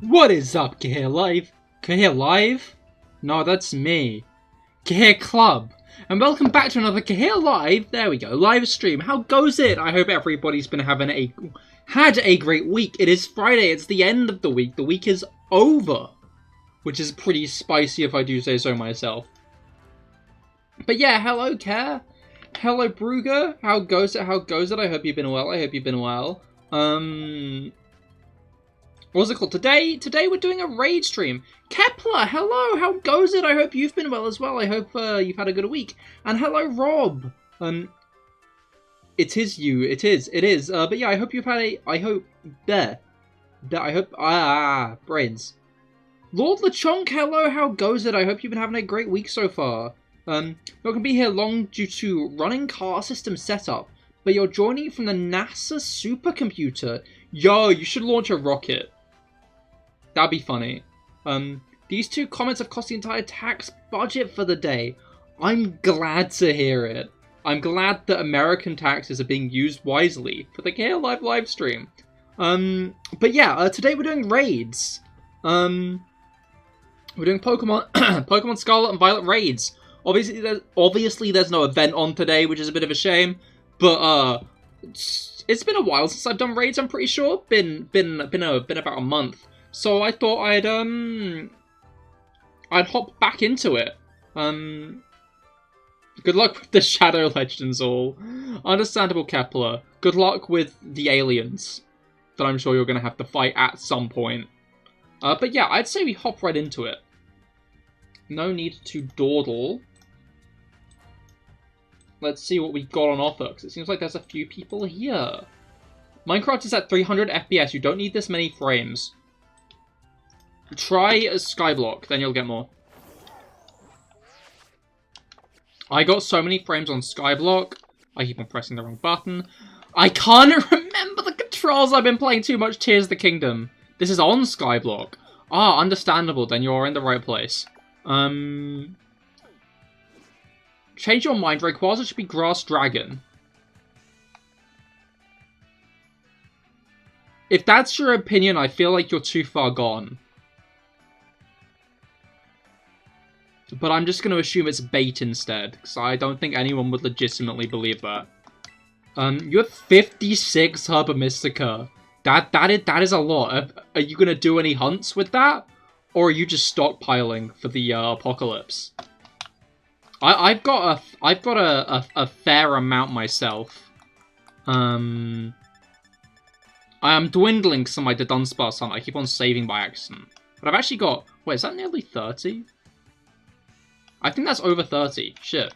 What is up, CahirLIVE? CahirLIVE? No, that's me. Cahir Club. And welcome back to another CahirLIVE, there we go, live stream. How goes it? I hope everybody's been had a great week. It is Friday, it's the end of the week. The week is over. Which is pretty spicy if I do say so myself. But yeah, hello Care. Hello Brugger. How goes it? How goes it? I hope you've been well. What's it called? Today we're doing a raid stream. Kepler, hello, how goes it? I hope you've been well as well. I hope you've had a good week. And hello, Rob. It is you. It is. But yeah, I hope you've had brains. Lord LeChonk, hello, how goes it? I hope you've been having a great week so far. You're not going to be here long due to running car system setup, but you're joining from the NASA supercomputer. Yo, you should launch a rocket. That'd be funny. These two comments have cost the entire tax budget for the day. I'm glad to hear it. I'm glad that American taxes are being used wisely for the CahirLIVE live stream. But yeah, today we're doing raids. We're doing Pokemon Scarlet and Violet raids. Obviously there's no event on today, which is a bit of a shame. But it's been a while since I've done raids. I'm pretty sure been about a month. So I thought I'd hop back into it. Good luck with the Shadow Legends all. Understandable, Kepler. Good luck with the aliens that I'm sure you're gonna have to fight at some point. But yeah, I'd say we hop right into it. No need to dawdle. Let's see what we got on offer, because it seems like there's a few people here. Minecraft is at 300 FPS. You don't need this many frames. Try a Skyblock, then you'll get more. I got so many frames on Skyblock. I keep on pressing the wrong button. I can't remember the controls. I've been playing too much Tears of the Kingdom. This is on Skyblock. Ah, understandable. Then you're in the right place. Change your mind. Rayquaza should be Grass Dragon. If that's your opinion, I feel like you're too far gone. But I'm just going to assume it's bait instead, because I don't think anyone would legitimately believe that. You have 56 Herba Mystica. That is a lot. Are you going to do any hunts with that? Or are you just stockpiling for the apocalypse? I've got a fair amount myself. I am dwindling some of my Dunsparce hunt. I keep on saving by accident. But I've actually got... Wait, is that nearly 30? I think that's over 30. Shit.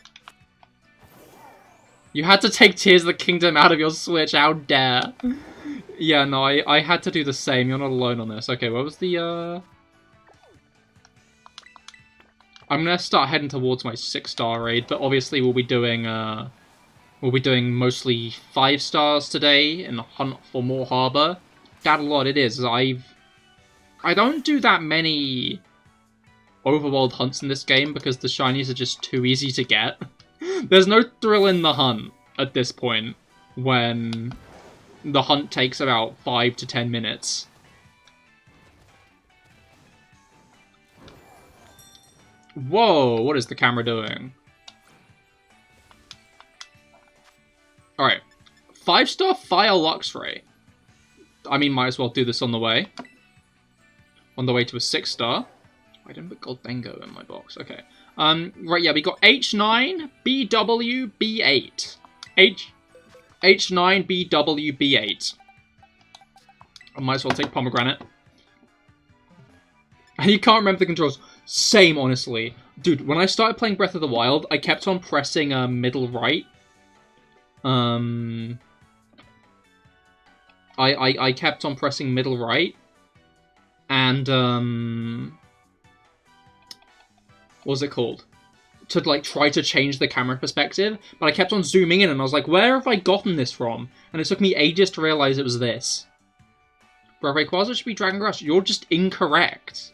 You had to take Tears of the Kingdom out of your Switch. How dare. Yeah, no, I had to do the same. You're not alone on this. Okay, what was the... I'm gonna start heading towards my 6-star raid, but obviously we'll be doing mostly 5 stars today in the hunt for more harbor. That a lot it is. I don't do that many overworld hunts in this game because the shinies are just too easy to get. There's no thrill in the hunt at this point when the hunt takes about 5 to 10 minutes. Whoa, what is the camera doing? Alright. 5-star Fire Luxray. I mean, might as well do this on the way. On the way to a 6-star. I didn't put Goldengo in my box. Okay. Right, yeah, we got H9, BW, B8. H9, BW, B8. I might as well take Pomegranate. And you can't remember the controls. Same, honestly. Dude, when I started playing Breath of the Wild, I kept on pressing middle right. I kept on pressing middle right. And, what was it called? To, like, try to change the camera perspective. But I kept on zooming in, and I was like, where have I gotten this from? And it took me ages to realize it was this. Bro, Rayquaza should be Dragon Grass. You're just incorrect.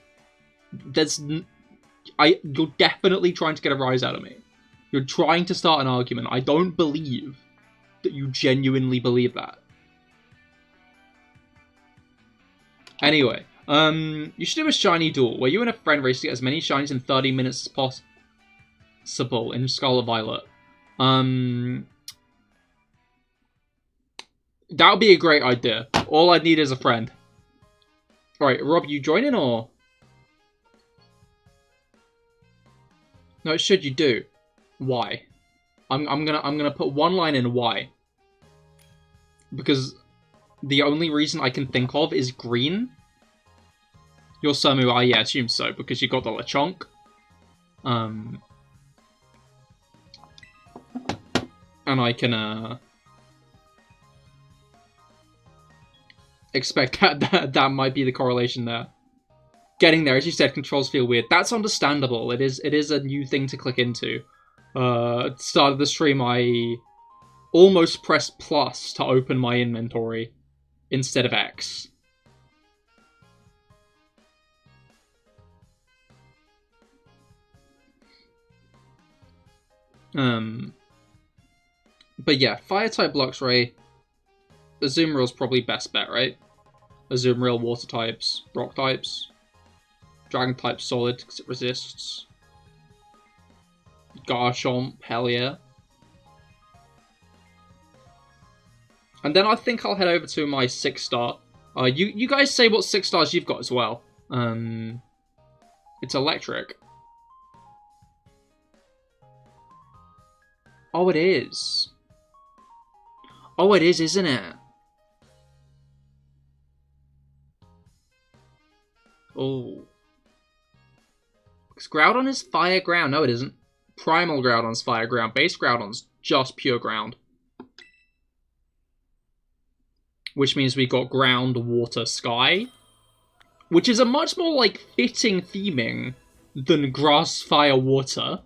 You're definitely trying to get a rise out of me. You're trying to start an argument. I don't believe that you genuinely believe that. Anyway, You should do a shiny duel, where you and a friend race to get as many shinies in 30 minutes as possible in Scarlet Violet. That would be a great idea. All I'd need is a friend. Alright, Rob, you joining or? No, it should you do. Why? I'm gonna put one line in why. Because the only reason I can think of is green. Your Samu, yeah, I assume so, because you got the Lechonk. And I can expect that might be the correlation there. Getting there, as you said, controls feel weird. That's understandable. It is a new thing to click into. At the start of the stream, I almost pressed plus to open my inventory instead of X. But yeah, Fire-type Luxray. Azumarill's probably best bet, right? Azumarill, Water types, Rock types. Dragon type Solid, because it resists. Garchomp, hell yeah. And then I think I'll head over to my 6-star. You guys say what 6 stars you've got as well. It's electric. Oh, it is. Oh, it is, isn't it? Oh. Because Groudon is fire ground. No, it isn't. Primal Groudon's fire ground. Base Groudon's just pure ground. Which means we got ground, water, sky. Which is a much more, like, fitting theming than grass, fire, water.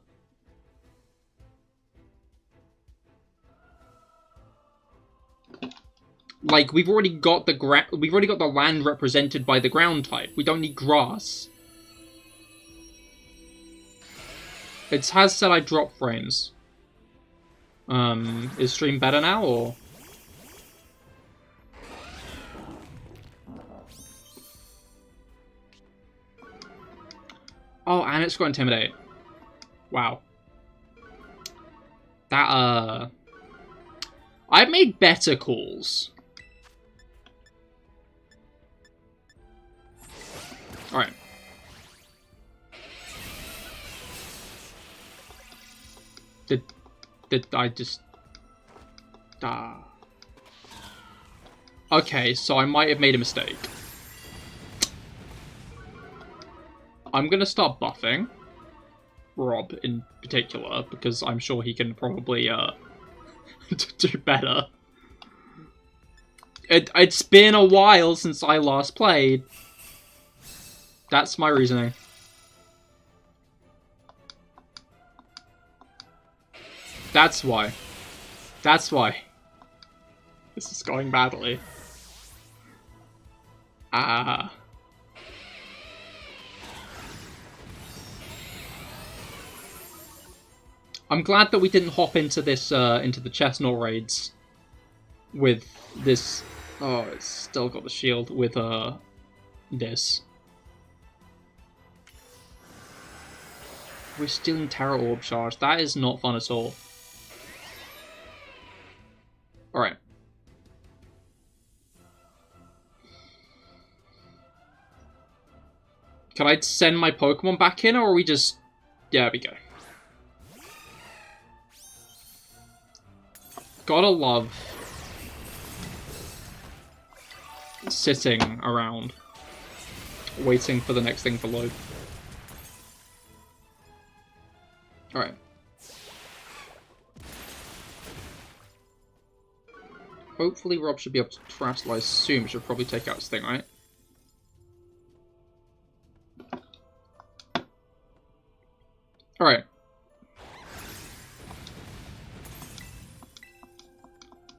Like, we've already got the land represented by the ground type. We don't need grass. It has said I drop frames. Is stream better now, or? Oh, and it's got Intimidate. Wow. That, I've made better calls. Alright. Did I just... Okay, so I might have made a mistake. I'm gonna start buffing Rob in particular, because I'm sure he can probably, do better. It's been a while since I last played. That's my reasoning. That's why. That's why. This is going badly. I'm glad that we didn't hop into this, into the Chestnut raids with this. Oh, it's still got the shield with, this. We're stealing Tera Orb Charge. That is not fun at all. Alright. Can I send my Pokemon back in, or are we just... Yeah, there we go. Gotta love sitting around, waiting for the next thing to load. Alright. Hopefully Rob should be able to Terastallize soon, which should probably take out his thing, right? Alright.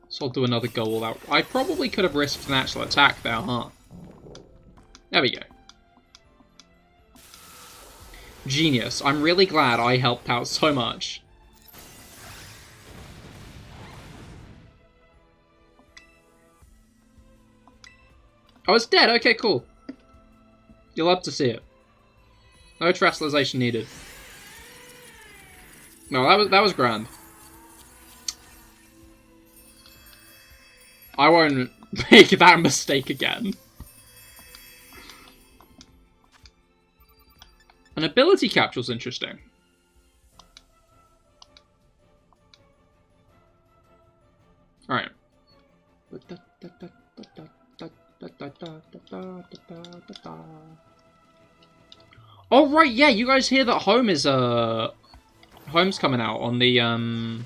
So I'll do another go all out. I probably could have risked an actual attack there, huh? There we go. Genius. I'm really glad I helped out so much. Oh, it's dead. Okay, cool. You'll love to see it. No terrestrialization needed. No, that was grand. I won't make that mistake again. An ability capsule's interesting. Alright. Oh right, yeah, you guys hear that Home's coming out on the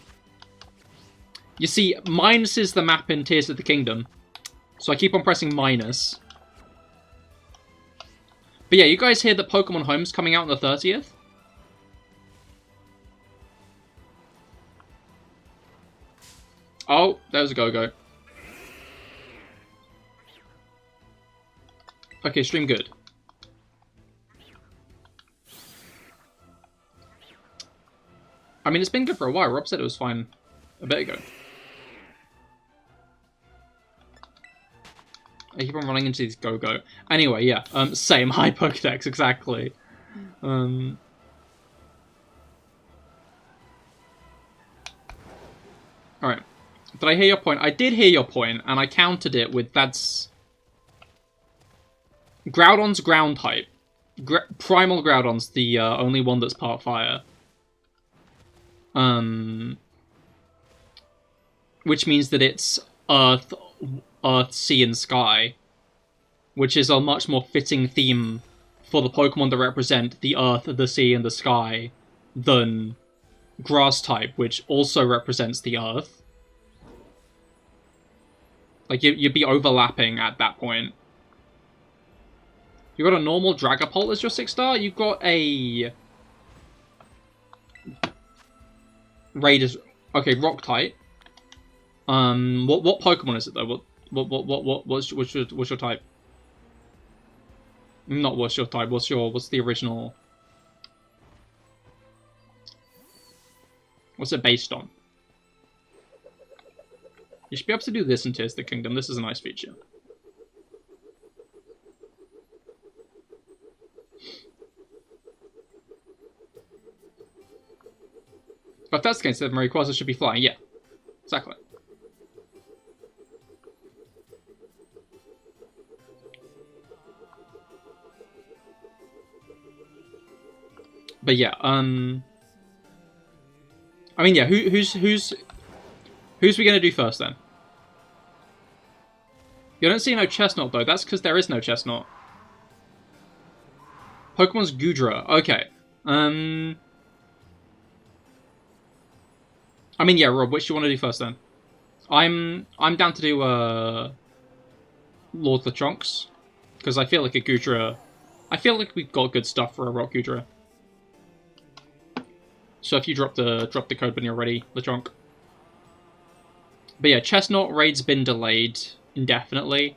You see, minus is the map in Tears of the Kingdom. So I keep on pressing minus. But yeah, you guys hear that Pokemon Home's coming out on the 30th? Oh, there's a go-go. Okay, stream good. I mean, it's been good for a while. Rob said it was fine a bit ago. I keep on running into these go-go. Anyway, yeah. Same. High Pokedex, exactly. Alright. Did I hear your point? I did hear your point, and I countered it with that's... Groudon's ground type. Primal Groudon's the only one that's part fire. Which means that it's Earth, Sea, and Sky. Which is a much more fitting theme for the Pokemon that represent the Earth, the Sea, and the Sky than Grass type, which also represents the Earth. Like, you'd be overlapping at that point. You got a normal Dragapult as your 6-star. You've got a Raiders. Okay, Rock type. What Pokemon is it though? What's your type? Not what's your type. What's the original? What's it based on? You should be able to do this in Tears of the Kingdom. This is a nice feature. But if that's the case, then Rayquaza should be flying. Yeah, exactly. But yeah, I mean, yeah, who's we gonna do first then? You don't see no Chestnut though. That's because there is no Chestnut. Pokemon's Goodra. Okay. I mean, yeah, Rob, which do you want to do first then? I'm down to do Lord Lechonks, because I feel like a Goodra. I feel like we've got good stuff for a Rock Goodra. So if you drop the code when you're ready, Lechonk. But yeah, Chestnut Raid's been delayed indefinitely.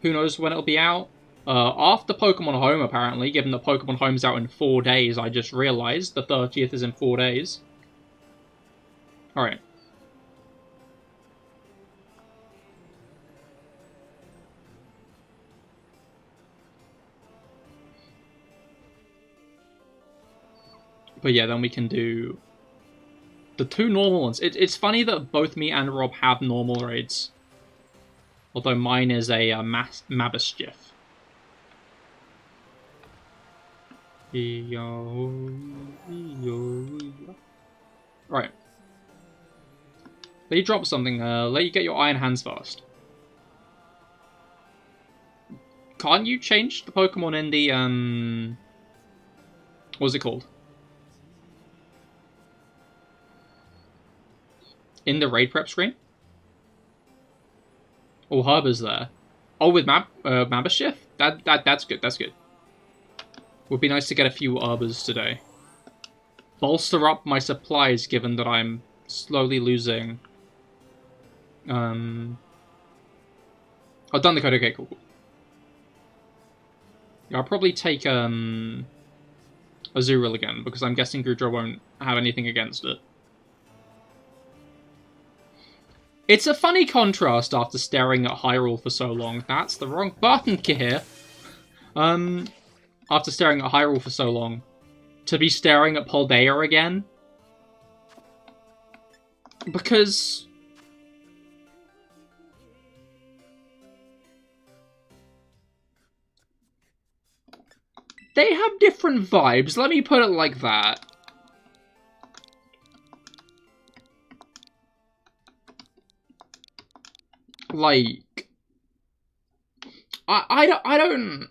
Who knows when it'll be out? After Pokemon Home, apparently, given that Pokemon Home's out in 4 days, I just realized the 30th is in 4 days. Alright. But yeah, then we can do the 2 normal ones. It's funny that both me and Rob have normal raids. Although mine is a Mabosstiff. Right. Let you drop something, let you get your Iron Hands first. Can't you change the Pokemon in the, what's it called? In the raid prep screen? Oh, Herber's there. Oh, with Mabosstiff? That's good, that's good. Would be nice to get a few Herbers today. Bolster up my supplies, given that I'm slowly losing... Oh, done the code, okay, cool. Yeah, I'll probably take, Azurill again, because I'm guessing Goodra won't have anything against it. It's a funny contrast after staring at Hyrule for so long. That's the wrong button, Cahir. After staring at Hyrule for so long, to be staring at Paldea again. Because they have different vibes, let me put it like that. Like, I don't...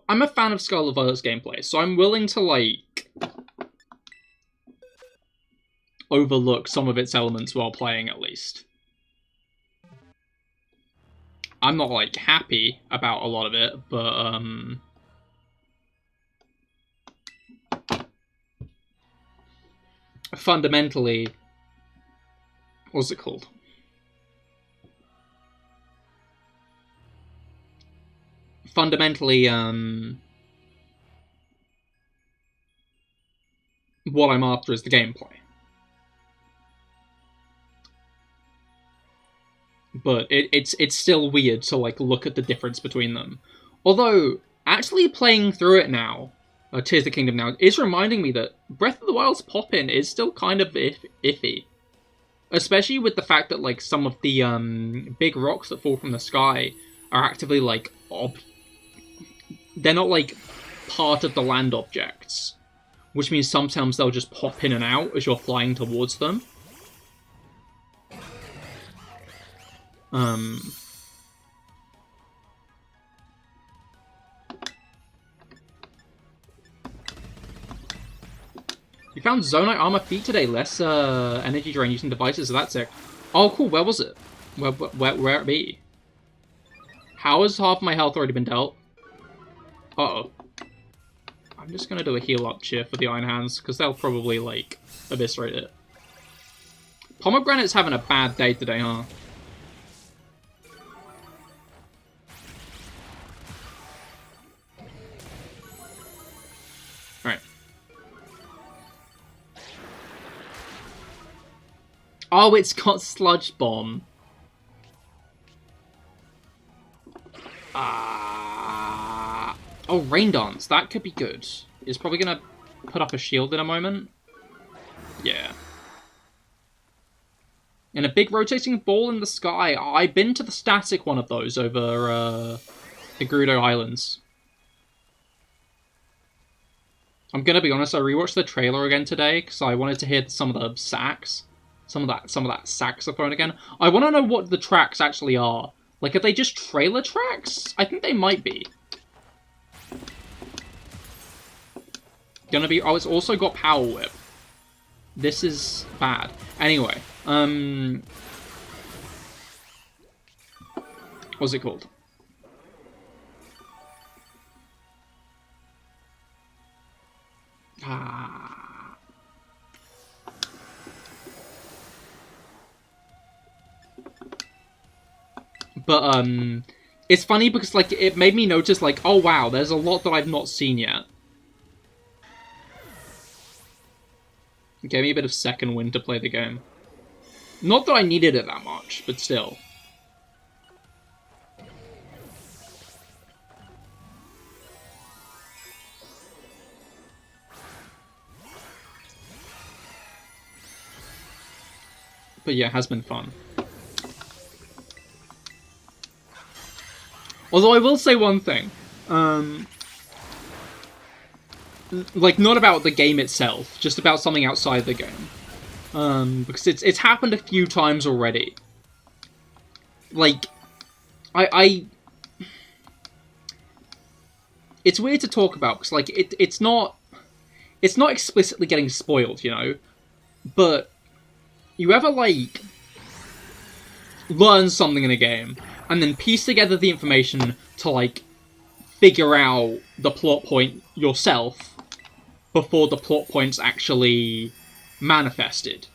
I'm a fan of Scarlet and Violet's gameplay, so I'm willing to, like, overlook some of its elements while playing, at least. I'm not, like, happy about a lot of it, but, fundamentally, what's it called? Fundamentally, what I'm after is the gameplay. But it's still weird to, like, look at the difference between them. Although, actually playing through it now, Tears of the Kingdom now, is reminding me that Breath of the Wild's pop-in is still kind of iffy. Especially with the fact that, like, some of the big rocks that fall from the sky are actively, like, they're not, like, part of the land objects. Which means sometimes they'll just pop in and out as you're flying towards them. You found Zonite armor feet today. Less energy drain using devices, so that's sick. Oh, cool. Where was it? Where it be? How has half my health already been dealt? Uh-oh. I'm just gonna do a heal up cheer for the Iron Hands, because they'll probably, like, eviscerate it. Pomegranate's having a bad day today, huh? Alright. Oh, it's got Sludge Bomb. Oh, Rain Dance. That could be good. It's probably gonna put up a shield in a moment. Yeah. And a big rotating ball in the sky. I've been to the static one of those over the Gerudo Islands. I'm gonna be honest, I rewatched the trailer again today because I wanted to hear some of the sax. Some of that saxophone again. I want to know what the tracks actually are. Like, are they just trailer tracks? I think they might be. Gonna be... Oh, it's also got Power Whip. This is bad. Anyway, what's it called? But, it's funny because, like, it made me notice, like, oh wow, there's a lot that I've not seen yet. It gave me a bit of second wind to play the game. Not that I needed it that much, but still. But yeah, it has been fun. Although I will say one thing. Like, not about the game itself, just about something outside the game. Because it's happened a few times already. Like, it's weird to talk about, because, like, it's not explicitly getting spoiled, you know? But, you ever, like, learn something in a game, and then piece together the information to, like, figure out the plot point yourself before the plot point's actually manifested.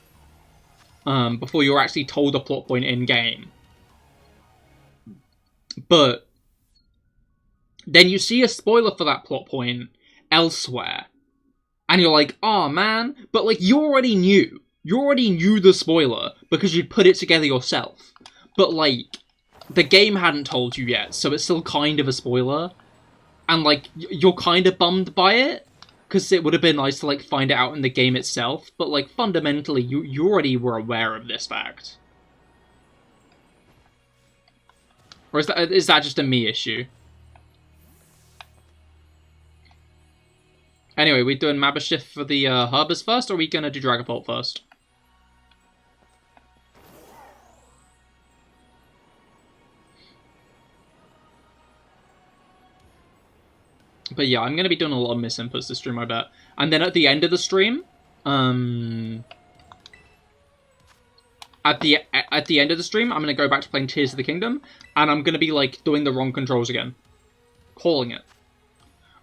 Before you're actually told a plot point in-game. But then you see a spoiler for that plot point elsewhere, and you're like, oh man, but, like, you already knew. You already knew the spoiler because you'd put it together yourself. But, like, the game hadn't told you yet, so it's still kind of a spoiler. And, like, you're kind of bummed by it, because it would have been nice to, like, find it out in the game itself, but, like, fundamentally, you already were aware of this fact. Or is that just a me issue? Anyway, we doing Mabashift for the Herbers first, or are we gonna do Dragapult first? But yeah, I'm gonna be doing a lot of misinputs this stream, I bet. And then at the end of the stream, at the end of the stream, I'm gonna go back to playing Tears of the Kingdom, and I'm gonna be like doing the wrong controls again, calling it.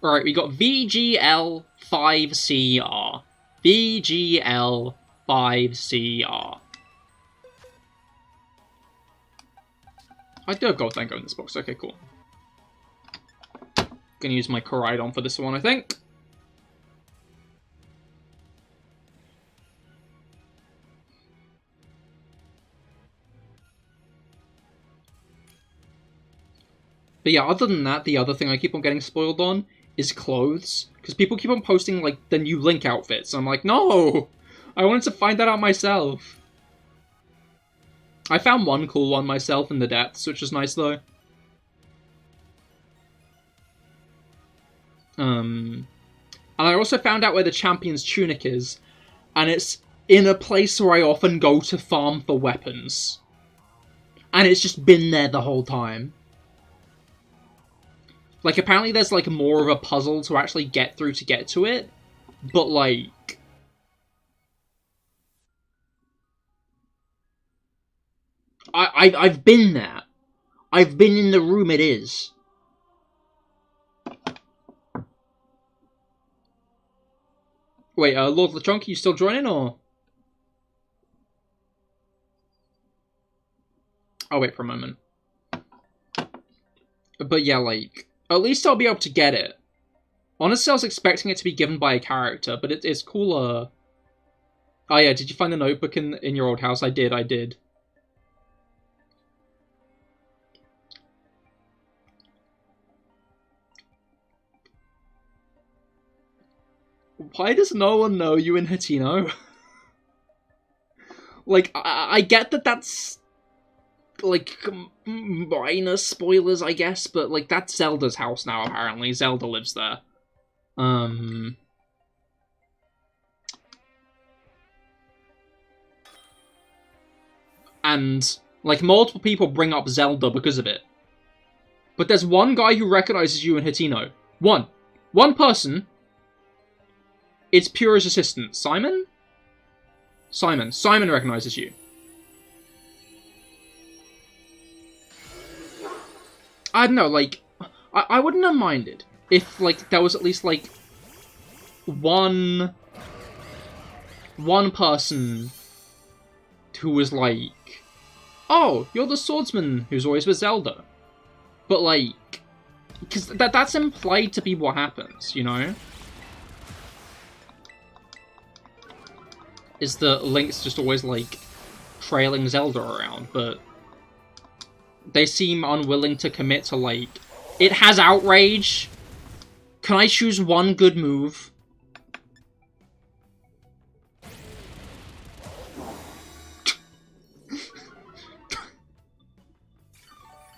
All right, we got VGL5CR, VGL5CR. I do have Gold Tango in this box. Okay, cool. Gonna use my Koraidon for this one, I think. But yeah, other than that, the other thing I keep on getting spoiled on is clothes. Because people keep on posting, like, the new Link outfits. I'm like, no! I wanted to find that out myself. I found one cool one myself in the depths, which is nice, though. And I also found out where the champion's tunic is, and it's in a place where I often go to farm for weapons. And it's just been there the whole time. Like, apparently there's, like, more of a puzzle to actually get through to get to it, but, like... I've been there. I've been in the room it is. Wait, Lord Lechonk, you still joining, or...? I'll wait for a moment. But yeah, like, at least I'll be able to get it. Honestly, I was expecting it to be given by a character, but it's cooler. Oh yeah, did you find the notebook in your old house? I did. Why does no one know you in Hatino? Like, I get that that's, like, minor spoilers, I guess, but, like, that's Zelda's house now, apparently. Zelda lives there. And, like, multiple people bring up Zelda because of it. But there's one guy who recognizes you in Hatino. One person. It's Pura's assistant. Simon? Simon recognizes you. I don't know, like, I wouldn't have minded if, like, there was at least, like, one person who was like, oh, you're the swordsman who's always with Zelda. But, like, because that's implied to be what happens, you know? Is that Link's just always, like, trailing Zelda around, but they seem unwilling to commit to, like, it has Outrage. Can I choose one good move?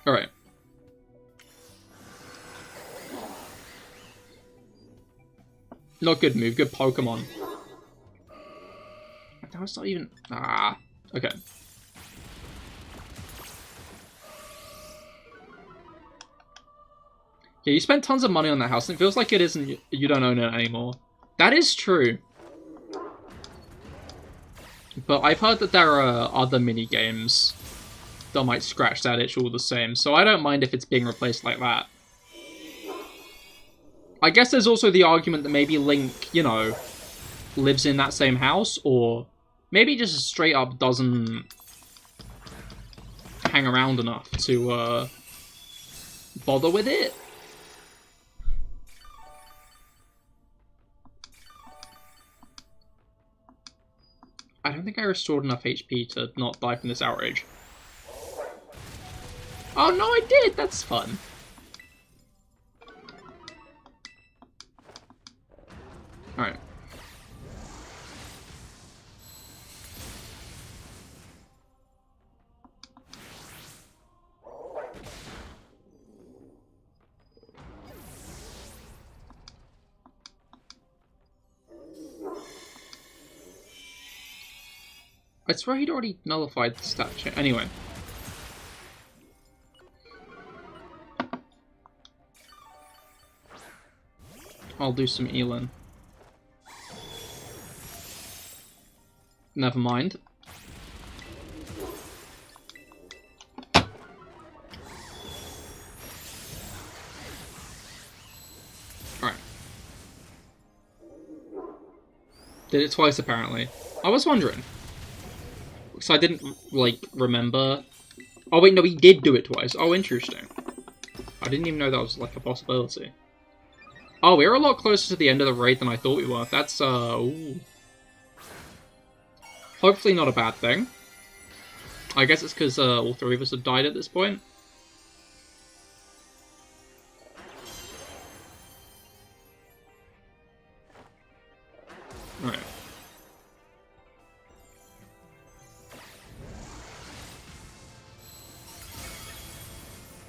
Alright. Not good move, good Pokemon. That was not even... Ah, okay. Yeah, you spent tons of money on that house, and it feels like it isn't... You don't own it anymore. That is true. But I've heard that there are other mini-games that might scratch that itch all the same, so I don't mind if it's being replaced like that. I guess there's also the argument that maybe Link, you know, lives in that same house, or maybe just straight up doesn't hang around enough to bother with it. I don't think I restored enough HP to not die from this outrage. Oh no, I did! That's fun. Alright. I swear he'd already nullified the stat check. Anyway. I'll do some Elin. Never mind. Alright. Did it twice, apparently. I was wondering. Because I didn't, like, remember. Oh, wait, no, he did do it twice. Oh, interesting. I didn't even know that was, like, a possibility. Oh, we're a lot closer to the end of the raid than I thought we were. That's, ooh. Hopefully not a bad thing. I guess it's because all three of us have died at this point. Alright.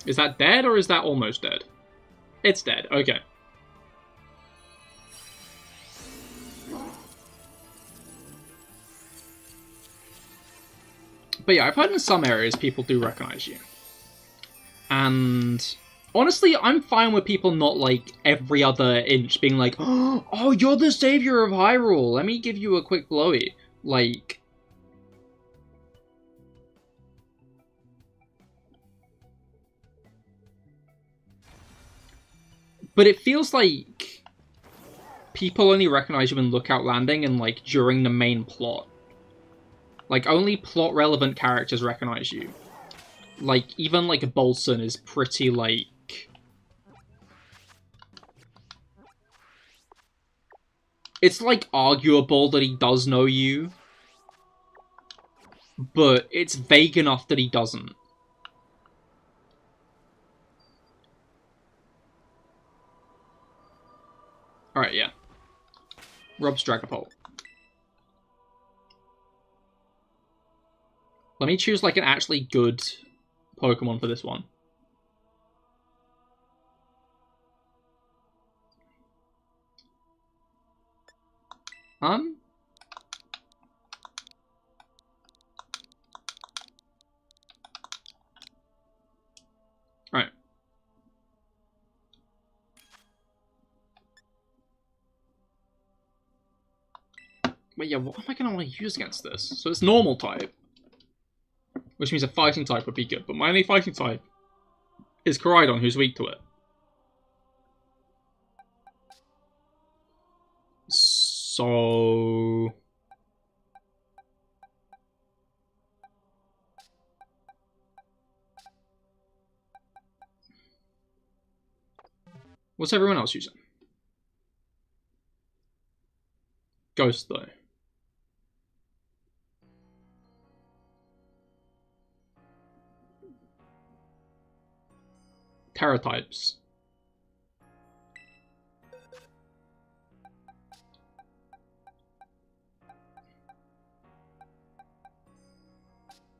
Is that dead, or is that almost dead? It's dead, okay. But yeah, I've heard in some areas people do recognize you. And honestly, I'm fine with people not, like, every other inch being like, oh, you're the savior of Hyrule, let me give you a quick blowy. Like... But it feels like people only recognize you in Lookout Landing and, like, during the main plot. Like, only plot-relevant characters recognize you. Like, even, like, Bolson is pretty, like... It's, like, arguable that he does know you. But it's vague enough that he doesn't. Alright, yeah. Rob's Dragapult. Let me choose, like, an actually good Pokemon for this one. Right. Wait, yeah, what am I going to want to use against this? So it's normal type. Which means a fighting type would be good, but my only fighting type is Koraidon, who's weak to it. So... What's everyone else using? Ghost, though. Tera types.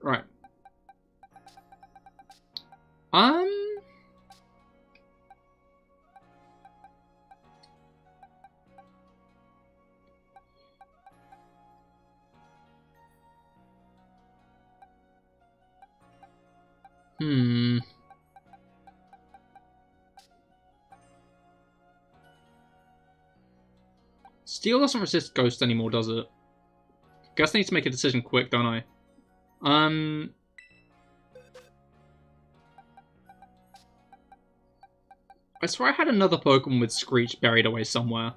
Right. Steel doesn't resist Ghost anymore, does it? Guess I need to make a decision quick, don't I? I swear I had another Pokemon with Screech buried away somewhere.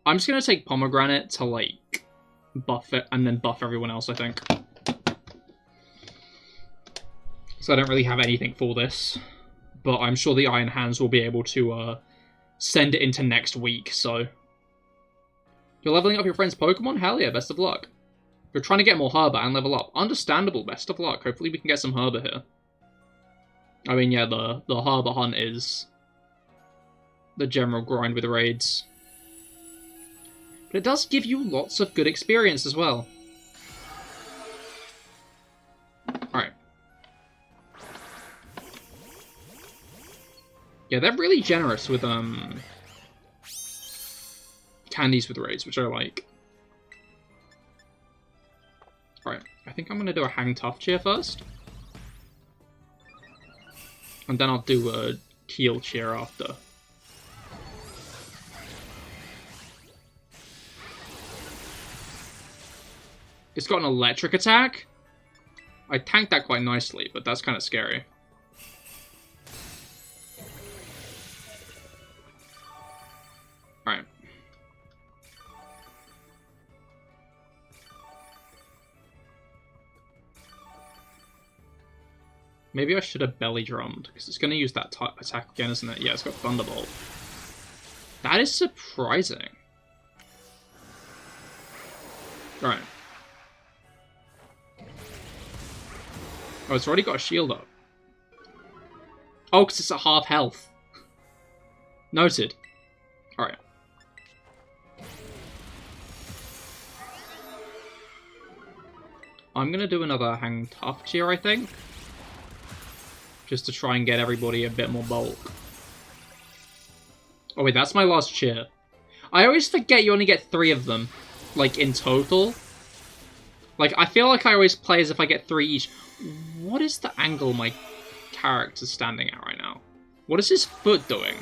I'm just gonna take Pomegranate to, like, buff it, and then buff everyone else, I think. So I don't really have anything for this. But I'm sure the Iron Hands will be able to, send it into next week, so... You're leveling up your friend's Pokemon? Hell yeah, best of luck. You're trying to get more Herba and level up. Understandable, best of luck. Hopefully we can get some Herba here. I mean, yeah, the harbour hunt is the general grind with raids. But it does give you lots of good experience as well. Alright. Yeah, they're really generous with, candies with raids, which I like. Alright, I think I'm gonna do a Hang Tough cheer first. And then I'll do a Keel cheer after. It's got an electric attack. I tanked that quite nicely, but that's kind of scary. Alright. Maybe I should have belly drummed, because it's going to use that attack again, isn't it? Yeah, it's got Thunderbolt. That is surprising. Right. Oh, it's already got a shield up. Oh, because it's at half health. Noted. Alright. I'm going to do another Hang Tough cheer, I think. Just to try and get everybody a bit more bulk. Oh wait, that's my last cheer. I always forget you only get 3 of them. Like, in total. Like, I feel like I always play as if I get 3 each. What is the angle my character's standing at right now? What is his foot doing?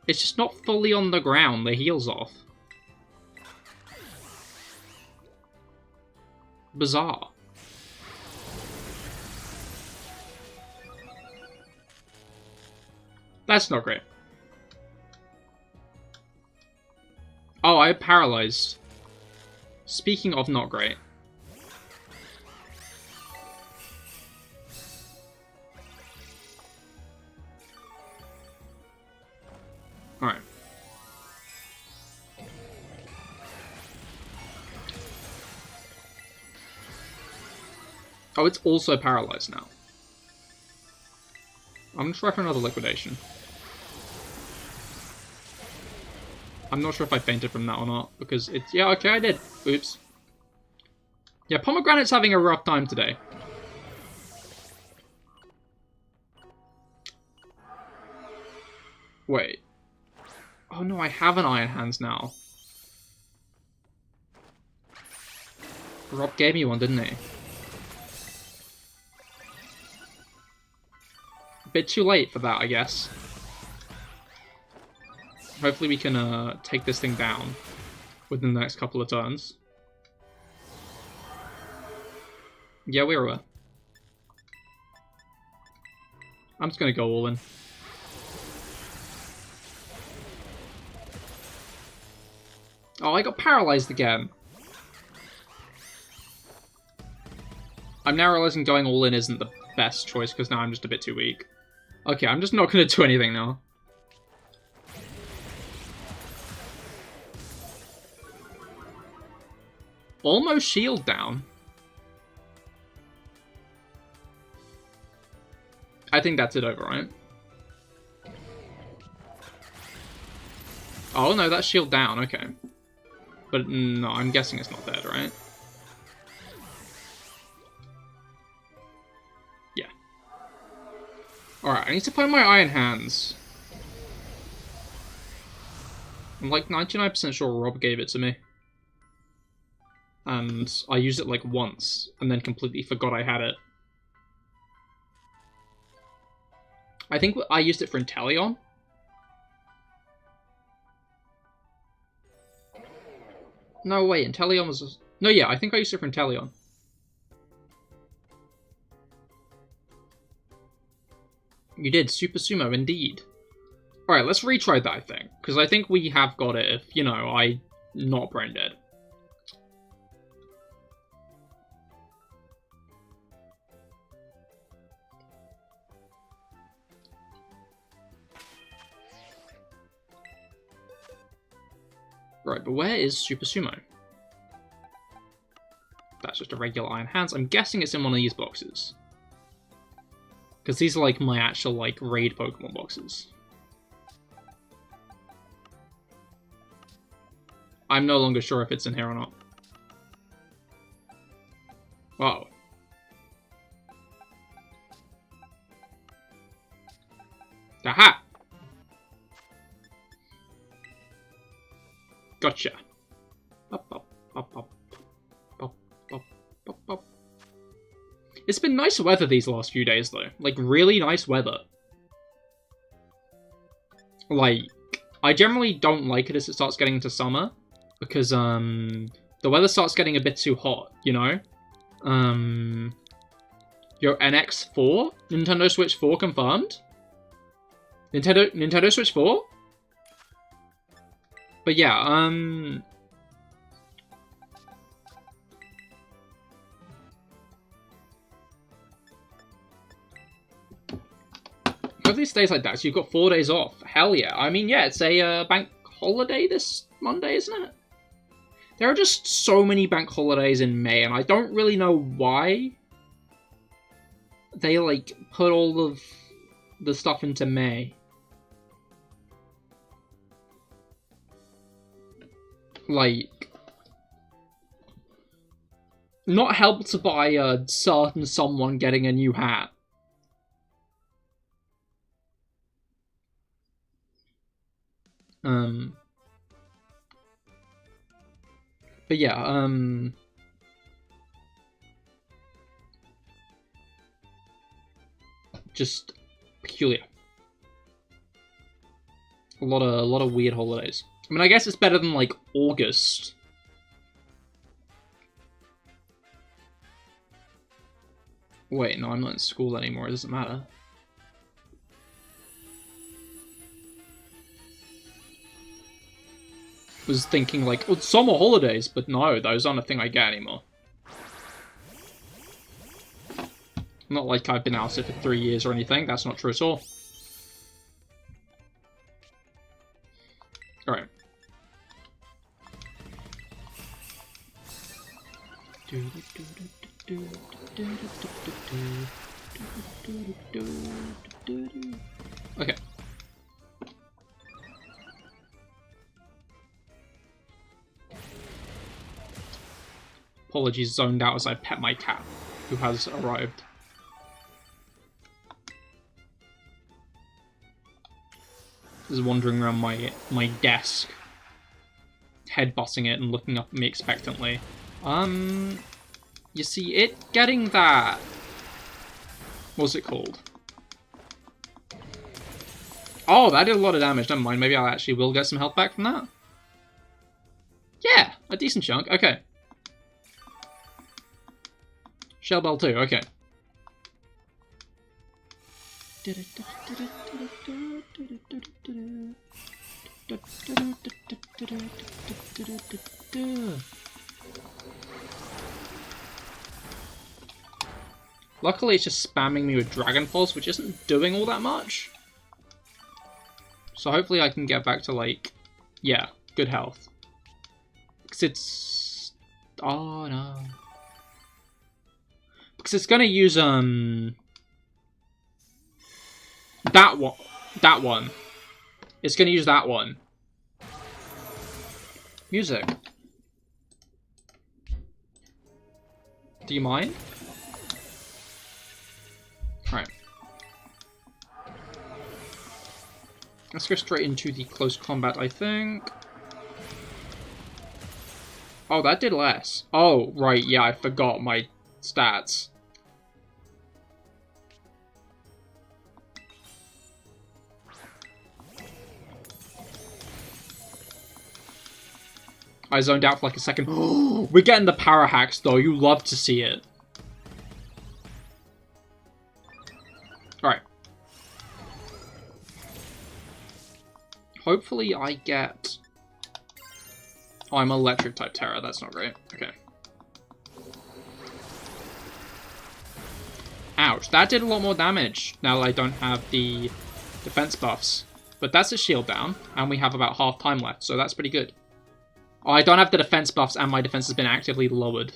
It's just not fully on the ground, the heel's off. Bizarre. That's not great. Oh, I paralyzed. Speaking of not great. Alright. Oh, it's also paralyzed now. I'm gonna try for another liquidation. I'm not sure if I fainted from that or not, because it's... Yeah, okay, I did. Oops. Yeah, Pomegranate's having a rough time today. Wait. Oh no, I have an Iron Hands now. Rob gave me one, didn't he? A bit too late for that, I guess. Hopefully we can take this thing down within the next couple of turns. Yeah, we were. I'm just gonna go all in. Oh, I got paralyzed again. I'm now realizing going all in isn't the best choice because now I'm just a bit too weak. Okay, I'm just not gonna do anything now. Almost shield down. I think that's it over, right? Oh no, that's shield down, okay. But no, I'm guessing it's not dead, right? Yeah. Alright, I need to find my Iron Hands. I'm like 99% sure Rob gave it to me. And I used it like once, and then completely forgot I had it. I think I used it for Inteleon. No, wait, Inteleon was... No, yeah, I think I used it for Inteleon. You did, Super Sumo, indeed. Alright, let's retry that, I think. Because I think we have got it if, you know, I'm not brain dead. Right, but where is Super Sumo? That's just a regular Iron Hands. I'm guessing it's in one of these boxes. Because these are like my actual like raid Pokemon boxes. I'm no longer sure if it's in here or not. Uh-oh. Aha! Gotcha. Up, up, up, up, up, up, up, up. It's been nice weather these last few days, though. Like, really nice weather. Like, I generally don't like it as it starts getting into summer. Because, the weather starts getting a bit too hot, you know? Your NX4? Nintendo Switch 4 confirmed? Nintendo Switch 4? But yeah, hopefully it stays like that, so you've got 4 days off. Hell yeah. I mean, yeah, it's a bank holiday this Monday, isn't it? There are just so many bank holidays in May, and I don't really know why they, like, put all of the stuff into May. Like, not helped by a certain someone getting a new hat. But yeah, just peculiar. A lot of weird holidays. I mean, I guess it's better than, like, August. Wait, no, I'm not in school anymore. It doesn't matter. Was thinking, like, oh, summer holidays, but no, those aren't a thing I get anymore. Not like I've been out of it for 3 years or anything. That's not true at all. Alright. Okay. Apologies, zoned out as I pet my cat, who has arrived. Just wandering around my desk, headbutting it and looking up at me expectantly. You see, it getting that... What's it called? Oh, that did a lot of damage. Never mind, maybe I actually will get some health back from that. Yeah, a decent chunk. Okay. Shell Bell 2, okay. Luckily, it's just spamming me with Dragon Pulse, which isn't doing all that much. So hopefully I can get back to, like, yeah, good health. Because it's... Oh, no. Because it's gonna use, that one. It's gonna use that one. Music. Do you mind? Alright. Let's go straight into the close combat, I think. Oh, that did less. Oh, right, yeah, I forgot my stats. I zoned out for like a second. We're getting the para hacks, though. You love to see it. Alright. Hopefully I get... Oh, I'm electric type Tera. That's not great. Okay. Ouch. That did a lot more damage now that I don't have the defense buffs. But that's a shield down, and we have about half time left, so that's pretty good. Oh, I don't have the defense buffs, and my defense has been actively lowered.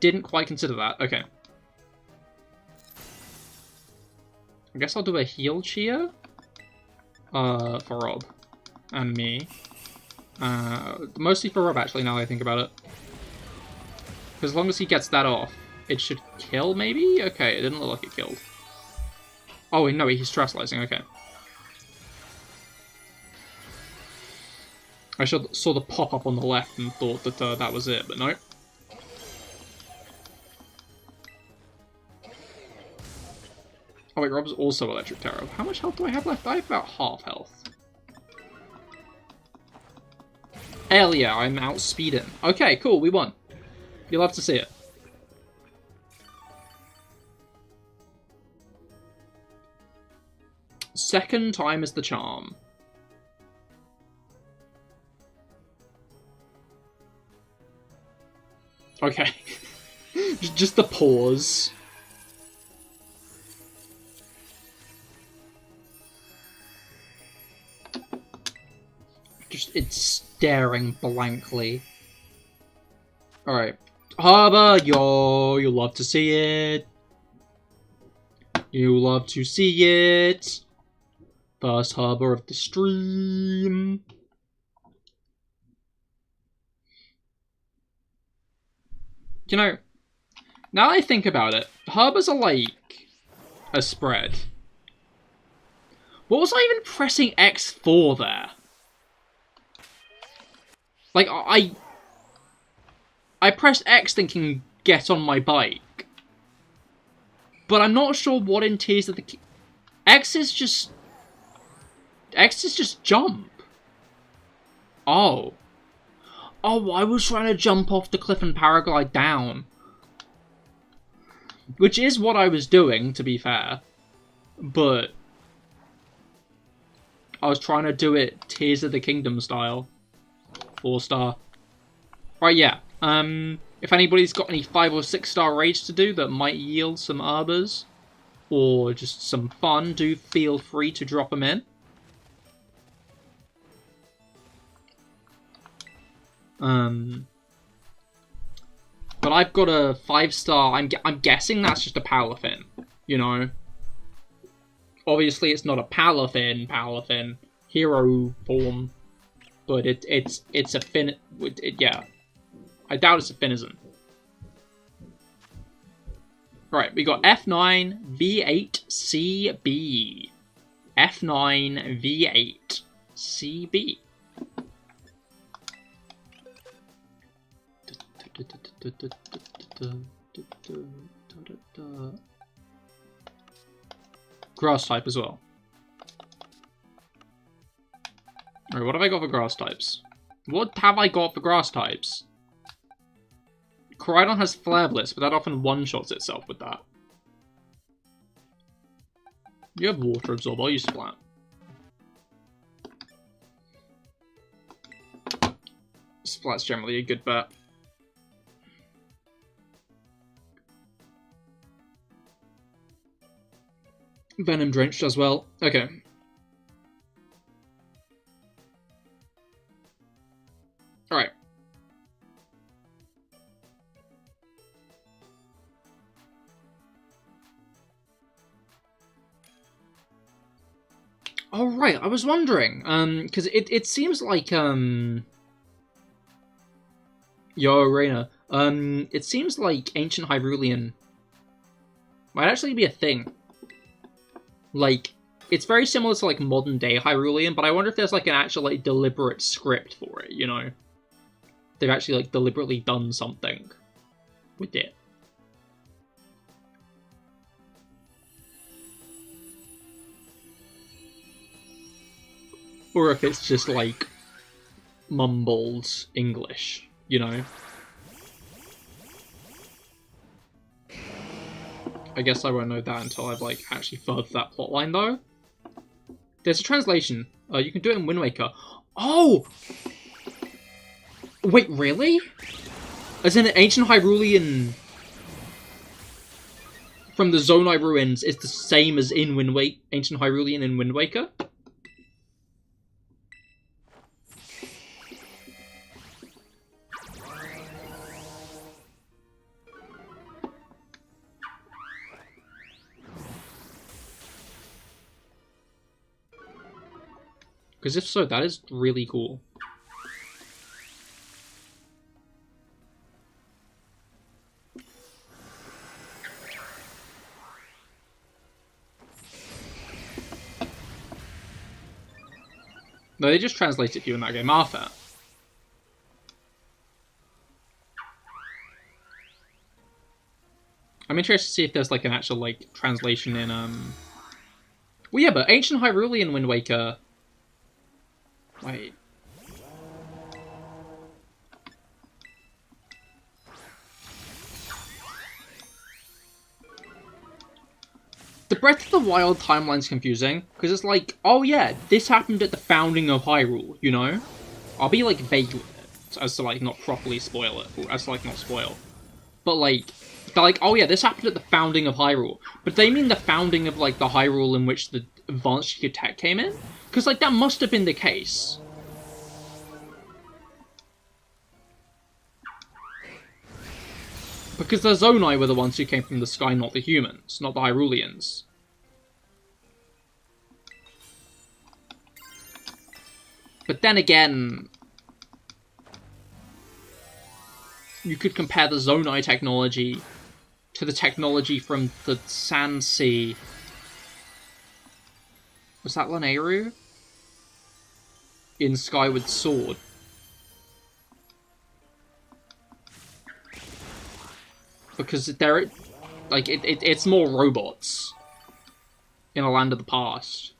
didn't quite consider that. Okay. I guess I'll do a heal cheer. For Rob. And me. Mostly for Rob, actually, now that I think about it. Because as long as he gets that off, it should kill, maybe? Okay, it didn't look like it killed. Oh, no, he's stress-lysing, okay. I saw the pop-up on the left and thought that that was it, but no. Oh wait, Rob's also Electric Tera. How much health do I have left? I have about half health. Hell yeah, I'm outspeeding. Okay, cool, we won. You'll love to see it. Second time is the charm. Okay. Just the pause. Just, it's staring blankly. Alright. Harbour, yo, you love to see it. You love to see it. First harbour of the stream. You know, now that I think about it, harbours are like a spread. What was I even pressing X for there? Like, I pressed X thinking, get on my bike. But I'm not sure what in Tears of the Kingdom... X is just jump. Oh. Oh, I was trying to jump off the cliff and paraglide down. Which is what I was doing, to be fair. But I was trying to do it Tears of the Kingdom style. 4-star. Right, yeah. If anybody's got any 5 or 6-star raids to do that might yield some arbors, or just some fun, do feel free to drop them in. But I've got a 5-star, I'm guessing that's just a Palafin, you know? Obviously it's not a Palafin, hero form, but it's a Fin, yeah. I doubt it's a Finizen. Right, we got F9, V8, CB. F9, V8, CB. Grass type as well. Alright, what have I got for grass types? What have I got for grass types? Koraidon has Flare Blitz, but that often one-shots itself with that. You have Water Absorb, I'll use Splat. Splat's generally a good bet. Venom Drenched as well. Okay. Alright. Oh, right, I was wondering, because it seems like, Yo, Reina, it seems like Ancient Hyrulean might actually be a thing. Like, it's very similar to, like, modern-day Hyrulean, but I wonder if there's, like, an actual, like, deliberate script for it, you know? They've actually, like, deliberately done something with it. Or if it's just, like, mumbled English, you know? I guess I won't know that until I've, like, actually furthered that plotline, though. There's a translation. You can do it in Wind Waker. Oh! Wait, really? As in, Ancient Hyrulean from the Zonai Ruins is the same as in Ancient Hyrulean in Wind Waker? Because if so, that is really cool. No, they just translate it for you in that game, Arthur. I'm interested to see if there's like an actual like translation in Well, yeah, but Ancient Hyrulean Wind Waker. Wait. The Breath of the Wild timeline's confusing, because it's like, oh yeah, this happened at the founding of Hyrule, you know? I'll be like vague with it, as to like not properly spoil it, or as to like not spoil. But like, they're like, oh yeah, this happened at the founding of Hyrule. But they mean the founding of like the Hyrule in which the advanced Sheikah tech came in? Because like, that must have been the case. Because the Zonai were the ones who came from the sky, not the humans, not the Hyruleans. But then again, you could compare the Zonai technology to the technology from the Sand Sea. Was that Lanayru? In Skyward Sword. Because they're, like, it's more robots in a land of the past.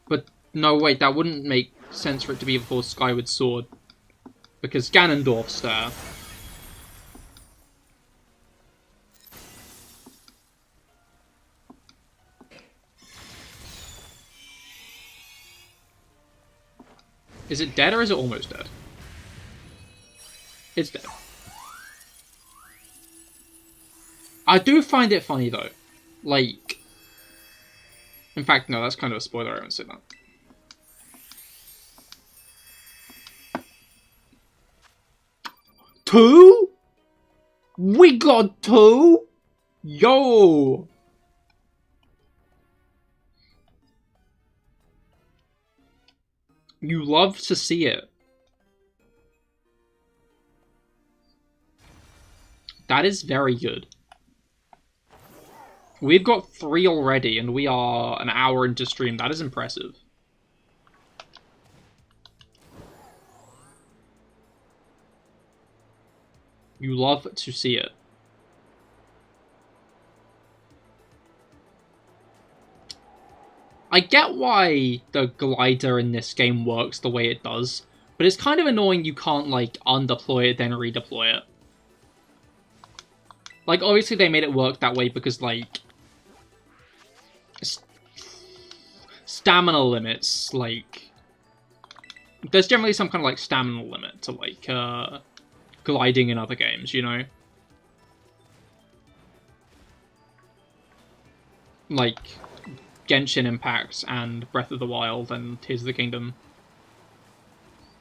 But no, wait, that wouldn't make sense for it to be before Skyward Sword. Because Ganondorf's there. Is it dead or is it almost dead? It's dead. I do find it funny, though. Like... In fact, no, that's kind of a spoiler, I won't say that. Two? We got two? Yo! You love to see it. That is very good. We've got 3 already, and we are an hour into stream. That is impressive. You love to see it. I get why the glider in this game works the way it does, but it's kind of annoying you can't, like, undeploy it, then redeploy it. Like, obviously they made it work that way because, like, stamina limits, like, there's generally some kind of, like, stamina limit to, like, gliding in other games, you know? Like, Genshin Impact and Breath of the Wild and Tears of the Kingdom.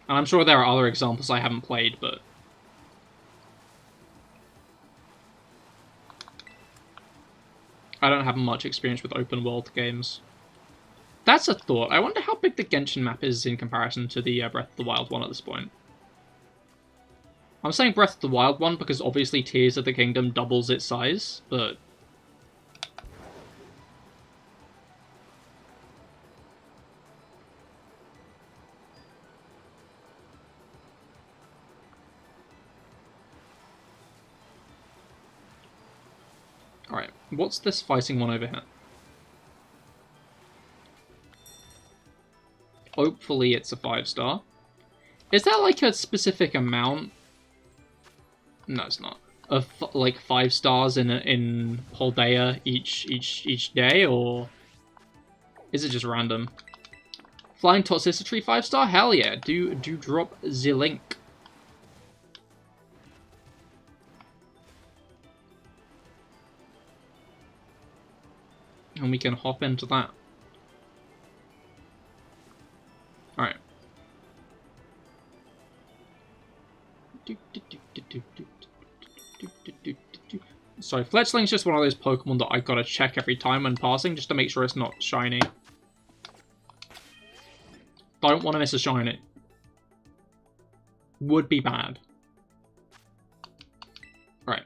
And I'm sure there are other examples I haven't played, but... I don't have much experience with open world games. That's a thought. I wonder how big the Genshin map is in comparison to the Breath of the Wild one at this point. I'm saying Breath of the Wild one because obviously Tears of the Kingdom doubles its size, but... Alright, what's this fighting one over here? Hopefully it's a 5-star. Is there like a specific amount? No, it's not. Of like 5 stars in Paldea each day, or is it just random? Flying Toxicity 5-star? Hell yeah! Do drop the link. And we can hop into that. Alright. Sorry, Fletchling's just one of those Pokemon that I gotta check every time when passing, just to make sure it's not shiny. Don't want to miss a shiny. Would be bad. Right.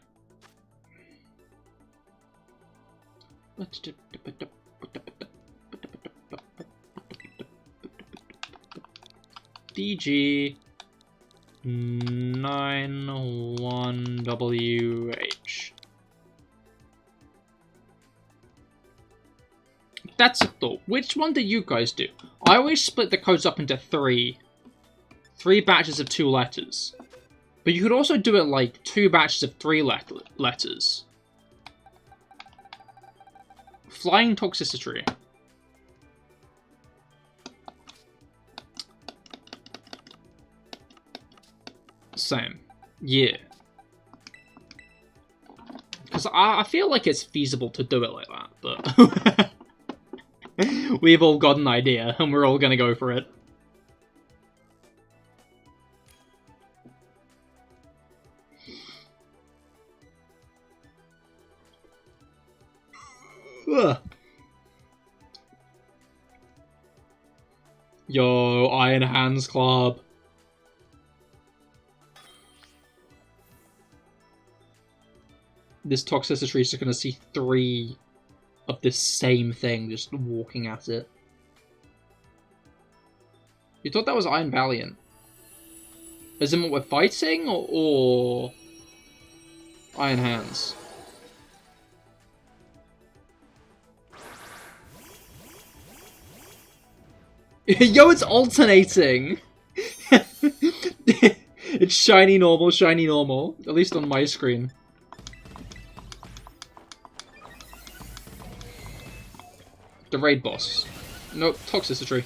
DG 91WH. That's a thought. Which one do you guys do? I always split the codes up into three batches of 2 letters. But you could also do it like 2 batches of 3 letters. Flying toxicity. Same. Yeah. Because I feel like it's feasible to do it like that, but... We've all got an idea, and we're all gonna go for it. Ugh. Yo, Iron Hands Club. This toxicity is just gonna see 3 of this same thing just walking at it. You thought that was Iron Valiant? Is it what we're fighting, or Iron Hands? Yo, it's alternating! It's shiny normal, shiny normal. At least on my screen. The raid boss. No, toxicity.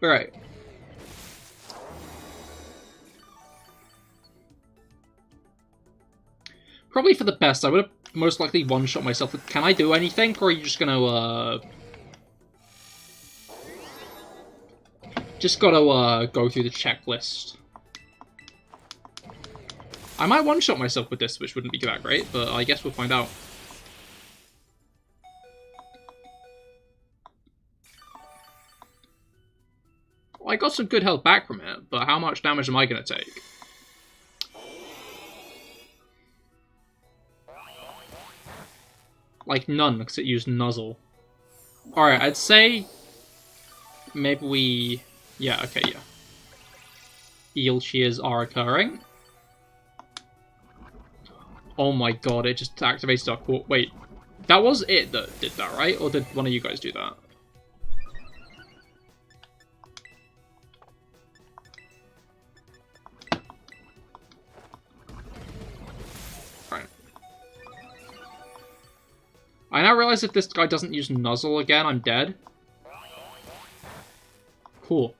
Alright. Probably for the best. I would have most likely one-shot myself. Can I do anything, or are you just gonna, just gotta, go through the checklist? I might one-shot myself with this, which wouldn't be that great, but I guess we'll find out. Well, I got some good health back from it, but how much damage am I going to take? Like none, because it used Nuzzle. Alright, I'd say... maybe we... yeah, okay, yeah. Eel shears are occurring. Oh my god, it just activated our core. Wait, that was it that did that, right? Or did one of you guys do that? Right. I now realize if this guy doesn't use Nuzzle again, I'm dead. Cool.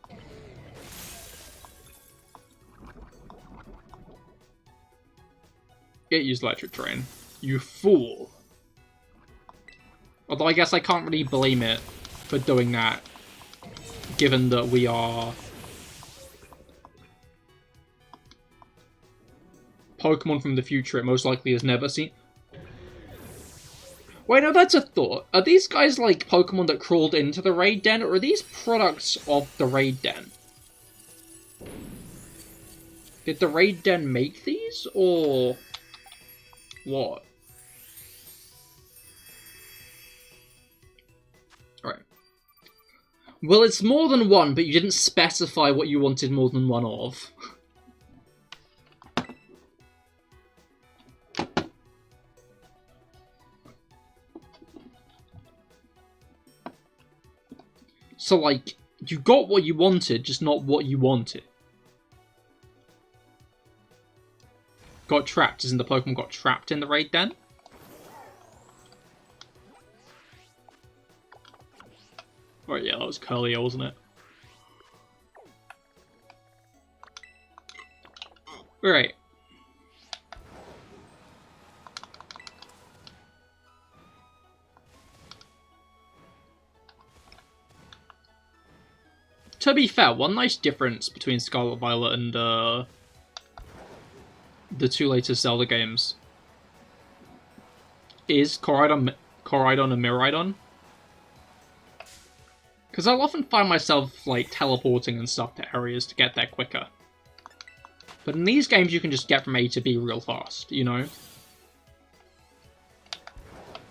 It used Electric Train. You fool. Although I guess I can't really blame it for doing that, given that we are Pokemon from the future it most likely has never seen. Wait, no, that's a thought. Are these guys like Pokemon that crawled into the raid den, or are these products of the raid den? Did the raid den make these, or... what? Alright. Well, it's more than one, but you didn't specify what you wanted more than one of. So, like, you got what you wanted, just not what you wanted. Got trapped, isn't the Pokemon got trapped in the raid den? Oh yeah, that was Curly, wasn't it? Right. To be fair, one nice difference between Scarlet and Violet and the 2 latest Zelda games is Coridon and Miraidon. Because I'll often find myself, like, teleporting and stuff to areas to get there quicker. But in these games, you can just get from A to B real fast, you know?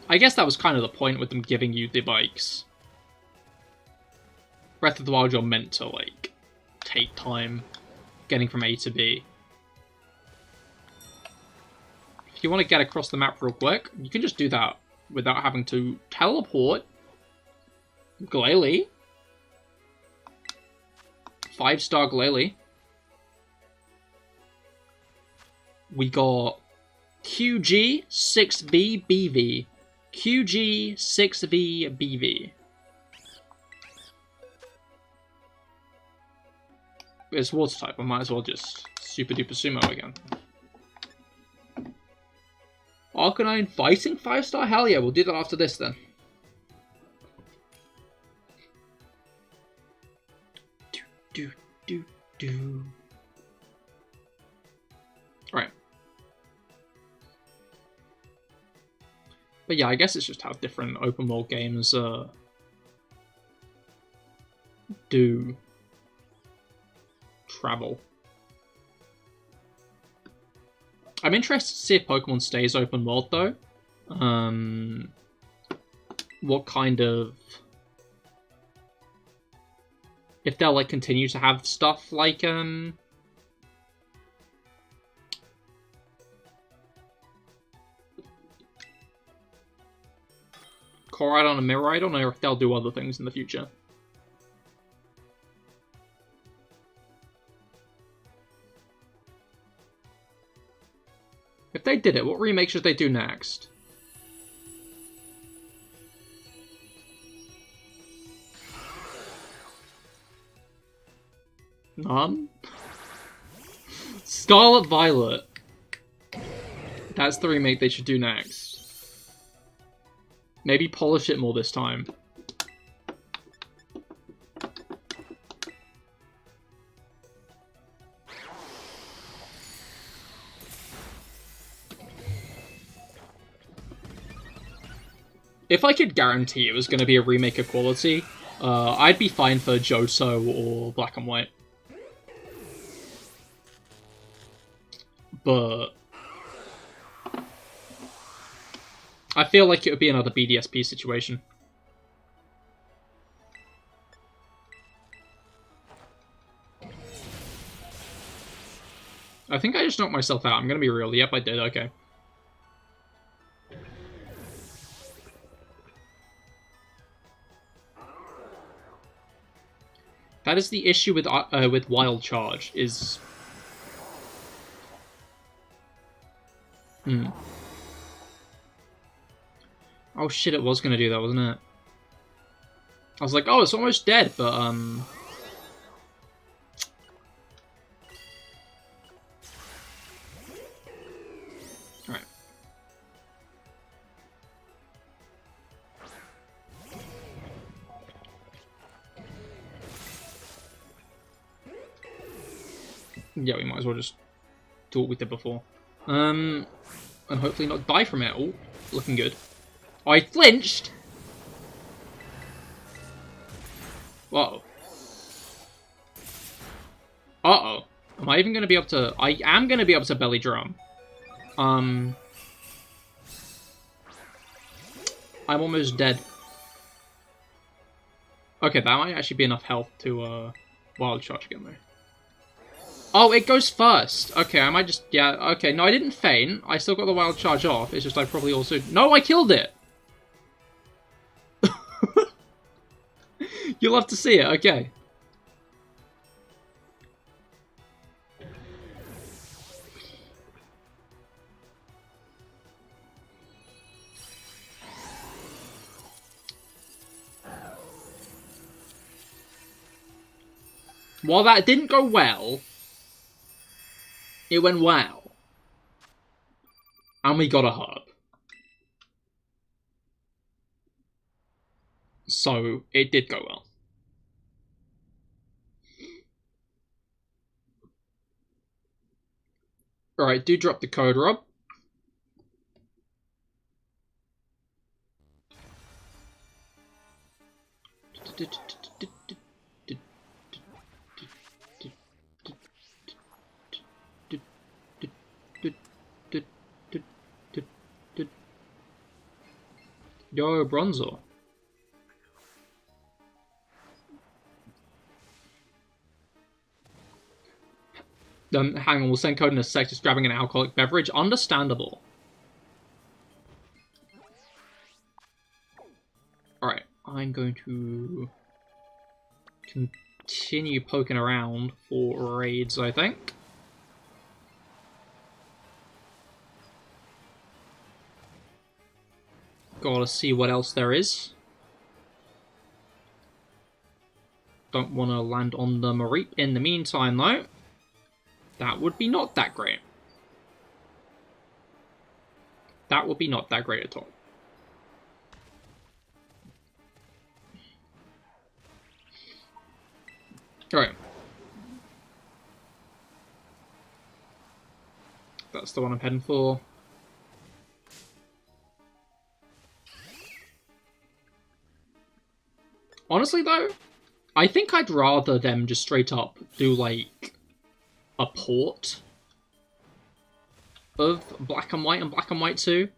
I guess that was kind of the point with them giving you the bikes. Breath of the Wild, you're meant to, like, take time getting from A to B. If you want to get across the map real quick, you can just do that without having to teleport. Glalie. 5-star Glalie. We got QG 6V BV. QG 6V BV. It's water type, I might as well just super duper sumo again. Arcanine fighting 5-star? Hell yeah, we'll do that after this then. Do. Right. But yeah, I guess it's just how different open world games do travel. I'm interested to see if Pokemon stays open world though. What kind of... if they'll like continue to have stuff like Coridon and Miraidon, or if they'll do other things in the future. If they did it, what remake should they do next? None? Scarlet Violet. That's the remake they should do next. Maybe polish it more this time. If I could guarantee it was going to be a remake of quality, I'd be fine for Johto or Black and White. But I feel like it would be another BDSP situation. I think I just knocked myself out. I'm going to be real. Yep, I did. Okay. That is the issue with Wild Charge, is... Oh shit, it was going to do that, wasn't it? I was like, oh, it's almost dead, but, Alright. Yeah, we might as well just do what we did before. And hopefully not die from it. Oh, looking good. I flinched! Uh-oh. Uh-oh. Am I even going to be able to... I am going to be able to belly drum. I'm almost dead. Okay, that might actually be enough health to wild charge again, though. Oh, it goes first. Okay, I might just... Yeah, okay. No, I didn't faint. I still got the wild charge off. It's just I probably also... No, I killed it! You'll have to see it. Okay. While that didn't go well... It went well. And we got a herb. So, it did go well. Alright, do drop the code, Rob. Yo, Bronzor. Hang on, we'll send code in a sec, just grabbing an alcoholic beverage. Understandable. Alright, I'm going to continue poking around for raids, I think. Gotta see what else there is. Don't want to land on the Mareep in the meantime, though. That would be not that great. That would be not that great at all. Alright. That's the one I'm heading for. Honestly, though, I think I'd rather them just straight up do, like, a port of Black and White and Black and White 2.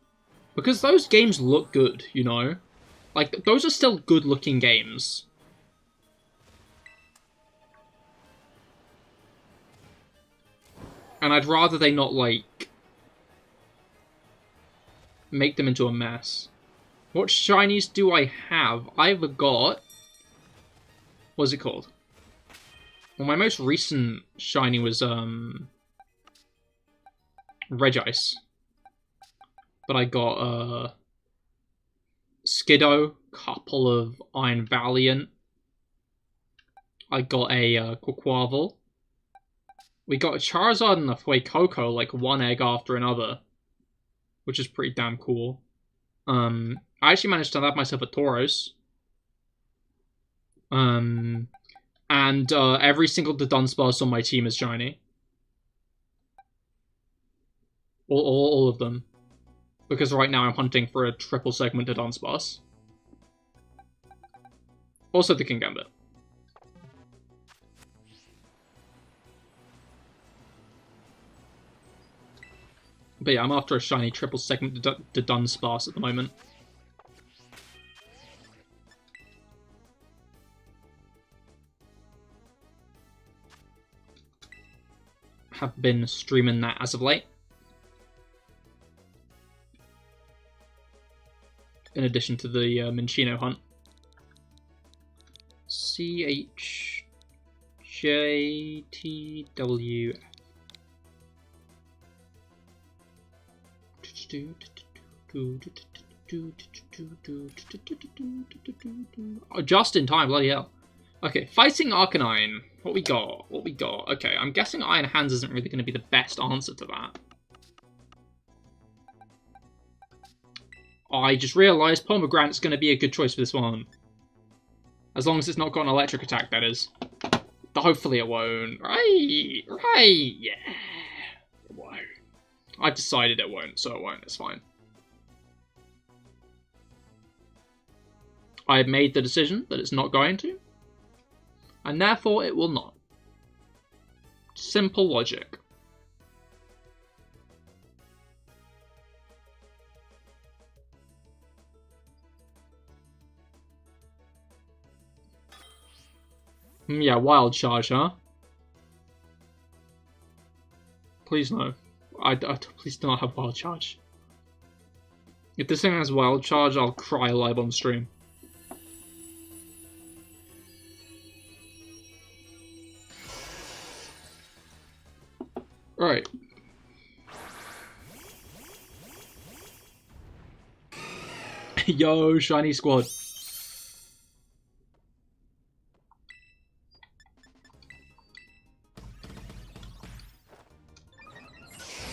Because those games look good, you know? Like, those are still good-looking games. And I'd rather they not, like, make them into a mess. What shinies do I have? I've got... What's it called? Well, my most recent shiny was, Regice. But I got, Skiddo, couple of Iron Valiant. I got a, Quaquaval. We got a Charizard and a Fuecoco, like, one egg after another. Which is pretty damn cool. I actually managed to have myself a Tauros. And every single Dunsparce on my team is shiny. All of them. Because right now I'm hunting for a triple segment Dunsparce. Also the Kingambit. But yeah, I'm after a shiny triple segment Dunsparce at the moment. Have been streaming that as of late. In addition to the Minchino hunt. CHJTW. Oh, just in time, bloody hell. Okay, fighting Arcanine. What we got? What we got? Okay, I'm guessing Iron Hands isn't really going to be the best answer to that. I just realised Pomegranate's going to be a good choice for this one. As long as it's not got an electric attack, that is. Hopefully it won't. Right, yeah. It won't. I've decided it won't, so it won't. It's fine. I've made the decision that it's not going to. And therefore it will not. Simple logic. Yeah, Wild Charge, huh? Please no. Please do not have Wild Charge. If this thing has Wild Charge, I'll cry live on stream. Right. Yo, shiny squad.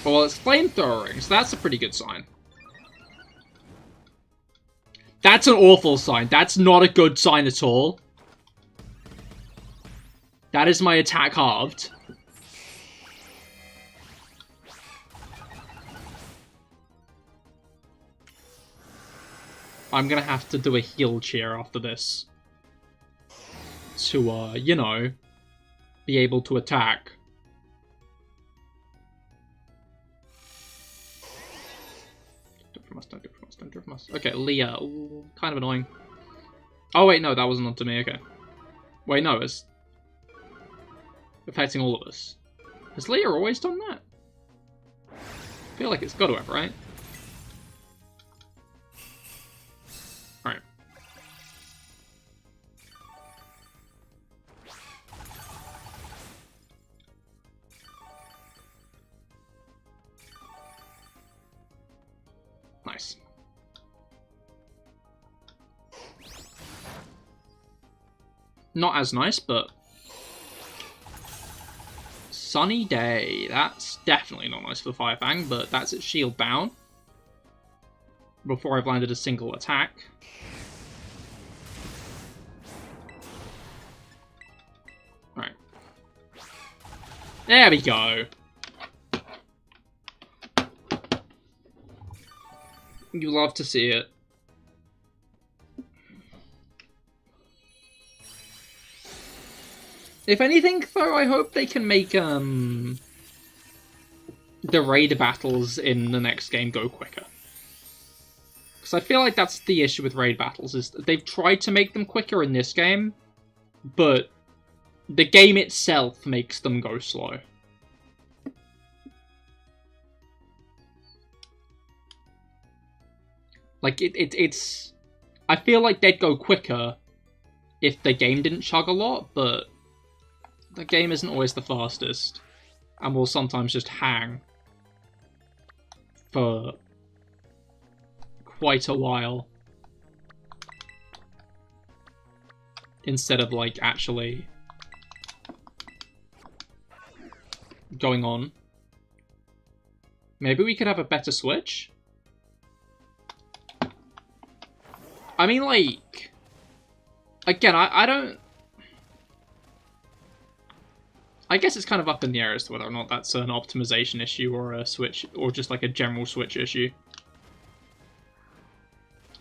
Well, it's flamethrowing, so that's a pretty good sign. That's an awful sign. That's not a good sign at all. That is my attack halved. I'm gonna have to do a heal cheer after this. To, you know, be able to attack. Don't from us, don't do it from us. Don't drift must. Okay, Leah. Ooh, kind of annoying. Oh, wait, no, that wasn't onto me. Okay. Wait, no, it's affecting all of us. Has Leah always done that? I feel like it's got to have, right? Alright. Nice. Not as nice, but sunny day. That's definitely not nice for Fire Fang, but that's its shield down. Before I've landed a single attack. Alright. There we go. You love to see it. If anything, though, I hope they can make the raid battles in the next game go quicker. Because I feel like that's the issue with raid battles, is that they've tried to make them quicker in this game, but the game itself makes them go slow. Like, it's... I feel like they'd go quicker if the game didn't chug a lot, but the game isn't always the fastest, and will sometimes just hang for quite a while instead of, like, actually going on. Maybe we could have a better switch? I mean, like, again, I don't... I guess it's kind of up in the air as to whether or not that's an optimization issue or a switch, or just like a general switch issue.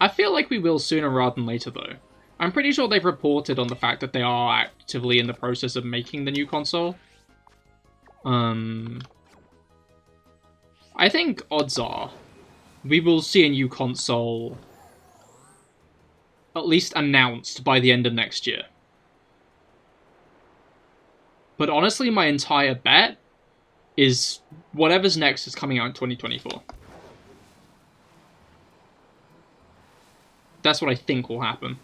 I feel like we will sooner rather than later, though. I'm pretty sure they've reported on the fact that they are actively in the process of making the new console. I think odds are we will see a new console at least announced by the end of next year. But honestly, my entire bet is whatever's next is coming out in 2024. That's what I think will happen.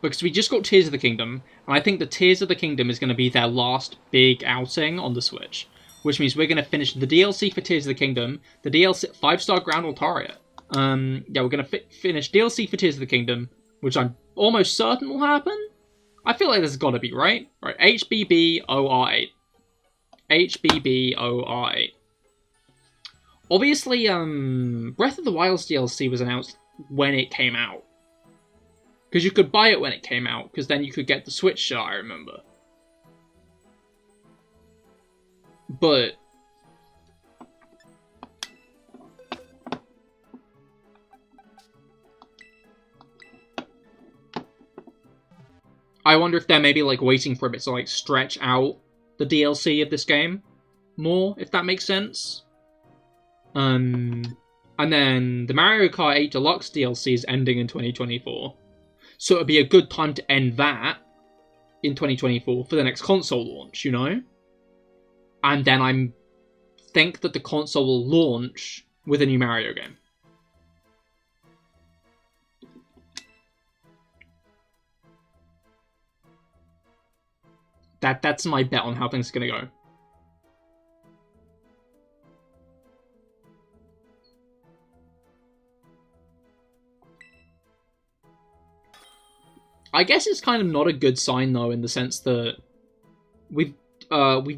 Because we just got Tears of the Kingdom, and I think the Tears of the Kingdom is going to be their last big outing on the Switch. Which means we're going to finish the DLC for Tears of the Kingdom, the DLC 5-star Ground Altaria. Yeah, we're going to finish DLC for Tears of the Kingdom, which I'm almost certain will happen. I feel like there's got to be, right? Right, HBBOR8. HBBOR8. Obviously, Breath of the Wild's DLC was announced when it came out. Because you could buy it when it came out, because then you could get the Switch shot, I remember. But I wonder if they're maybe like waiting for a bit to like stretch out the DLC of this game more, if that makes sense. And then the Mario Kart 8 Deluxe DLC is ending in 2024. So it'd be a good time to end that in 2024 for the next console launch, you know? And then I think that the console will launch with a new Mario game. That's my bet on how things are going to go. I guess it's kind of not a good sign, though, in the sense that we've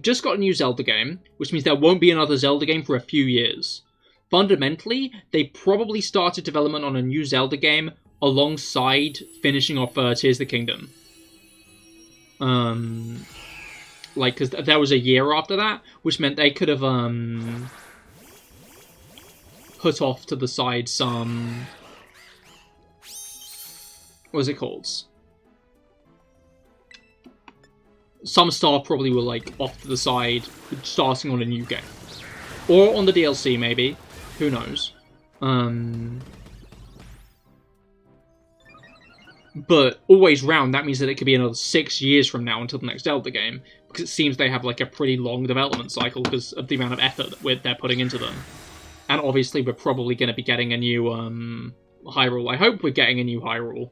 just got a new Zelda game, which means there won't be another Zelda game for a few years. Fundamentally, they probably started development on a new Zelda game alongside finishing off Tears of the Kingdom. Like, because there was a year after that, which meant they could have put off to the side some... What was it called? Some staff probably were, like, off to the side, starting on a new game. Or on the DLC, maybe. Who knows? But always round, that means that it could be another 6 years from now until the next Zelda game. Because it seems they have like a pretty long development cycle because of the amount of effort that they're putting into them. And obviously we're probably going to be getting a new Hyrule. I hope we're getting a new Hyrule.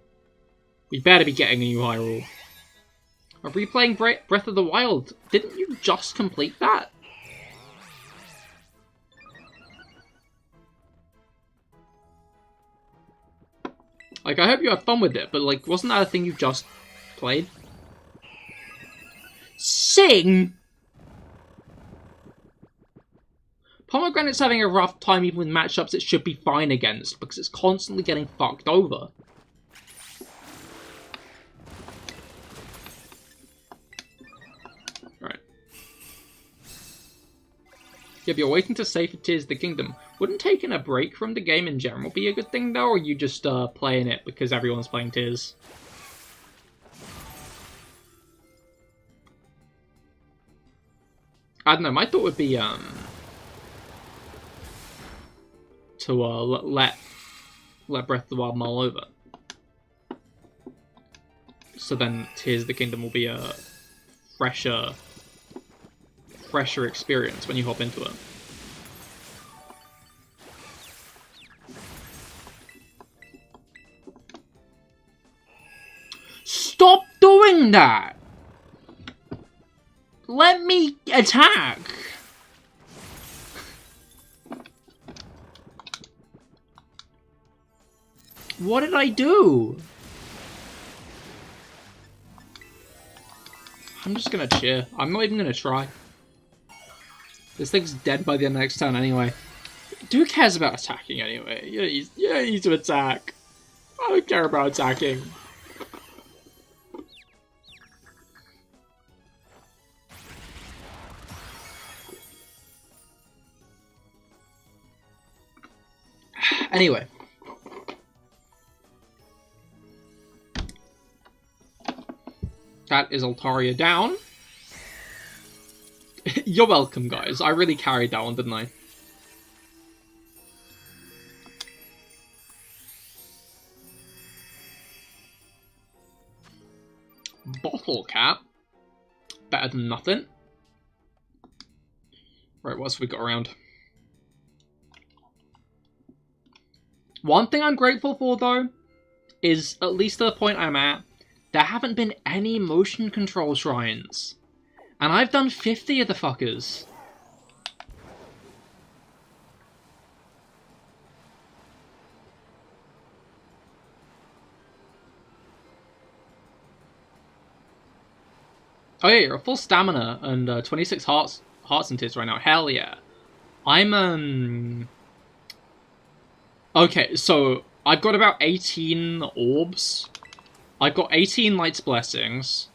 We better be getting a new Hyrule. I'm replaying Breath of the Wild. Didn't you just complete that? Like, I hope you had fun with it, but, like, wasn't that a thing you just played? Sing! Pomegranate's having a rough time even with matchups it should be fine against, because it's constantly getting fucked over. Right. Yeah, but you're waiting to save for Tears of the Kingdom. Wouldn't taking a break from the game in general be a good thing, though, or are you just playing it because everyone's playing Tears? I don't know, my thought would be, to, let Breath of the Wild mull over. So then Tears of the Kingdom will be a fresher experience when you hop into it. Stop doing that! Let me attack! What did I do? I'm just gonna cheer. I'm not even gonna try. This thing's dead by the end of the next turn anyway. Who cares about attacking anyway? You don't need to attack. I don't care about attacking. Anyway. That is Altaria down. You're welcome, guys. I really carried that one, didn't I? Bottle cap. Better than nothing. Right, what else have we got around? One thing I'm grateful for, though, is, at least to the point I'm at, there haven't been any motion control shrines. And I've done 50 of the fuckers. Oh yeah, you're a full stamina and 26 hearts and tears right now. Hell yeah. I'm, Okay, so I've got about 18 orbs. I've got 18 Light's Blessings.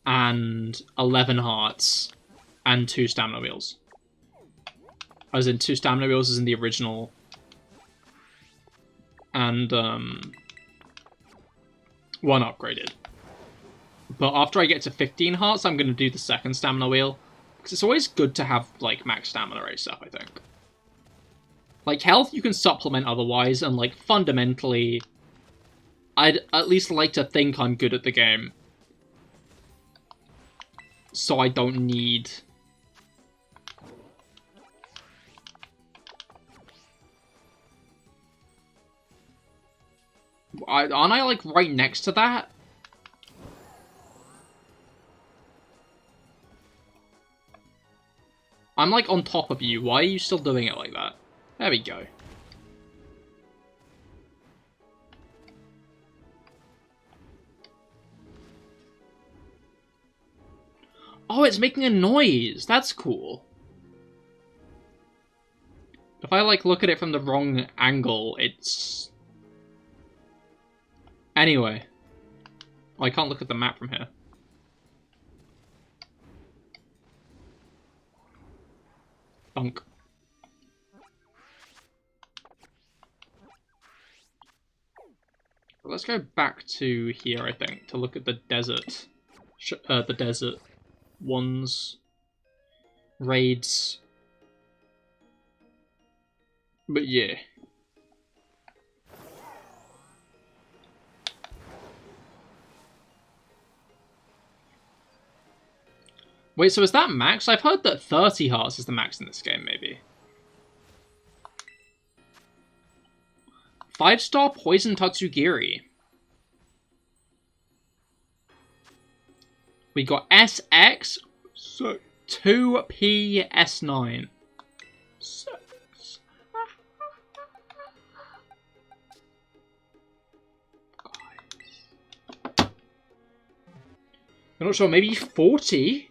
And 11 hearts. And 2 stamina wheels. As in 2 stamina wheels as in the original. And, 1 upgraded. But after I get to 15 hearts, I'm going to do the second stamina wheel. Because it's always good to have, like, max stamina rate stuff, I think. Like, health you can supplement otherwise, and, like, fundamentally, I'd at least like to think I'm good at the game. So I don't need... Aren't I, like, right next to that? I'm, like, on top of you. Why are you still doing it like that? There we go. Oh, it's making a noise! That's cool. If I, like, look at it from the wrong angle, it's... Anyway. Oh, I can't look at the map from here. Bunk. Let's go back to here, I think, to look at the desert. The desert ones. Raids. But yeah. Wait, so is that max? I've heard that 30 hearts is the max in this game, maybe. 5-star Poison Tatsugiri. We got SX 2PS9. I'm not sure, maybe 40?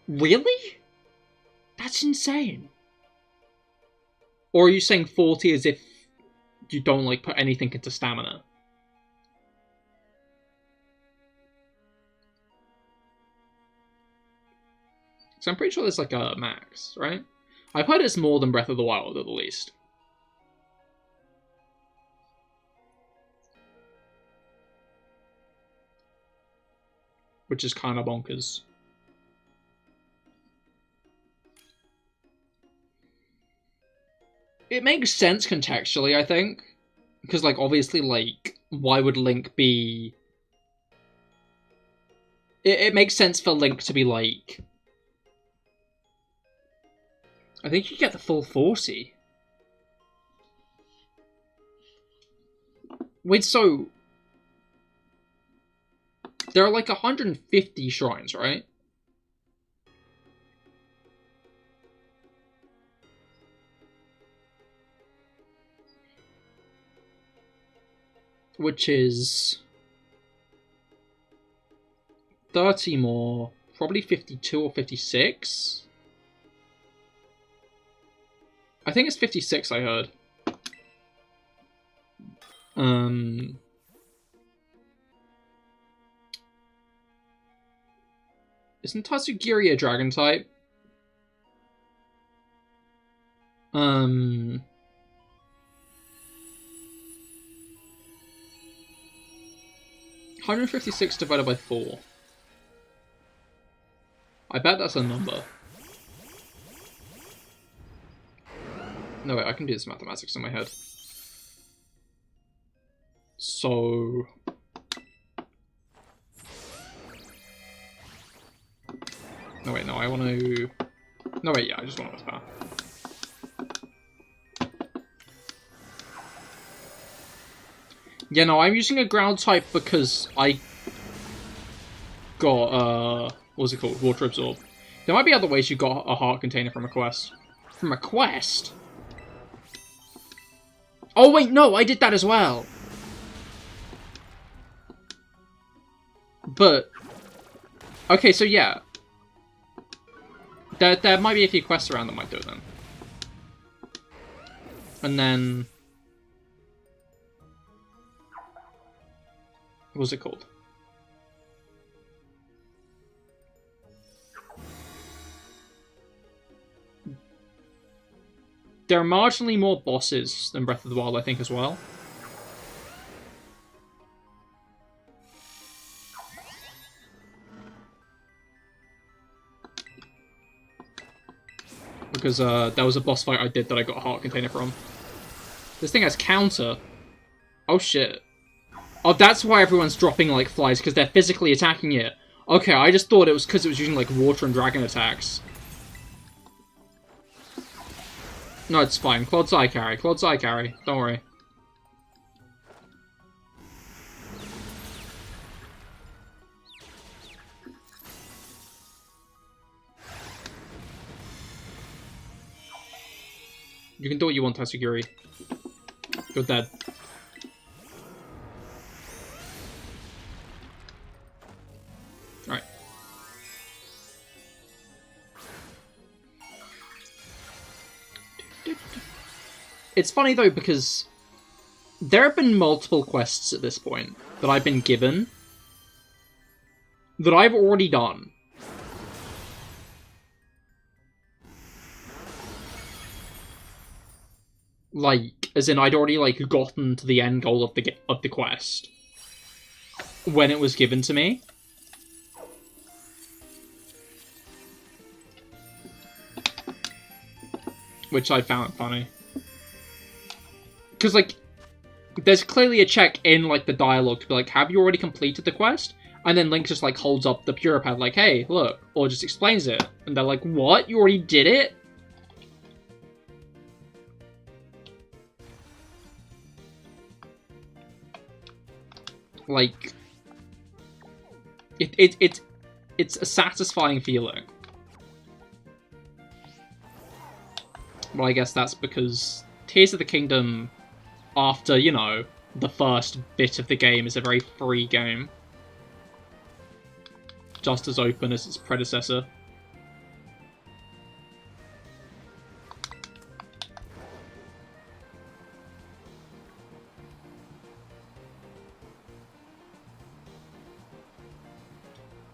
Really? That's insane. Or are you saying 40 as if you don't, like, put anything into stamina? So I'm pretty sure there's, like, a max, right? I've heard it's more than Breath of the Wild, at the least. Which is kind of bonkers. It makes sense contextually, I think. Because, like, obviously, like, why would Link be... It makes sense for Link to be, like... I think you get the full 40. Wait, so... There are, like, 150 shrines, right? Which is 30 more, probably 52 or 56. I think it's 56, I heard. Isn't Tatsugiri a dragon type? 156 divided by 4. I bet that's a number. No, wait, I can do this mathematics in my head. So... No, wait, no, I want to... No, wait, yeah, I just want to power. Yeah, no, I'm using a ground type because I got, what's it called? Water Absorb. There might be other ways you got a heart container from a quest. From a quest? Oh, wait, no, I did that as well. But, okay, so yeah. There might be a few quests around that might do it then. And then... What was it called? There are marginally more bosses than Breath of the Wild, I think, as well. Because there was a boss fight I did that I got a heart container from. This thing has counter. Oh shit. Oh, that's why everyone's dropping like flies, because they're physically attacking it. Okay, I just thought it was because it was using like water and dragon attacks. No, it's fine. Cloud's Eye carry. Cloud's Eye carry. Don't worry. You can do what you want, Tatsugiri. You're dead. Alright. It's funny though, because there have been multiple quests at this point that I've been given that I've already done. Like, as in I'd already like gotten to the end goal of the quest when it was given to me. Which I found funny. Because, like, there's clearly a check in, like, the dialogue to be like, have you already completed the quest? And then Link just, like, holds up the Puripad like, hey, look, or just explains it. And they're like, what? You already did it? Like, it's a satisfying feeling. Well, I guess that's because Tears of the Kingdom, after, you know, the first bit of the game, is a very free game. Just as open as its predecessor.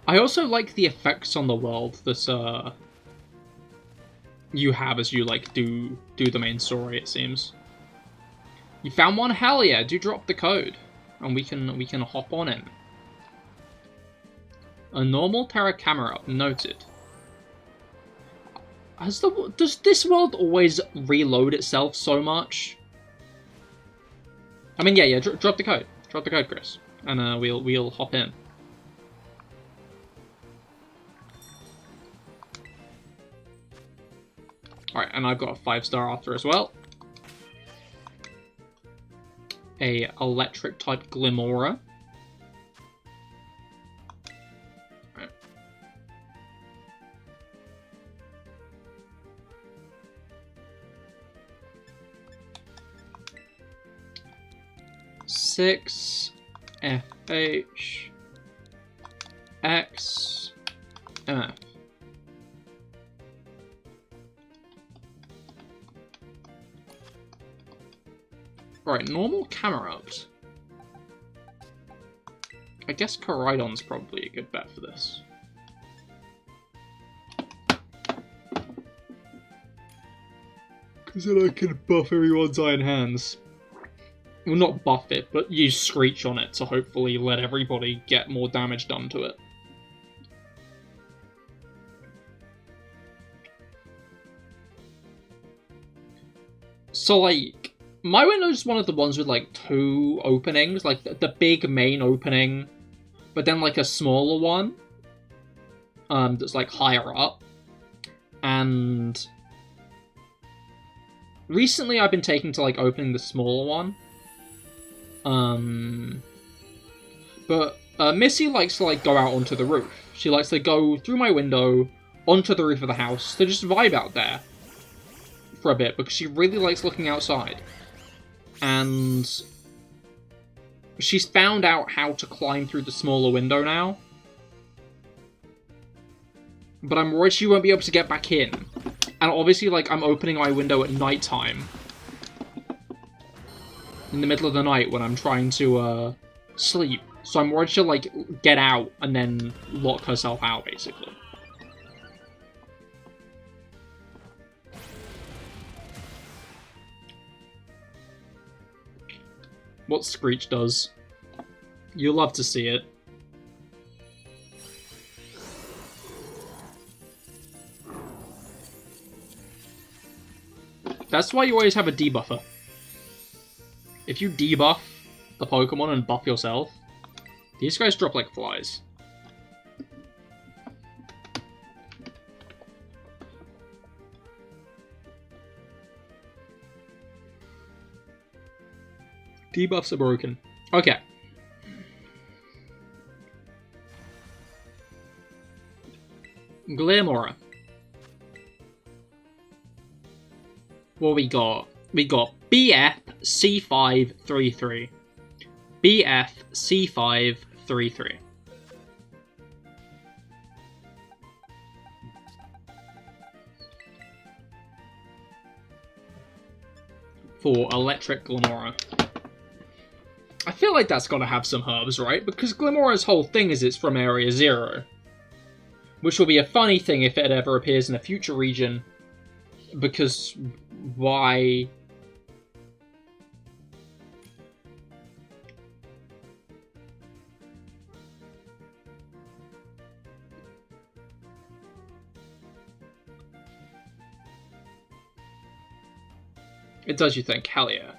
I also like the effects on the world that, you have as you, like, do the main story, it seems. You found one? Hell yeah, do drop the code. And we can hop on in. A normal Tera camera, noted. Does this world always reload itself so much? I mean, yeah, drop the code. Drop the code, Chris. And we'll hop in. Alright, and I've got a 5-star after as well. A electric type Glimora. Right. Six FH X F. Right, normal camera ups. I guess Koraidon's probably a good bet for this. Because then I can buff everyone's iron hands. Well, not buff it, but use Screech on it to hopefully let everybody get more damage done to it. So, like, my window's one of the ones with, like, 2 openings. Like, the big main opening, but then, like, a smaller one. That's, like, higher up. And recently I've been taking to, like, opening the smaller one. But Missy likes to, like, go out onto the roof. She likes to go through my window onto the roof of the house to just vibe out there for a bit, because she really likes looking outside. And she's found out how to climb through the smaller window now. But I'm worried she won't be able to get back in. And obviously, like, I'm opening my window at nighttime. In the middle of the night when I'm trying to, sleep. So I'm worried she'll, like, get out and then lock herself out, basically. What Screech does. You'll love to see it. That's why you always have a debuffer. If you debuff the Pokemon and buff yourself, these guys drop like flies. Debuffs are broken. Okay. Glimora. What we got? We got BF C533. BF C533. For Electric Glimora. I feel like that's got to have some herbs, right? Because Glimora's whole thing is it's from Area 0. Which will be a funny thing if it ever appears in a future region. Because why? It does, you think? Hell yeah.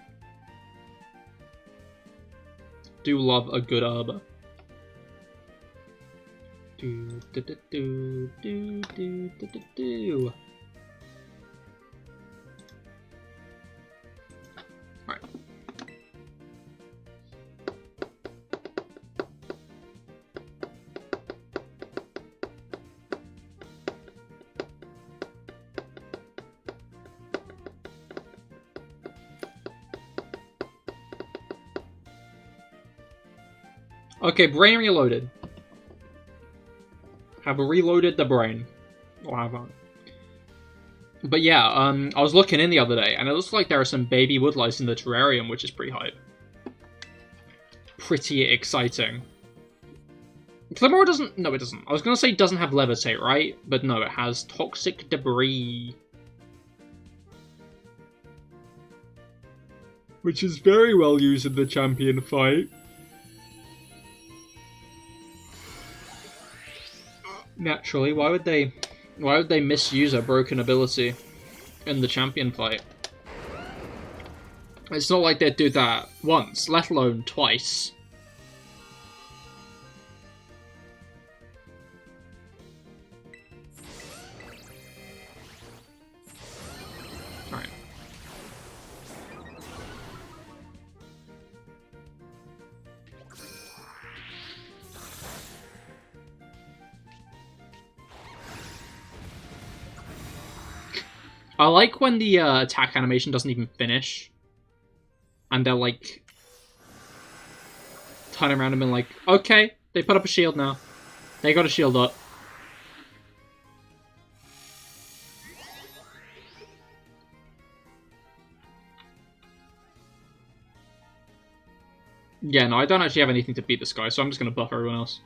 Do love a good herb. Do do do do do do do do do. Right. Okay, brain reloaded. Have reloaded the brain. Or have I? But yeah, I was looking in the other day, and it looks like there are some baby woodlice in the terrarium, which is pretty hype. Pretty exciting. Glimmer doesn't... No, it doesn't. I was going to say it doesn't have levitate, right? But no, it has toxic debris. Which is very well used in the champion fight. Naturally, why would they misuse a broken ability in the champion fight? It's not like they'd do that once, let alone twice. Alright. I like when the attack animation doesn't even finish. And they're like... turn around and be like, okay, they put up a shield now. They got a shield up. Yeah, no, I don't actually have anything to beat this guy, so I'm just going to buff everyone else.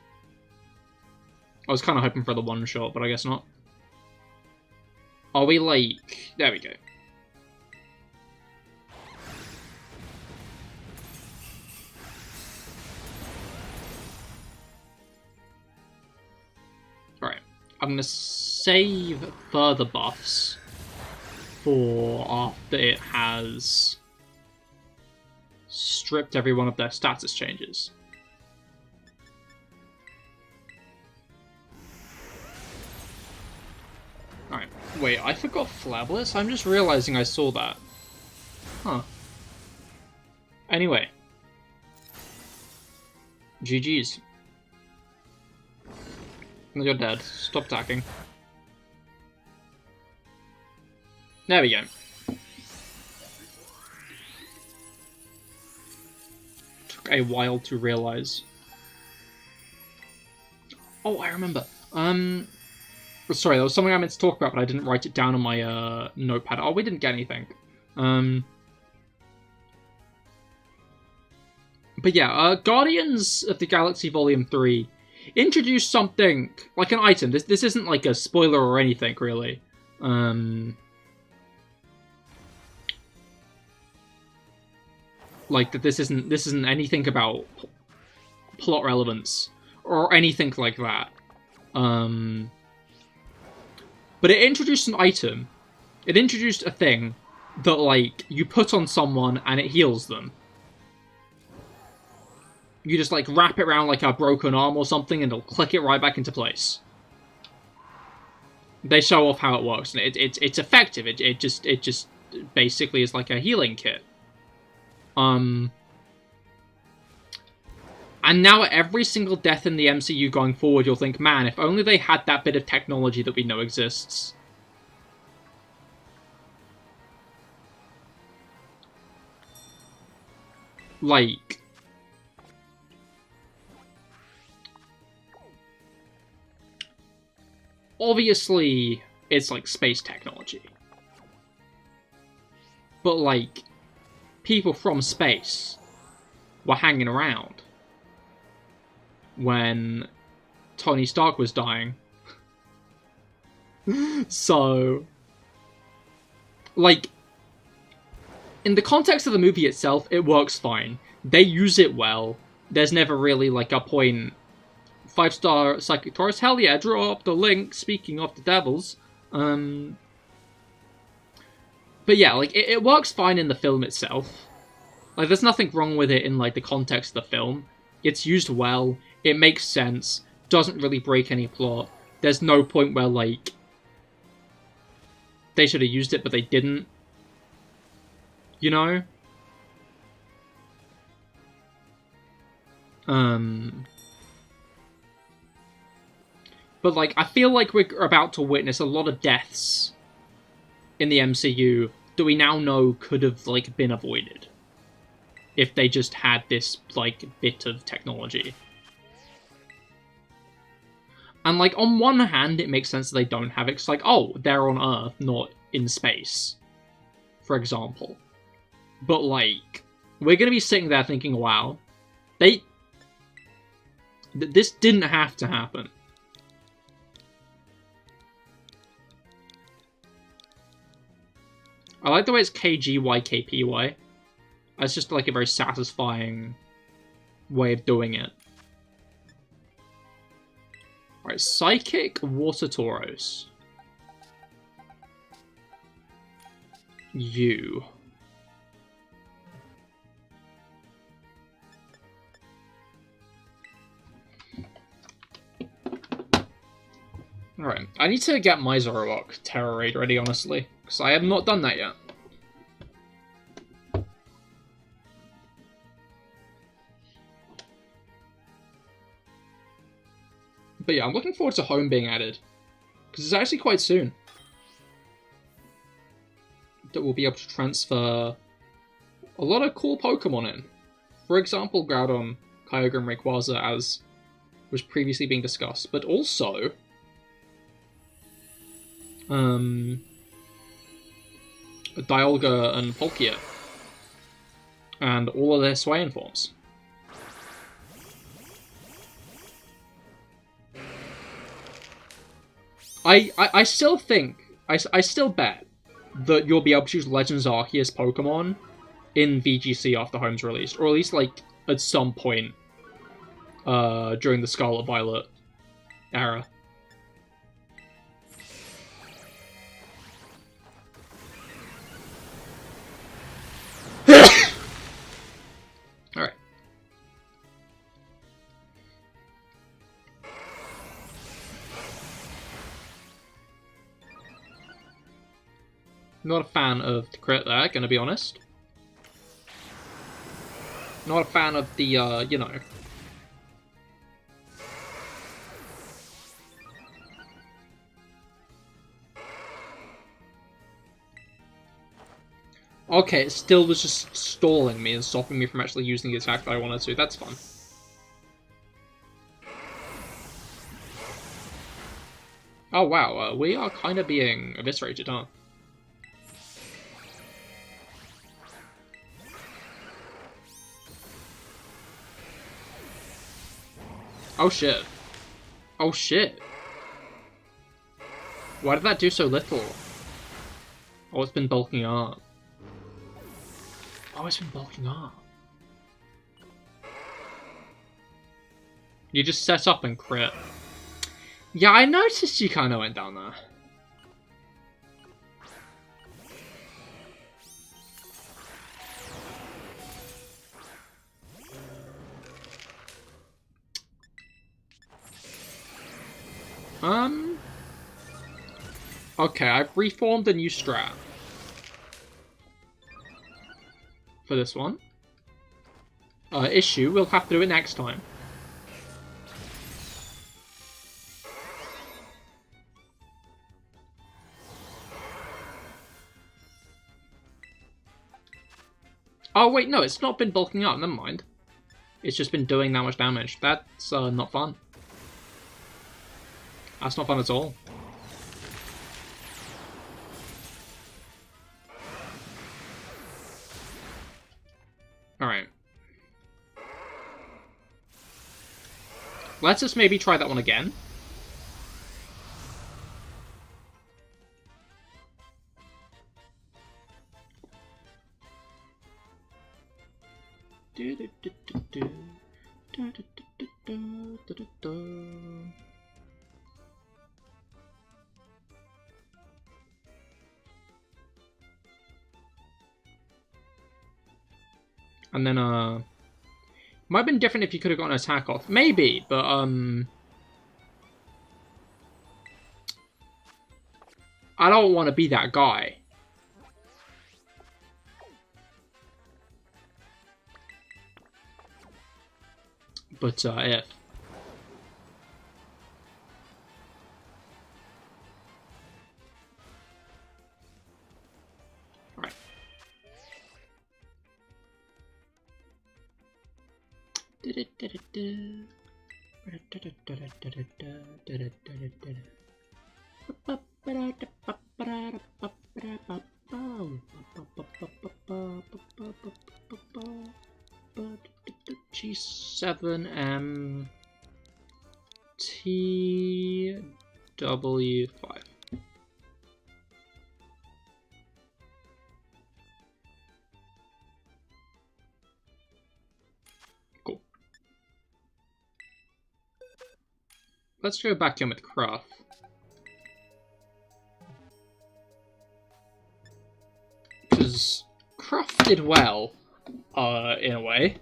I was kind of hoping for the one shot, but I guess not. Are we like... There we go. Right. I'm going to save further buffs for after it has stripped every one of their status changes. Alright. Wait, I forgot Flabless? I'm just realizing I saw that. Huh. Anyway. GG's. You're dead. Stop attacking. There we go. Took a while to realize. Oh, I remember. Sorry, there was something I meant to talk about, but I didn't write it down on my notepad. Oh, we didn't get anything. But yeah, Guardians of the Galaxy Volume 3 introduced something, like an item. This isn't like a spoiler or anything, really. Like, that this isn't anything about plot relevance or anything like that. But it introduced an item. It introduced a thing that, like, you put on someone and it heals them. You just, like, wrap it around like a broken arm or something and it'll click it right back into place. They show off how it works, and it's effective. It just basically is like a healing kit. And now at every single death in the MCU going forward, you'll think, man, if only they had that bit of technology that we know exists. Like... obviously, it's like space technology. But, like, people from space were hanging around when Tony Stark was dying. So, like, in the context of the movie itself, it works fine. They use it well. There's never really, like, a point. 5-star Psychic Taurus, hell yeah, drop the link, speaking of the devils. But yeah, like, it works fine in the film itself. Like, there's nothing wrong with it in, like, the context of the film. It's used well, it makes sense, doesn't really break any plot. There's no point where, like, they should have used it, but they didn't. You know? But, like, I feel like we're about to witness a lot of deaths in the MCU that we now know could have, like, been avoided if they just had this, like, bit of technology. And, like, on one hand, it makes sense that they don't have it, because, like, oh, they're on Earth, not in space, for example. But, like, we're gonna be sitting there thinking, wow, this didn't have to happen. I like the way it's KGYKPY. That's just, like, a very satisfying way of doing it. Alright, Psychic Water Tauros. You. Alright, I need to get my Zoroark Tera raid ready, honestly, because I have not done that yet. But yeah, I'm looking forward to Home being added, because it's actually quite soon that we'll be able to transfer a lot of cool Pokemon in. For example, Groudon, Kyogre, and Rayquaza, as was previously being discussed, but also Dialga and Palkia, and all of their Swain forms. I still think, I still bet that you'll be able to use Legends Arceus Pokemon in VGC after Home's released, or at least, like, at some point during the Scarlet Violet era. Alright. Not a fan of the crit there, gonna be honest. Not a fan of the, you know. Okay, it still was just stalling me and stopping me from actually using the attack that I wanted to. That's fun. Oh wow, we are kind of being eviscerated, huh? Oh shit. Oh shit. Why did that do so little? Oh, it's been bulking up. Oh, it's been bulking up. You just set up and crit. Yeah, I noticed you kind of went down there. Okay, I've reformed a new strat for this one. Issue, we'll have to do it next time. Oh wait, no, it's not been bulking up, never mind. It's just been doing that much damage. That's not fun. That's not fun at all. Alright. Let's just maybe try that one again. And then, might have been different if you could have gotten an attack off. Maybe, but, I don't want to be that guy. But, if. Alright. G7M TW5. Cool. Let's go back in with Craft. Because Craft did well, in a way.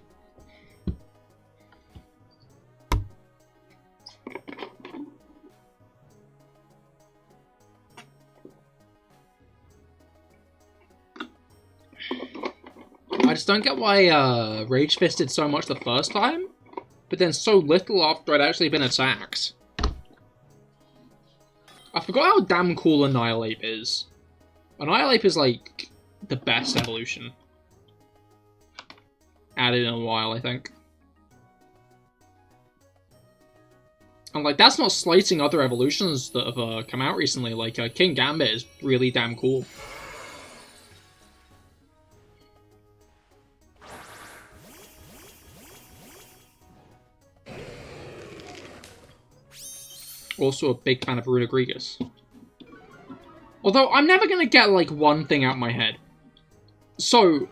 I just don't get why Rage Fist did so much the first time, but then so little after I'd actually been attacked. I forgot how damn cool Annihilate is. Annihilate is like the best evolution. Added in a while, I think. And like, that's not slating other evolutions that have come out recently. Like, King Gambit is really damn cool. Also a big fan of Runegregas. Although, I'm never gonna get, like, one thing out of my head. So...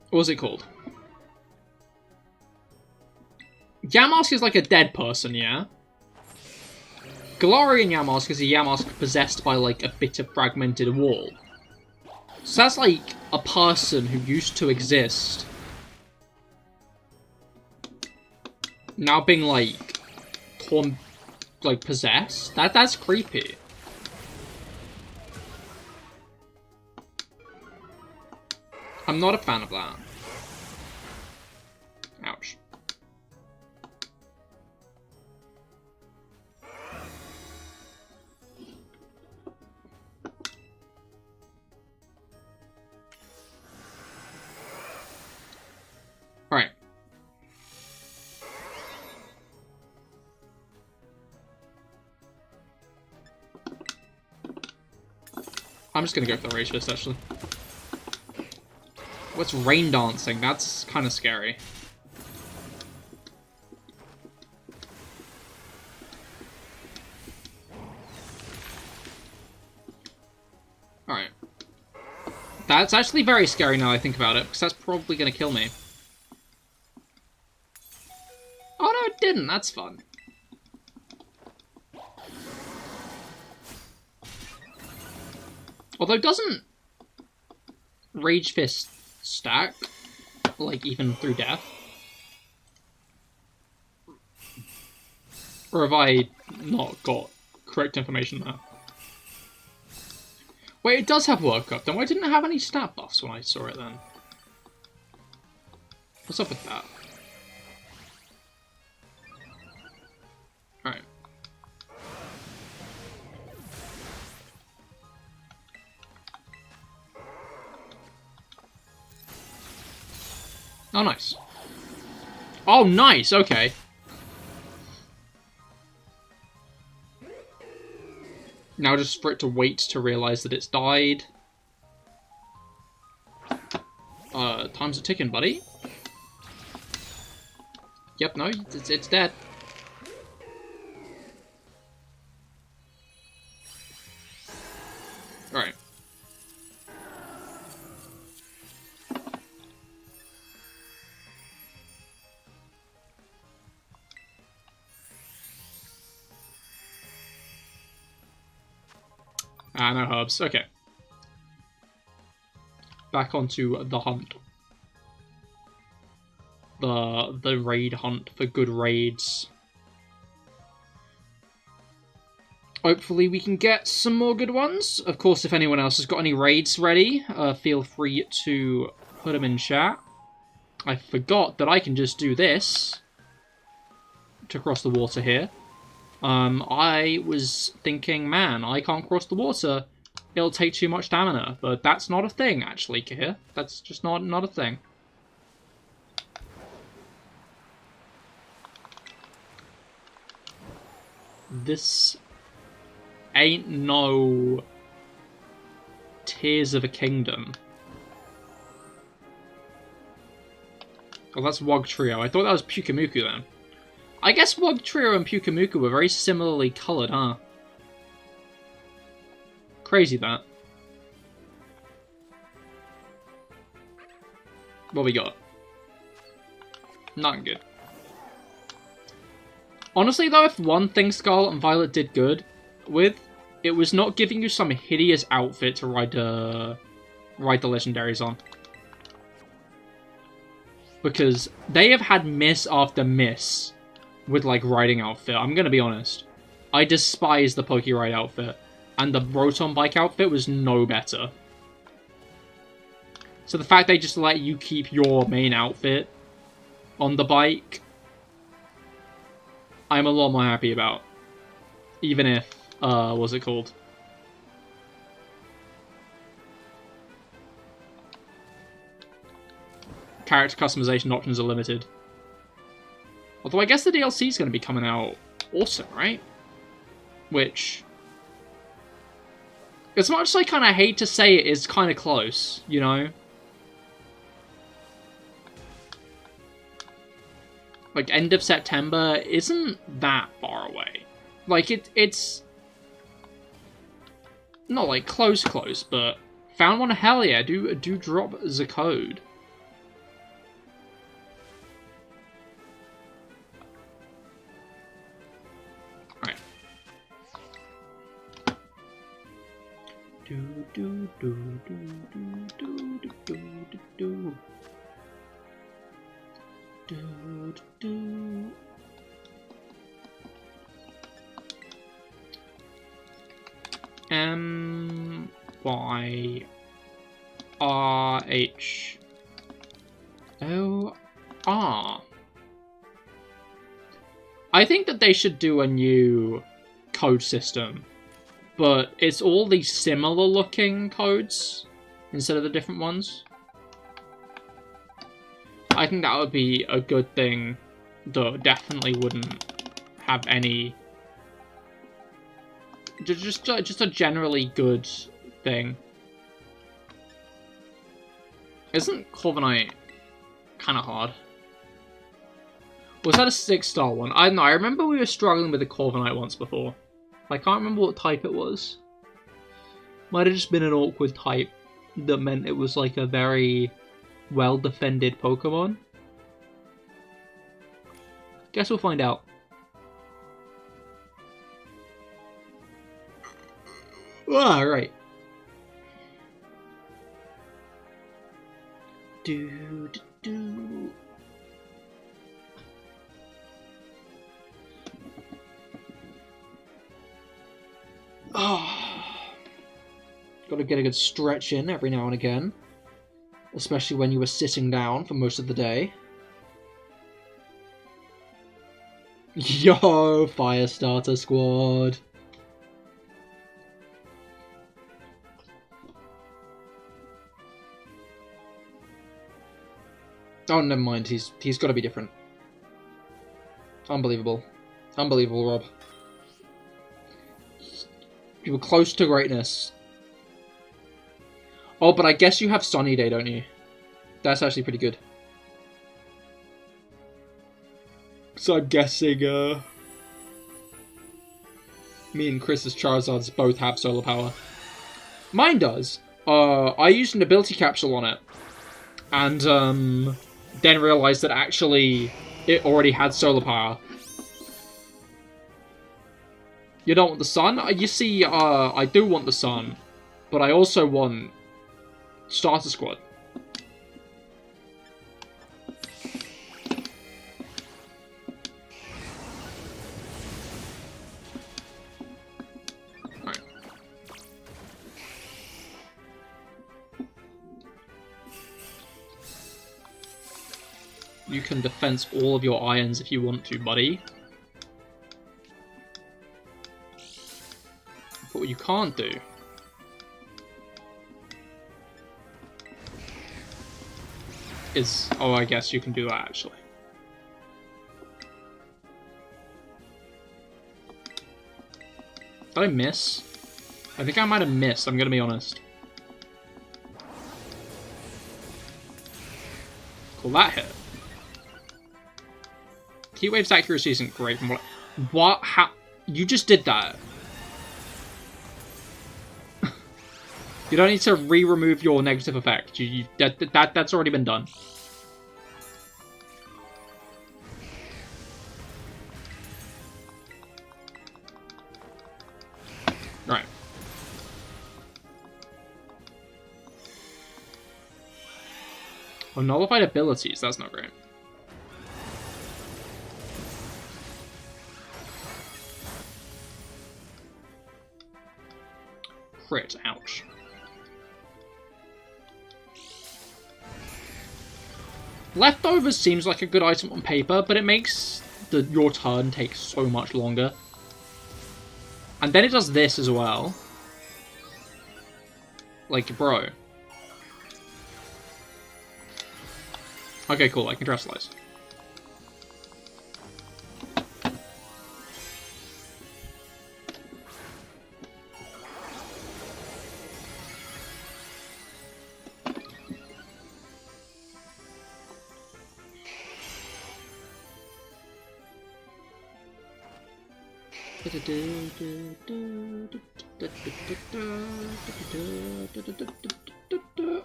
what was it called? Yamask is like a dead person, yeah? Galarian Yamask is a Yamask possessed by, like, a bit of fragmented wall. So that's, like, a person who used to exist. Now being, like, possessed? That's creepy. I'm not a fan of that. Ouch. Alright. I'm just gonna go for the Rage Fist, actually. What's Rain Dancing? That's kind of scary. Alright. That's actually very scary now I think about it, because that's probably going to kill me. Oh no, it didn't. That's fun. Although, doesn't Rage Fist stack, like, even through death? Or have I not got correct information there? Wait, it does have workup. Then why didn't it have any stat buffs when I saw it then? What's up with that? Alright. Oh, nice. Oh, nice! Okay. Now just for it to wait to realise that it's died. Time's a ticking, buddy. Yep, no, it's dead. Alright. No herbs. Okay. Back onto the hunt. the raid hunt for good raids. Hopefully we can get some more good ones. Of course, if anyone else has got any raids ready, feel free to put them in chat. I forgot that I can just do this to cross the water here. I was thinking, man, I can't cross the water. It'll take too much stamina. But that's not a thing, actually, Cahir. That's just not a thing. This ain't no Tears of a Kingdom. Oh, that's Wugtrio. I thought that was Pyukumuku then. I guess Wugtrio and Pyukumuku were very similarly coloured, huh? Crazy that. What we got? Not good. Honestly though, if one thing Scarlet and Violet did good with, it was not giving you some hideous outfit to ride the legendaries on. Because they have had miss after miss with, like, riding outfit. I'm gonna be honest. I despise the Pokeride outfit. And the Rotom bike outfit was no better. So the fact they just let you keep your main outfit on the bike, I'm a lot more happy about. Even if, what's it called? Character customization options are limited. Although I guess the DLC is going to be coming out autumn, right? Which, as much as I kind of hate to say it, is kind of close, you know? Like, end of September isn't that far away. Like, it's not, like, close, but found one, hell yeah, do drop the code. Alright. MYRHOR. I think that they should do a new code system, but it's all these similar looking codes instead of the different ones. I think that would be a good thing, though definitely wouldn't have any... Just a generally good thing. Isn't Corviknight kind of hard? Was that a 6-star one? I don't know, I remember we were struggling with the Corviknight once before. I can't remember what type it was. Might have just been an awkward type that meant it was like a very well-defended Pokemon. Guess we'll find out. Ah, right. Do. Oh. Gotta get a good stretch in every now and again. Especially when you were sitting down for most of the day. Yo, Firestarter Squad! Oh, never mind. He's got to be different. Unbelievable. Unbelievable, Rob. You were close to greatness. Oh, but I guess you have Sunny Day, don't you? That's actually pretty good. So I'm guessing, me and Chris's Charizards both have solar power. Mine does. I used an ability capsule on it. And, then realised that actually it already had solar power. You don't want the sun? You see, I do want the sun. But I also want Starter Squad. You can defense all of your irons if you want to, buddy. But what you can't do is... Oh, I guess you can do that, actually. Did I miss? I think I might have missed, I'm gonna be honest. Cool, that hit. T-Wave's accuracy isn't great from what... What? How? You just did that. You don't need to re-remove your negative effect. That's already been done. Right. Oh, nullified abilities. That's not great. Crit. Ouch. Leftovers seems like a good item on paper, but it makes your turn take so much longer. And then it does this as well. Like, bro. Okay, cool, I can draft slice.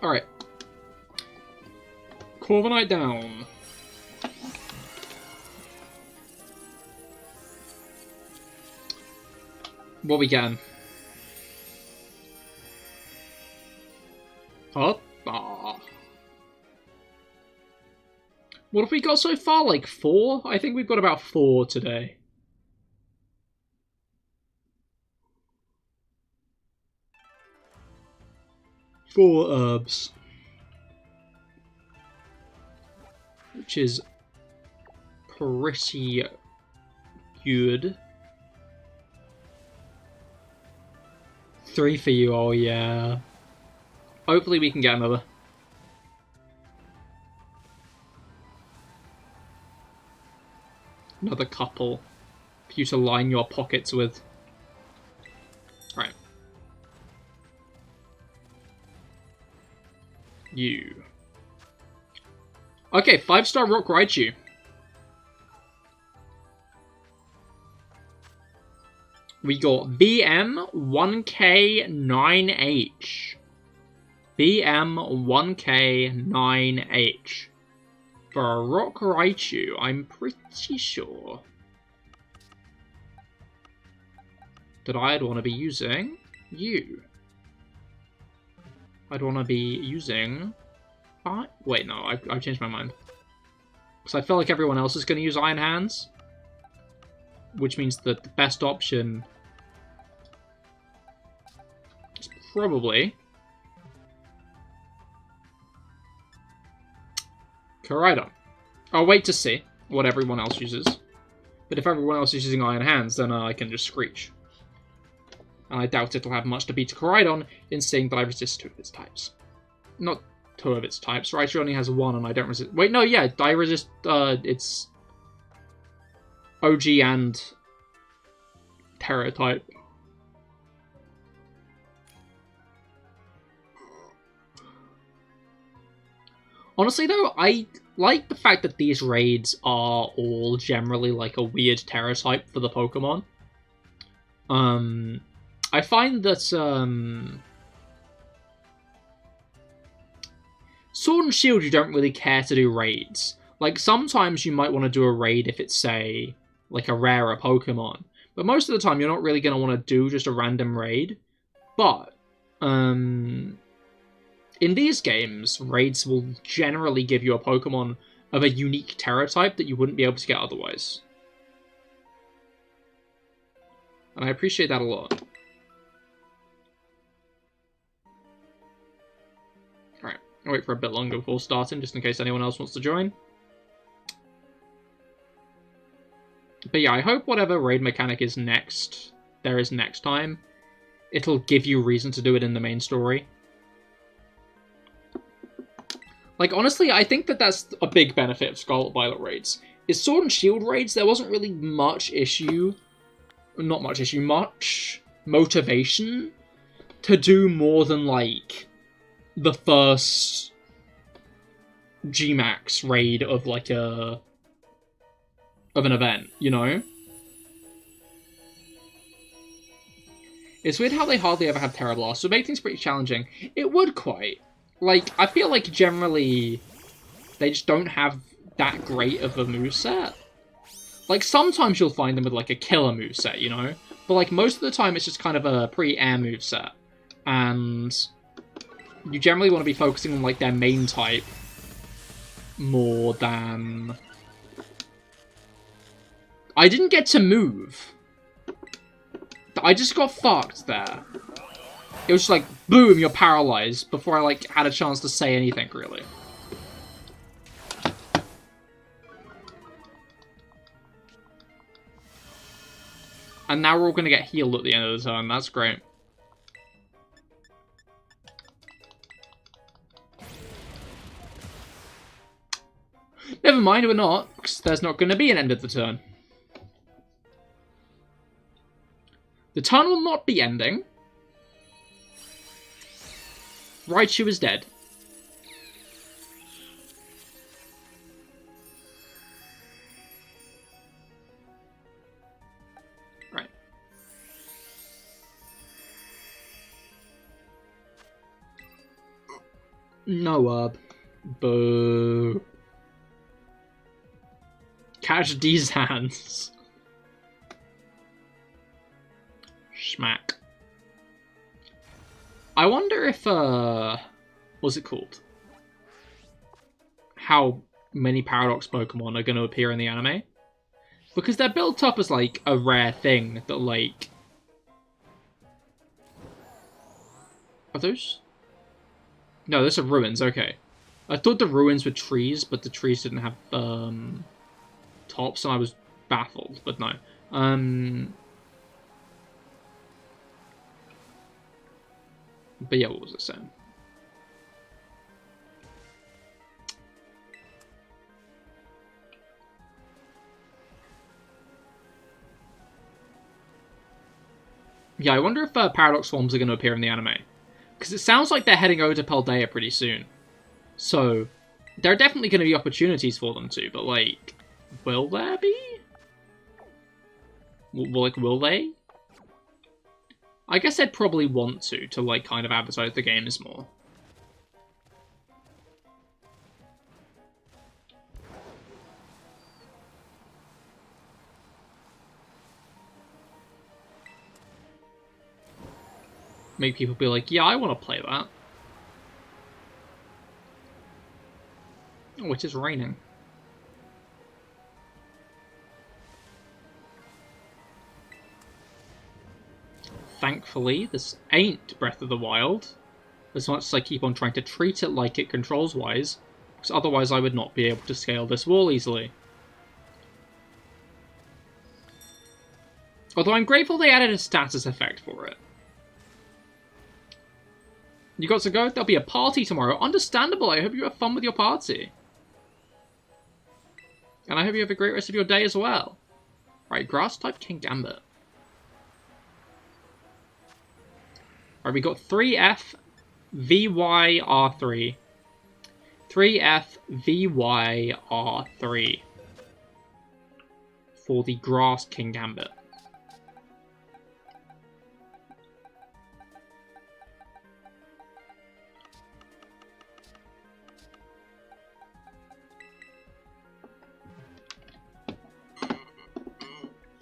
Alright. Corviknight down. What we getting? Huh? Ah. What have we got so far? Like 4? I think we've got about 4 today. Four herbs. Which is pretty good. 3 for you, oh yeah. Hopefully we can get another. Another couple for you to line your pockets with. Right. You. Okay, 5-star Rock Raichu. We got BM 1K 9H. BM 1K 9H. For a Rock Raichu, I'm pretty sure that I'd want to be using you. I'd want to be using... Wait, no, I've changed my mind. Because I feel like everyone else is going to use Iron Hands. Which means that the best option is probably... Koraidon. I'll wait to see what everyone else uses. But if everyone else is using Iron Hands, then I can just Screech. And I doubt it'll have much to beat Koraidon in seeing that I resist 2 of its types. Not 2 of its types. Raichu only has 1 and I don't resist... Wait, no, yeah, I resist its OG and Tera type. Honestly, though, I like the fact that these raids are all generally like a weird Tera type for the Pokemon. I find that Sword and Shield you don't really care to do raids. Like, sometimes you might want to do a raid if it's, say, like a rarer Pokemon. But most of the time you're not really going to want to do just a random raid. But, in these games, raids will generally give you a Pokemon of a unique Tera type that you wouldn't be able to get otherwise. And I appreciate that a lot. Alright, I'll wait for a bit longer before starting, just in case anyone else wants to join. But yeah, I hope whatever raid mechanic is next, there is next time, it'll give you reason to do it in the main story. Like, honestly, I think that that's a big benefit of Scarlet Violet raids. Is Sword and Shield raids, there wasn't really much motivation to do more than, like, the first Gmax raid of, like, of an event, you know? It's weird how they hardly ever have Tera Blast, so it makes things pretty challenging. It would quite. Like, I feel like generally they just don't have that great of a moveset. Like, sometimes you'll find them with, like, a killer moveset, you know? But, like, most of the time it's just kind of a pretty air moveset. And you generally want to be focusing on, like, their main type more than... I didn't get to move. I just got fucked there. It was just like, boom, you're paralyzed, before I, like, had a chance to say anything, really. And now we're all gonna get healed at the end of the turn, that's great. Never mind, we're not, because there's not gonna be an end of the turn. The turn will not be ending. Raichu is dead. Right. No, boo. Catch these hands. Schmack. I wonder if, what's it called? How many Paradox Pokemon are going to appear in the anime? Because they're built up as, like, a rare thing that, like... Are those? No, those are ruins, okay. I thought the ruins were trees, but the trees didn't have, tops, and I was baffled, but no. But yeah, what was it saying? Yeah, I wonder if Paradox Swarms are going to appear in the anime. Because it sounds like they're heading over to Paldea pretty soon. So, there are definitely going to be opportunities for them to, but, like, will there be? Will they? I guess they'd probably want to, like, kind of advertise the games more. Make people be like, yeah, I want to play that. Oh, it is raining. Thankfully, this ain't Breath of the Wild, as much as I keep on trying to treat it like it controls-wise, because otherwise I would not be able to scale this wall easily. Although I'm grateful they added a status effect for it. You got to go? There'll be a party tomorrow. Understandable, I hope you have fun with your party. And I hope you have a great rest of your day as well. Right, Grass-type Kingambit. Alright, we got 3F, VY, R3. 3F, VY, R3. For the Grass Kingambit.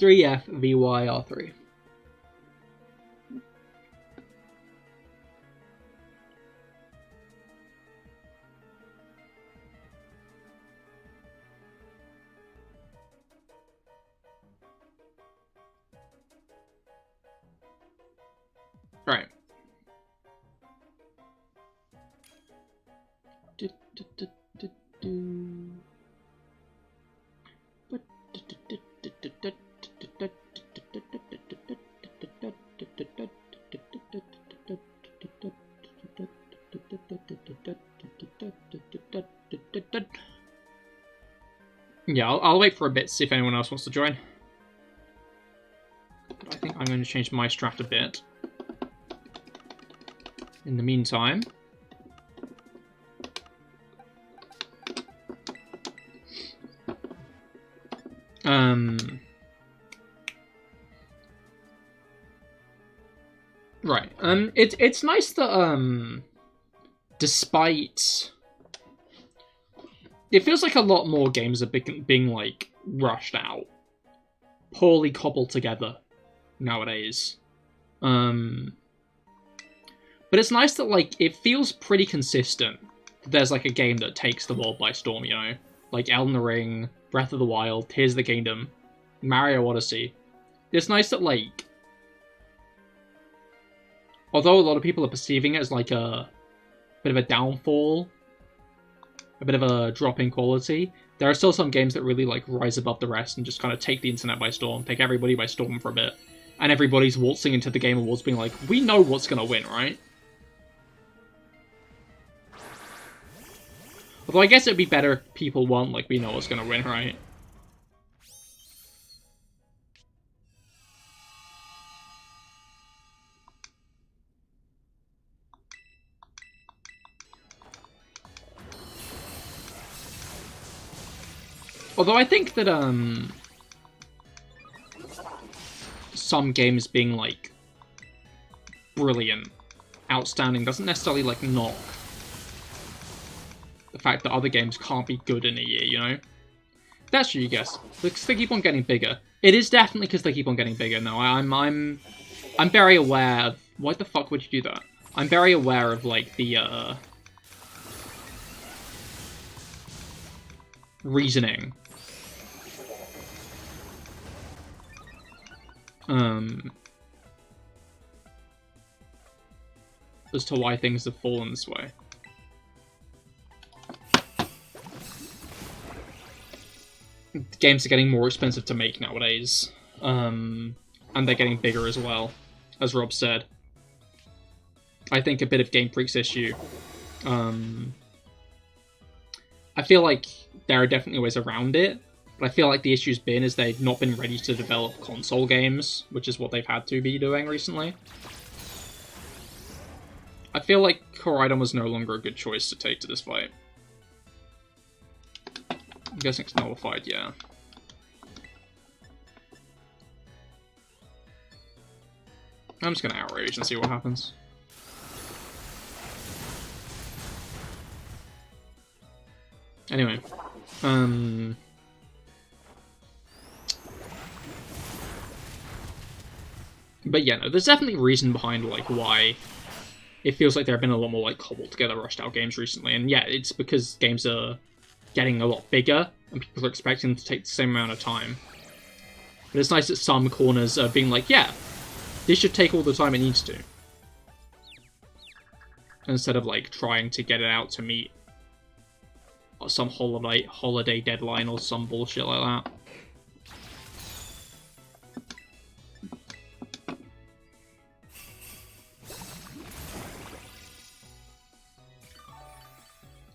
F, VY, R3. Right. Yeah, I'll wait for a bit to see if anyone else wants to join. But I think I'm going to change my strat a bit. In the meantime... Right. It's nice that, despite... It feels like a lot more games are being, like, rushed out. Poorly cobbled together nowadays. But it's nice that, like, it feels pretty consistent. There's, like, a game that takes the world by storm, you know? Like Elden Ring, Breath of the Wild, Tears of the Kingdom, Mario Odyssey. It's nice that, like... Although a lot of people are perceiving it as, like, a bit of a downfall, a bit of a drop in quality, there are still some games that really, like, rise above the rest and just kind of take the internet by storm, take everybody by storm for a bit. And everybody's waltzing into the Game Awards being like, we know what's gonna win, right? Although I guess it'd be better if people weren't like, we know what's gonna win, right? Although I think that, some games being, like, brilliant, outstanding, doesn't necessarily, like, knock the fact that other games can't be good in a year, you know? That's true, I guess. Because they keep on getting bigger. It is definitely because they keep on getting bigger. No, I'm very aware of... Why the fuck would you do that? I'm very aware of, like, the, reasoning. As to why things have fallen this way. Games are getting more expensive to make nowadays. And they're getting bigger as well, as Rob said. I think a bit of Game Freak's issue. I feel like there are definitely ways around it, but I feel like the issue's been is they've not been ready to develop console games, which is what they've had to be doing recently. I feel like Koraidon was no longer a good choice to take to this fight. I'm guessing it's nullified, yeah. I'm just gonna outrage and see what happens. Anyway, but yeah, no, there's definitely reason behind, like, why it feels like there have been a lot more, like, cobbled together, rushed out games recently, and yeah, it's because games are getting a lot bigger, and people are expecting them to take the same amount of time. But it's nice that some corners are being like, yeah, this should take all the time it needs to. Instead of, like, trying to get it out to meet some holiday deadline or some bullshit like that.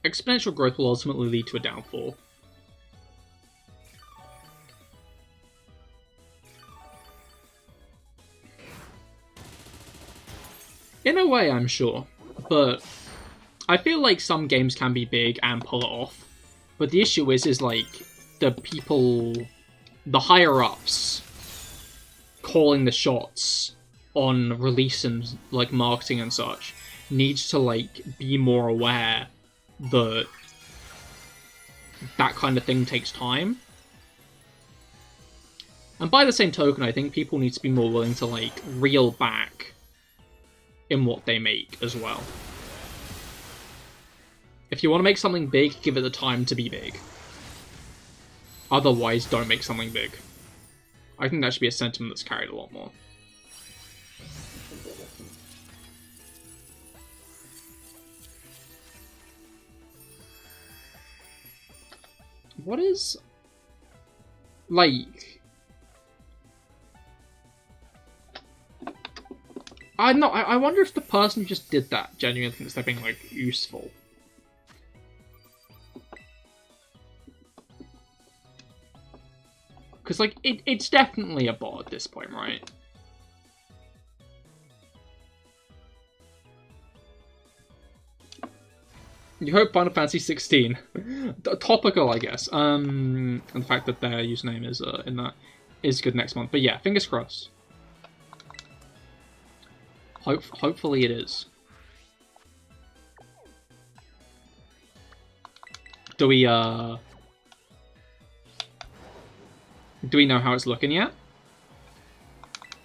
Exponential growth will ultimately lead to a downfall. In a way, I'm sure, but I feel like some games can be big and pull it off, but the issue is like, the people, the higher-ups calling the shots on release and, like, marketing and such needs to, like, be more aware that that kind of thing takes time. And by the same token, I think people need to be more willing to, like, reel back in what they make as well. If you want to make something big, give it the time to be big. Otherwise, don't make something big. I think that should be a sentiment that's carried a lot more. What is... like... I wonder if the person who just did that genuinely thinks they're being, like, useful. Because, like, it's definitely a bot at this point, right? You hope Final Fantasy 16. Topical, I guess. And the fact that their username is in that is good next month. But yeah, fingers crossed. Hopefully it is. Do we know how it's looking yet?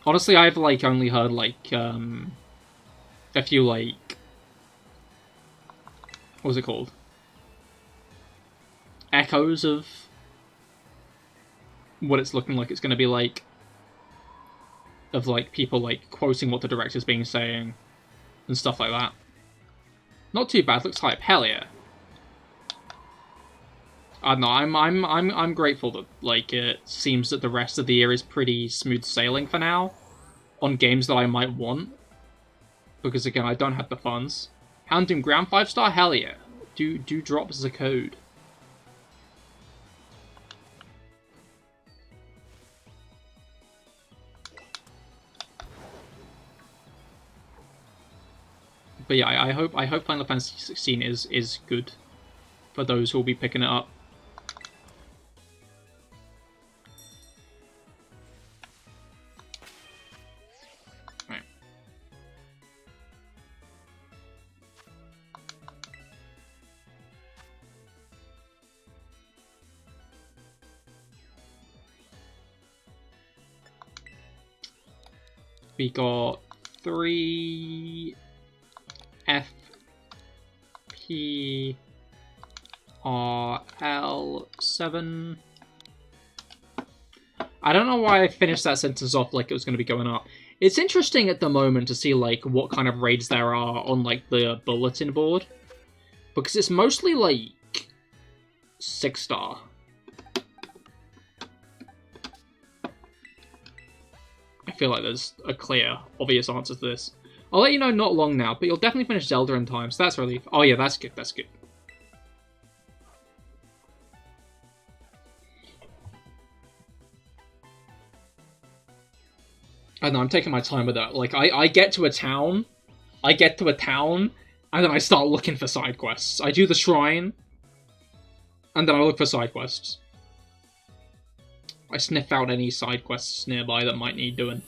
Honestly, I've, like, only heard, like, a few, like... What was it called? Echoes of what it's looking like it's going to be like. Of, like, people, like, quoting what the director's been saying and stuff like that. Not too bad. Looks hype. Hell yeah. I don't know. I'm grateful that, like, it seems that the rest of the year is pretty smooth sailing for now on games that I might want. Because, again, I don't have the funds. Houndoom Ground 5-star? Hell yeah. Do drop as a code. But yeah, I hope Final Fantasy 16 is good for those who will be picking it up. We got 3 FPRL7. I don't know why I finished that sentence off like it was going to be going up. It's interesting at the moment to see, like, what kind of raids there are on, like, the bulletin board. Because it's mostly, like, 6-star. I feel like there's a clear, obvious answer to this. I'll let you know not long now, but you'll definitely finish Zelda in time, so that's relief. Oh yeah, that's good, that's good. I don't know, I'm taking my time with that. Like, I get to a town, and then I start looking for side quests. I do the shrine, and then I look for side quests. I sniff out any side quests nearby that might need doing.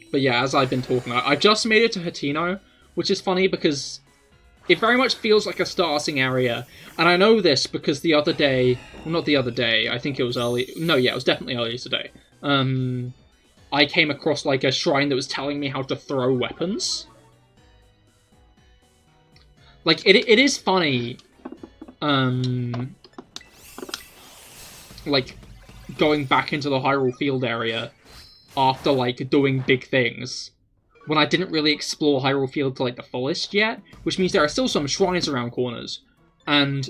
But yeah, as I've been talking, I've just made it to Hatino, which is funny because it very much feels like a starting area. And I know this because the other day, well, not the other day, I think it was early, no, yeah, it was definitely earlier today. I came across, like, a shrine that was telling me how to throw weapons. Like, it is funny, like, going back into the Hyrule Field area after, like, doing big things, when I didn't really explore Hyrule Field to, like, the fullest yet, which means there are still some shrines around corners, and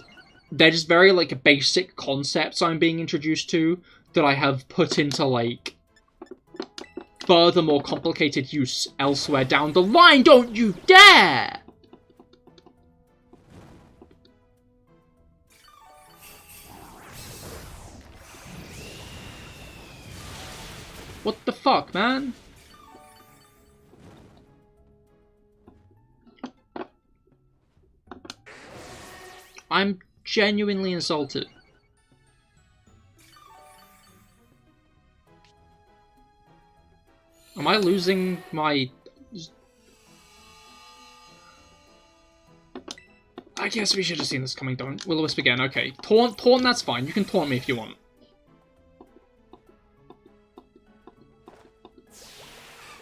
they're just very, like, basic concepts I'm being introduced to that I have put into, like, further more complicated use elsewhere down the line. Don't you dare! What the fuck, man? I'm genuinely insulted. Am I losing my... I guess we should have seen this coming, don't Will-O-Wisp again, okay. Taunt, that's fine. You can taunt me if you want.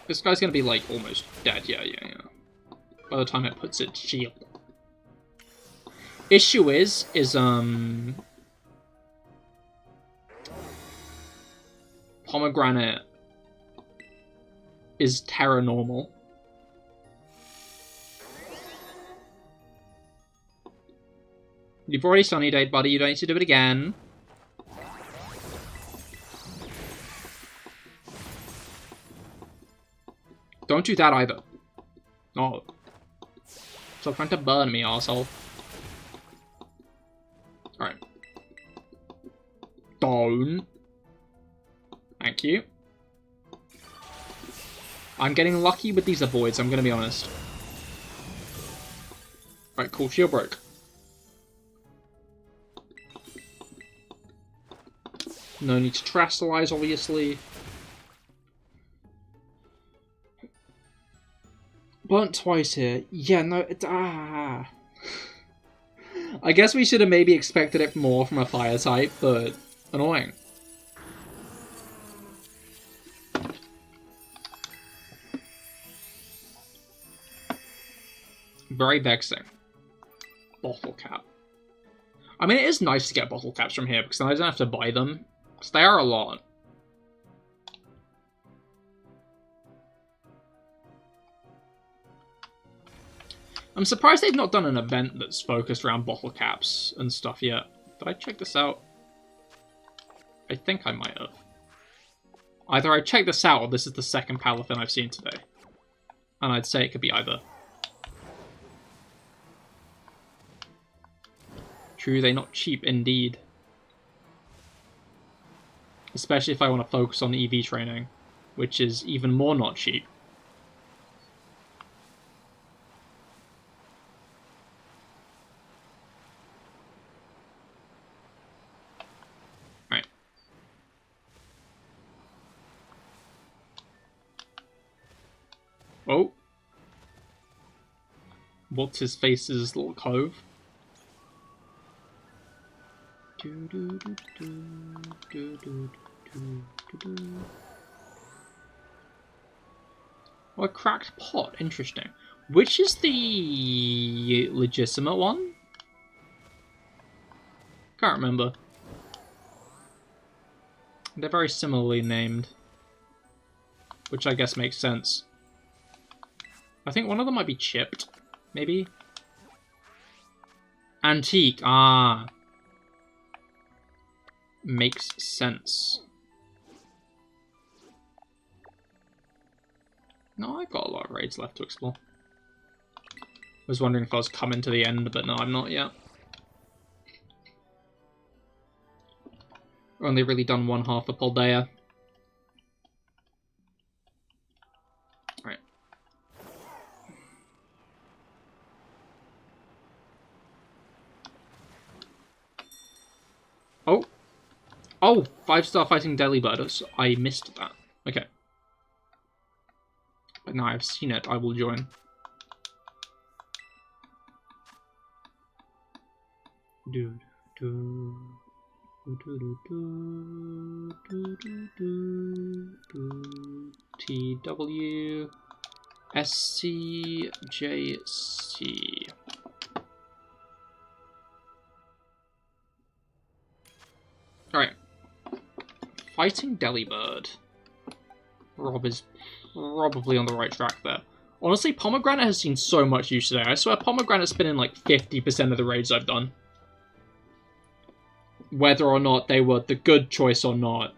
This guy's gonna be, like, almost dead. Yeah. By the time it puts its shield. Issue is, Pomegranate is Tera normal. You've already Sunny Dayed, buddy. You don't need to do it again. Don't do that either. No. Stop trying to burn me, arsehole. Alright. Don't. Thank you. I'm getting lucky with these avoids, I'm gonna be honest. Right, cool, shield broke. No need to Terastallize, obviously. Burnt twice here. Yeah, no, I guess we should have maybe expected it more from a fire type, but annoying. Very vexing. Bottle cap. I mean, it is nice to get bottle caps from here, because then I don't have to buy them. Because they are a lot. I'm surprised they've not done an event that's focused around bottle caps and stuff yet. Did I check this out? I think I might have. Either I checked this out, or this is the second Palafin I've seen today. And I'd say it could be either. True, they're not cheap indeed. Especially if I want to focus on EV training, which is even more not cheap. Right. Oh. What's his face's little cove? Oh, a cracked pot. Interesting. Which is the legitimate one? Can't remember. They're very similarly named. Which I guess makes sense. I think one of them might be chipped. Maybe? Antique. Ah. Makes sense. No, I've got a lot of raids left to explore. Was wondering if I was coming to the end, but no, I'm not yet. Only really done one half of Paldea. Right. Oh! Oh! 5-star fighting Delibird. I missed that. Okay. But now I've seen it, I will join. Do do do do do do do do do TW SCJC. Alright. Fighting Delibird. Rob is probably on the right track there. Honestly, Pomegranate has seen so much use today. I swear Pomegranate's been in like 50% of the raids I've done. Whether or not they were the good choice or not.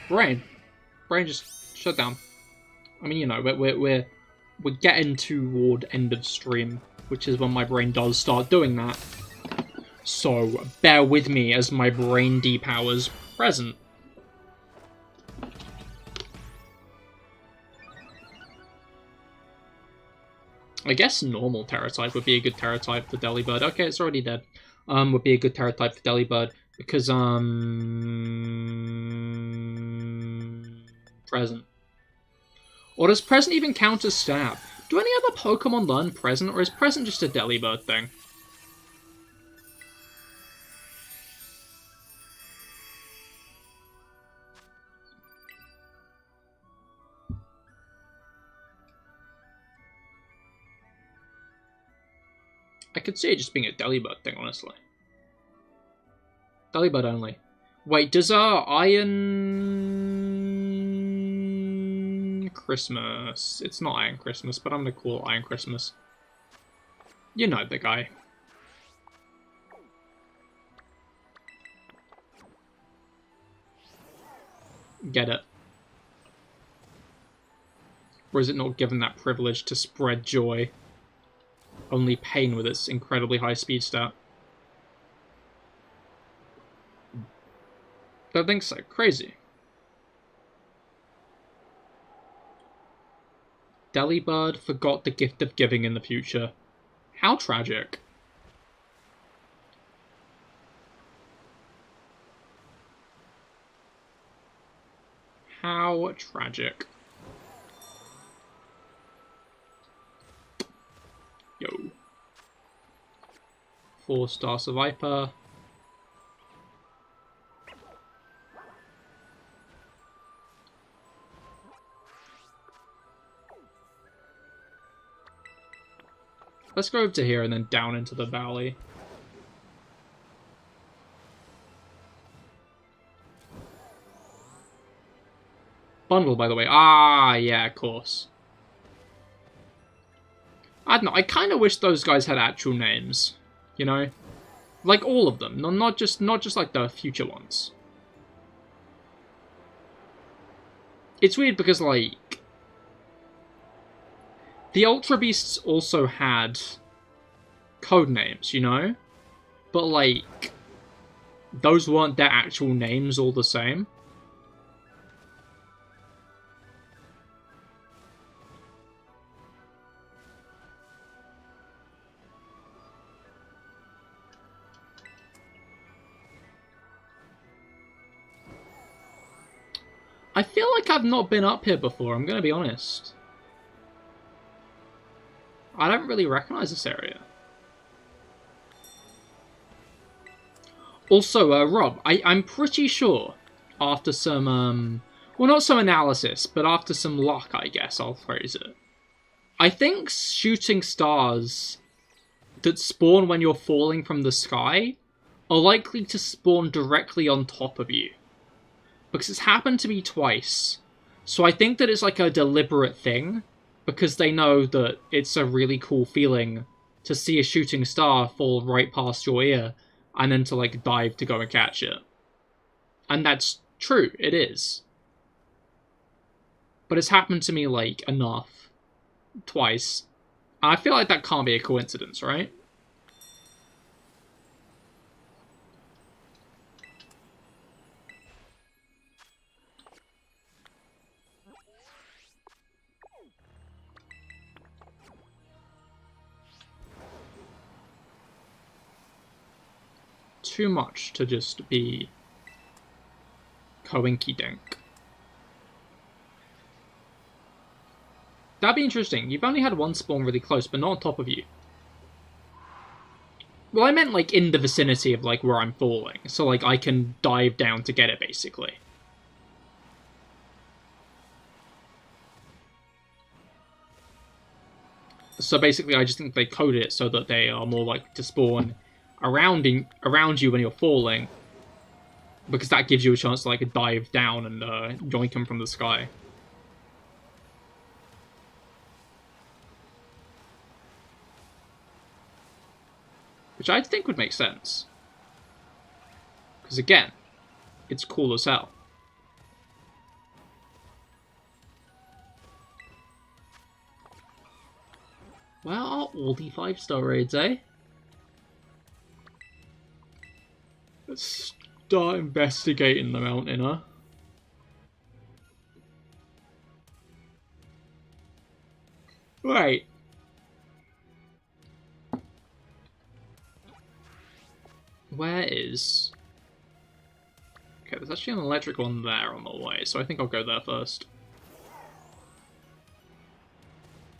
Right. Brain just shut down. I mean, you know, we're getting toward end of stream, which is when my brain does start doing that. So bear with me as my brain depowers present. I guess normal Tera type would be a good Tera type for Delibird. Okay, it's already dead. Would be a good Tera type for Delibird because present. Or does present even count as stab? Do any other Pokemon learn present, or is present just a Delibird thing? I could see it just being a Delibird thing, honestly. Delibird only. Wait, does our Iron Christmas. It's not Iron Christmas, but I'm gonna call it Iron Christmas. You know the guy. Get it? Or is it not given that privilege to spread joy? Only pain with its incredibly high speed stat. Don't think so. Crazy. Delibird forgot the gift of giving in the future. How tragic. How tragic. Yo. 4-star Survivor. Let's go over to here and then down into the valley. Bundle, by the way. Ah, yeah, of course. I don't know, I kind of wish those guys had actual names, you know? Like, all of them, not just like the future ones. It's weird because, like, the Ultra Beasts also had code names, you know? But, like, those weren't their actual names all the same. I feel like I've not been up here before, I'm gonna be honest. I don't really recognize this area. Also, Rob, I'm pretty sure after some, well, not some analysis, but after some luck, I guess I'll phrase it. I think shooting stars that spawn when you're falling from the sky are likely to spawn directly on top of you. Because it's happened to me twice. So I think that it's like a deliberate thing, because they know that it's a really cool feeling to see a shooting star fall right past your ear, and then to like dive to go and catch it. And that's true, it is. But it's happened to me like enough. Twice. And I feel like that can't be a coincidence, right? Too much to just be coinky-dink. That'd be interesting. You've only had one spawn really close, but not on top of you. Well, I meant like in the vicinity of like where I'm falling, so like I can dive down to get it, basically. So basically, I just think they coded it so that they are more likely to spawn around you when you're falling, because that gives you a chance to like dive down and yoink them from the sky. Which I think would make sense. Because again, it's cool as hell. Where are all the 5-star raids, eh? Let's start investigating the mountain, huh? Right. Where is... Okay, there's actually an electric one there on the way, so I think I'll go there first.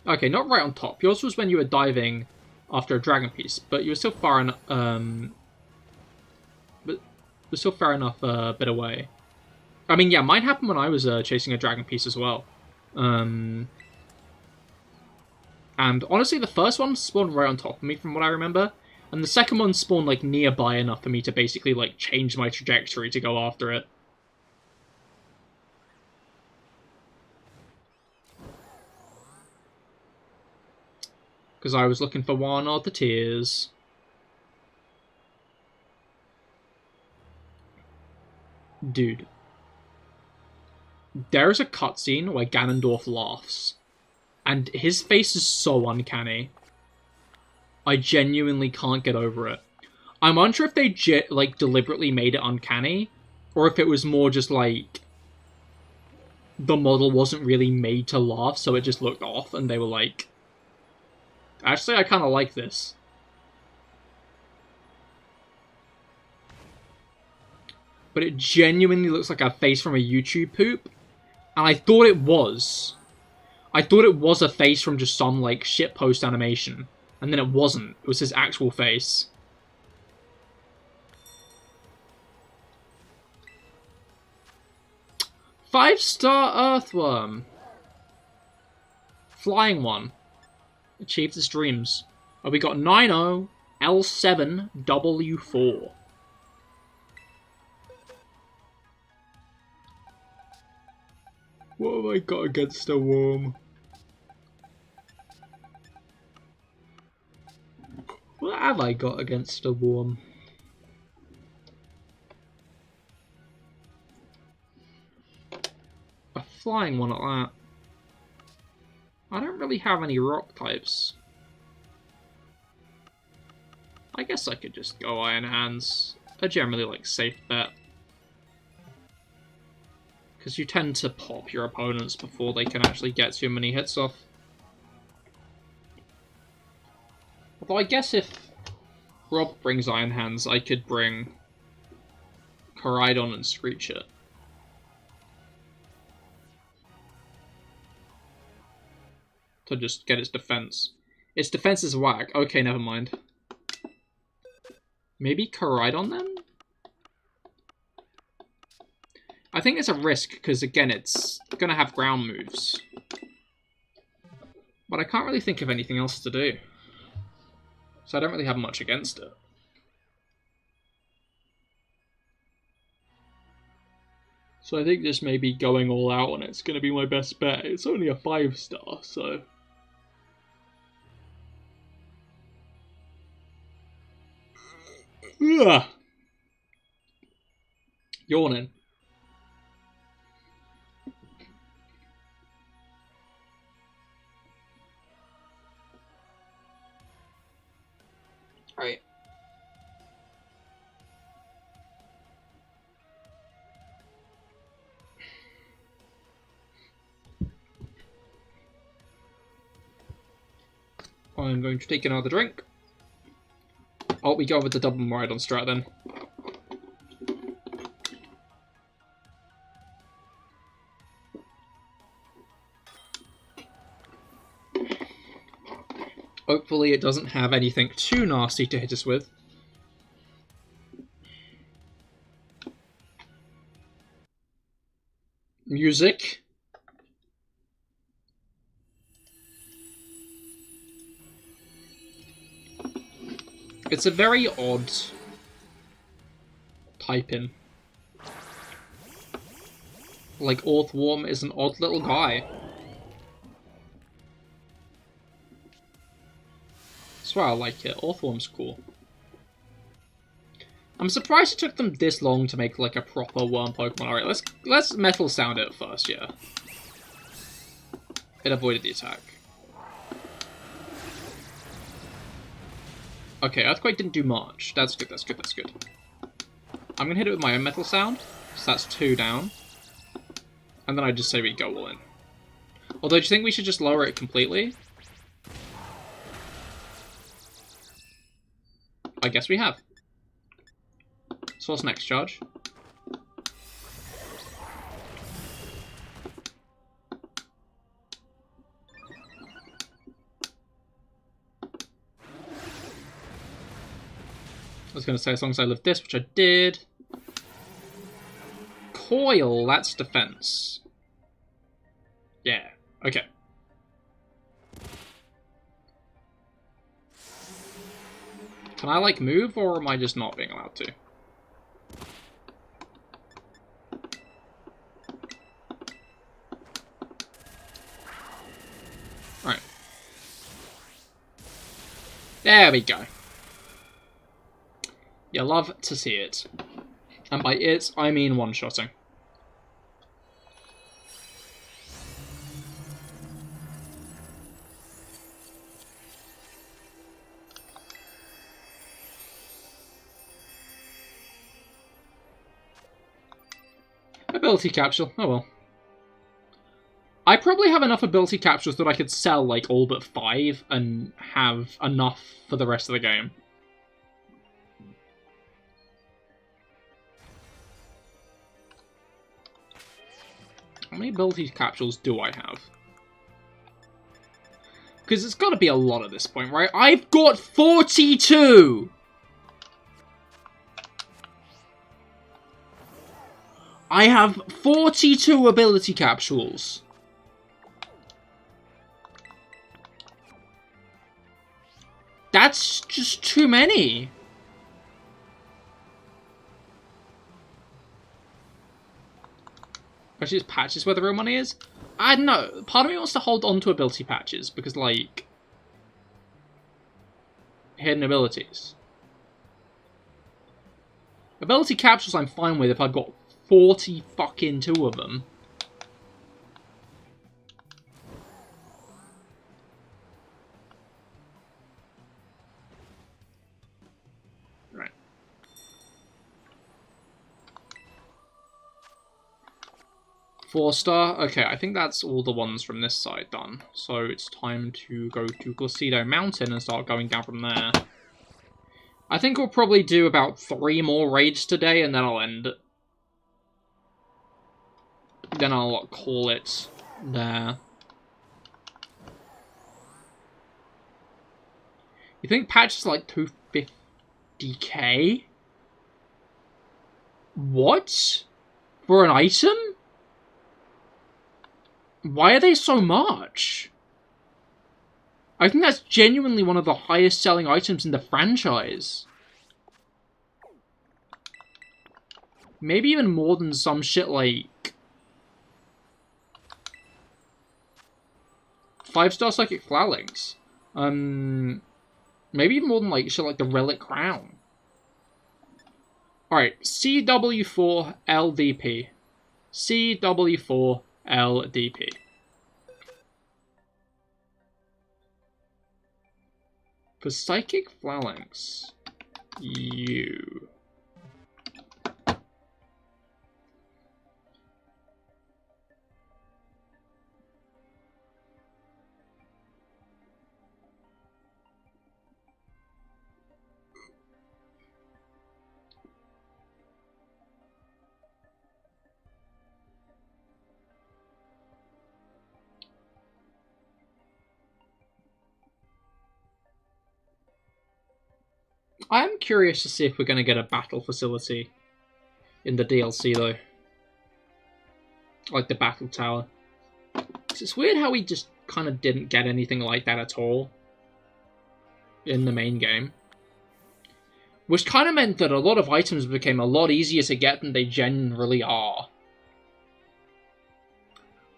Okay, not right on top. Yours was when you were diving after a dragon piece, but you were still far enough, but still far enough bit away. I mean, yeah, mine happened when I was chasing a dragon piece as well. And honestly, the first one spawned right on top of me from what I remember, and the second one spawned like nearby enough for me to basically like change my trajectory to go after it. Because I was looking for one of the tears. Dude. There's a cutscene where Ganondorf laughs. And his face is so uncanny. I genuinely can't get over it. I'm unsure if they deliberately made it uncanny, or if it was more just like the model wasn't really made to laugh, so it just looked off, and they were like, actually, I kind of like this. But it genuinely looks like a face from a YouTube poop, and I thought it was. I thought it was a face from just some, like, shitpost animation. And then it wasn't. It was his actual face. Five-star Earthworm. Flying one. Achieved his dreams. Oh, we got 9-0 L7W4. What have I got against a worm? What have I got against a worm? A flying one at that. I don't really have any rock types. I guess I could just go Iron Hands. A generally, like, safe bet. Because you tend to pop your opponents before they can actually get too many hits off. Although I guess if Rob brings Iron Hands, I could bring Koraidon and Screech it. To just get its defense. Its defense is whack. Okay, never mind. Maybe Koraidon then? I think it's a risk, because again, it's gonna have ground moves. But I can't really think of anything else to do. So I don't really have much against it. So I think this may be going all out, and it's going to be my best bet. It's only a 5-star, so... Ugh. Yawning. Right. I'm going to take another drink. Oh, we go with the double Miraidon strat then. Hopefully it doesn't have anything too nasty to hit us with. Music. It's a very odd type-in. Like, Earthworm is an odd little guy. That's why I like it. Earthworm's cool. I'm surprised it took them this long to make, like, a proper worm Pokemon. Alright, let's Metal Sound it first, yeah. It avoided the attack. Okay, Earthquake didn't do much. That's good, that's good, that's good. I'm gonna hit it with my own Metal Sound, so that's 2 down. And then I just say we go all in. Although, do you think we should just lower it completely? I guess we have. So what's next, charge? I was going to say, as long as I live this, which I did. Coil, that's defense. Yeah, okay. Can I, like, move, or am I just not being allowed to? Right. There we go. You love to see it. And by it, I mean one-shotting. Ability capsule. Oh well. I probably have enough ability capsules that I could sell, like, all but 5 and have enough for the rest of the game. How many ability capsules do I have? Because it's got to be a lot at this point, right? I've got 42! I have 42 ability capsules. That's just too many. Actually, it's patches where the real money is? I don't know. Part of me wants to hold on to ability patches because, like, hidden abilities. Ability capsules I'm fine with if I've got 40 fucking 2 of them. Right. Four-star. Okay, I think that's all the ones from this side done. So it's time to go to Glacido Mountain and start going down from there. I think we'll probably do about 3 more raids today, and then I'll end it. Then I'll call it there. You think patch is like 250k? What? For an item? Why are they so much? I think that's genuinely one of the highest selling items in the franchise. Maybe even more than some shit like 5-star Psychic Flowerlings. Maybe even more than like shit like the Relic Crown. Alright, CW4 LDP. CW4 LDP. For Psychic Flowerlings, you... I am curious to see if we're going to get a battle facility in the DLC, though. Like the battle tower. It's weird how we just kind of didn't get anything like that at all in the main game. Which kind of meant that a lot of items became a lot easier to get than they generally are.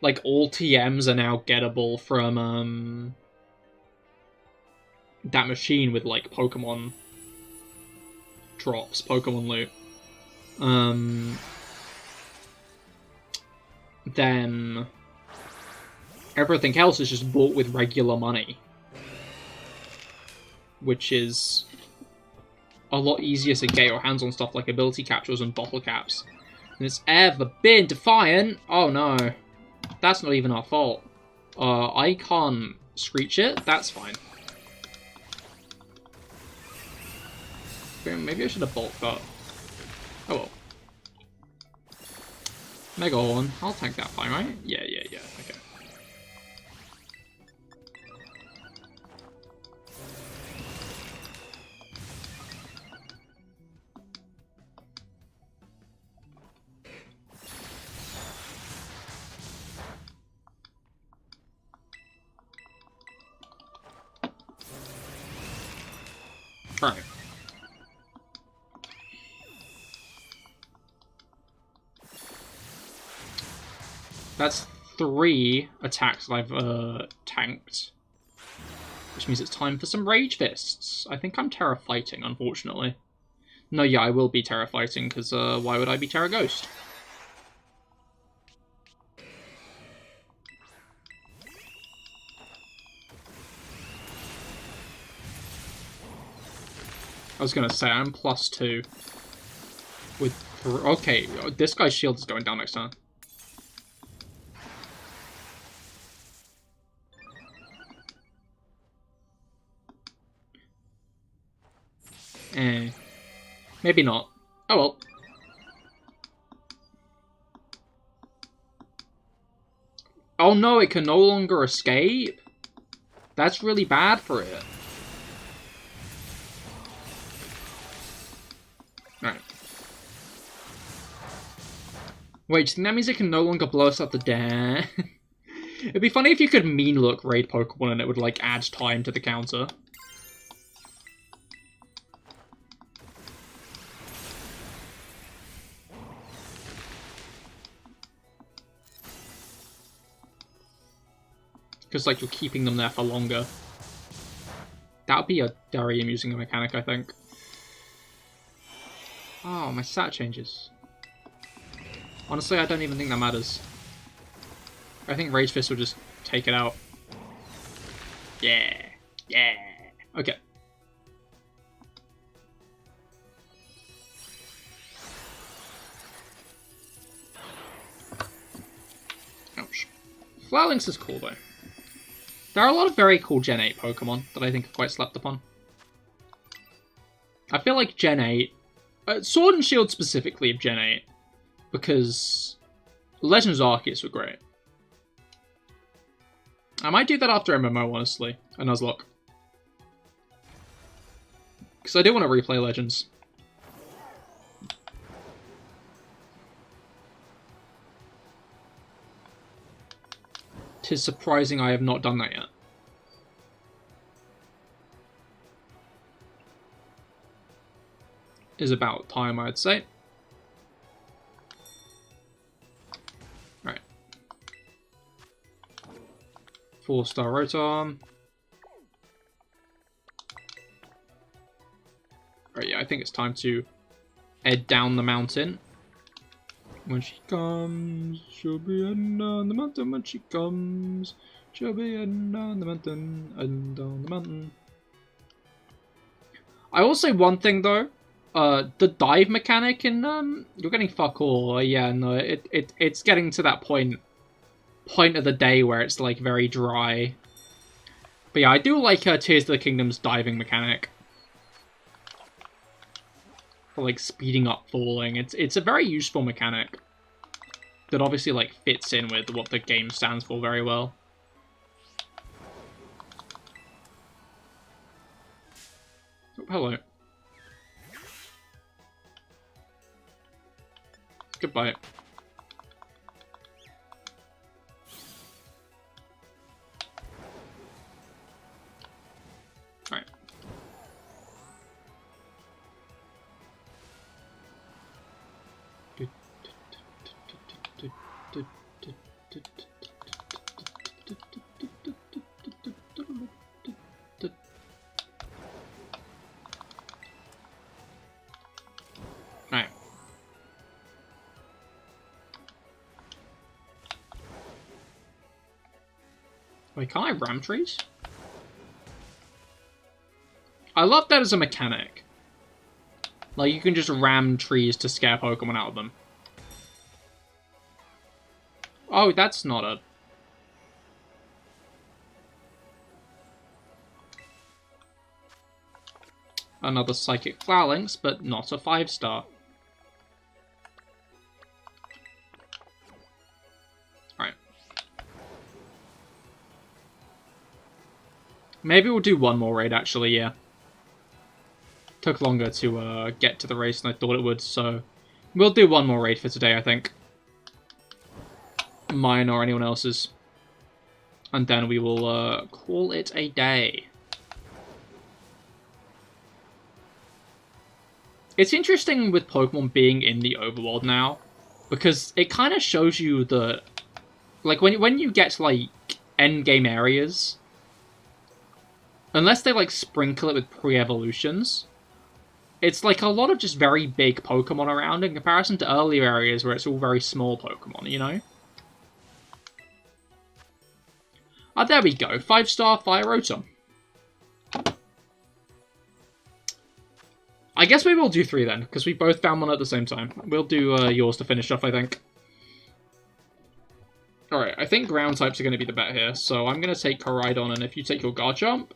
Like, all TMs are now gettable from, that machine with, like, Pokemon drops, Pokemon loot. Then everything else is just bought with regular money. Which is a lot easier to get your hands on stuff like ability capsules and bottle caps than it's ever been. Defiant? Oh no. That's not even our fault. I can't screech it? That's fine. Maybe I should have bulked up. Oh well. Mega Horn. I'll tank that fine, right? Yeah. Okay. Alright. That's 3 attacks that I've tanked. Which means it's time for some Rage Fists. I think I'm Tera fighting, unfortunately. No, yeah, I will be Tera fighting, because why would I be Tera Ghost? I was going to say, I'm +2. With... Okay, this guy's shield is going down next turn. Maybe not. Oh well. Oh no, it can no longer escape? That's really bad for it. Alright. Wait, that means it can no longer blow us up the dam. It'd be funny if you could mean look raid Pokemon and it would like add time to the counter. Because, like, you're keeping them there for longer. That would be a very amusing mechanic, I think. Oh, my stat changes. Honestly, I don't even think that matters. I think Rage Fist will just take it out. Yeah. Yeah. Okay. Ouch. Flowerlinks is cool, though. There are a lot of very cool Gen 8 Pokemon that I think are quite slept upon. I feel like Gen 8... Sword and Shield specifically of Gen 8. Because Legends Arceus were great. I might do that after MMO, honestly. A Nuzlocke. Because I do want to replay Legends. Tis surprising I have not done that yet. Is about time, I'd say. Right. 4-star Rotom. Right, yeah, I think it's time to head down the mountain. When she comes, she'll be heading down the mountain. When she comes, she'll be heading down the mountain, and down the mountain. I will say one thing though, the dive mechanic in you're getting fuck all. Yeah, no, it's getting to that point of the day where it's like very dry. But yeah, I do like Tears of the Kingdom's diving mechanic. For like speeding up falling. It's a very useful mechanic that obviously like fits in with what the game stands for very well. Oh, hello. Goodbye. Alright. Alright. Wait, can't I ram trees? I love that as a mechanic. Like, you can just ram trees to scare Pokemon out of them. Oh, that's not a... Another Psychic Flowerlinks, but not a 5-star. Alright. Maybe we'll do one more raid, actually, yeah. Took longer to get to the race than I thought it would, so... We'll do one more raid for today, I think. Mine or anyone else's. And then we will call it a day. It's interesting with Pokemon being in the overworld now, because it kind of shows you the... Like, when you get to, like, endgame areas, Unless they, like, sprinkle it with pre-evolutions. It's, like, a lot of just very big Pokemon around in comparison to earlier areas where it's all very small Pokemon, you know? Ah, there we go. 5-star Fire Rotom. I guess we will do 3 then, because we both found one at the same time. We'll do yours to finish off, I think. Alright, I think ground types are going to be the bet here, so I'm going to take Koraidon, and if you take your Garchomp...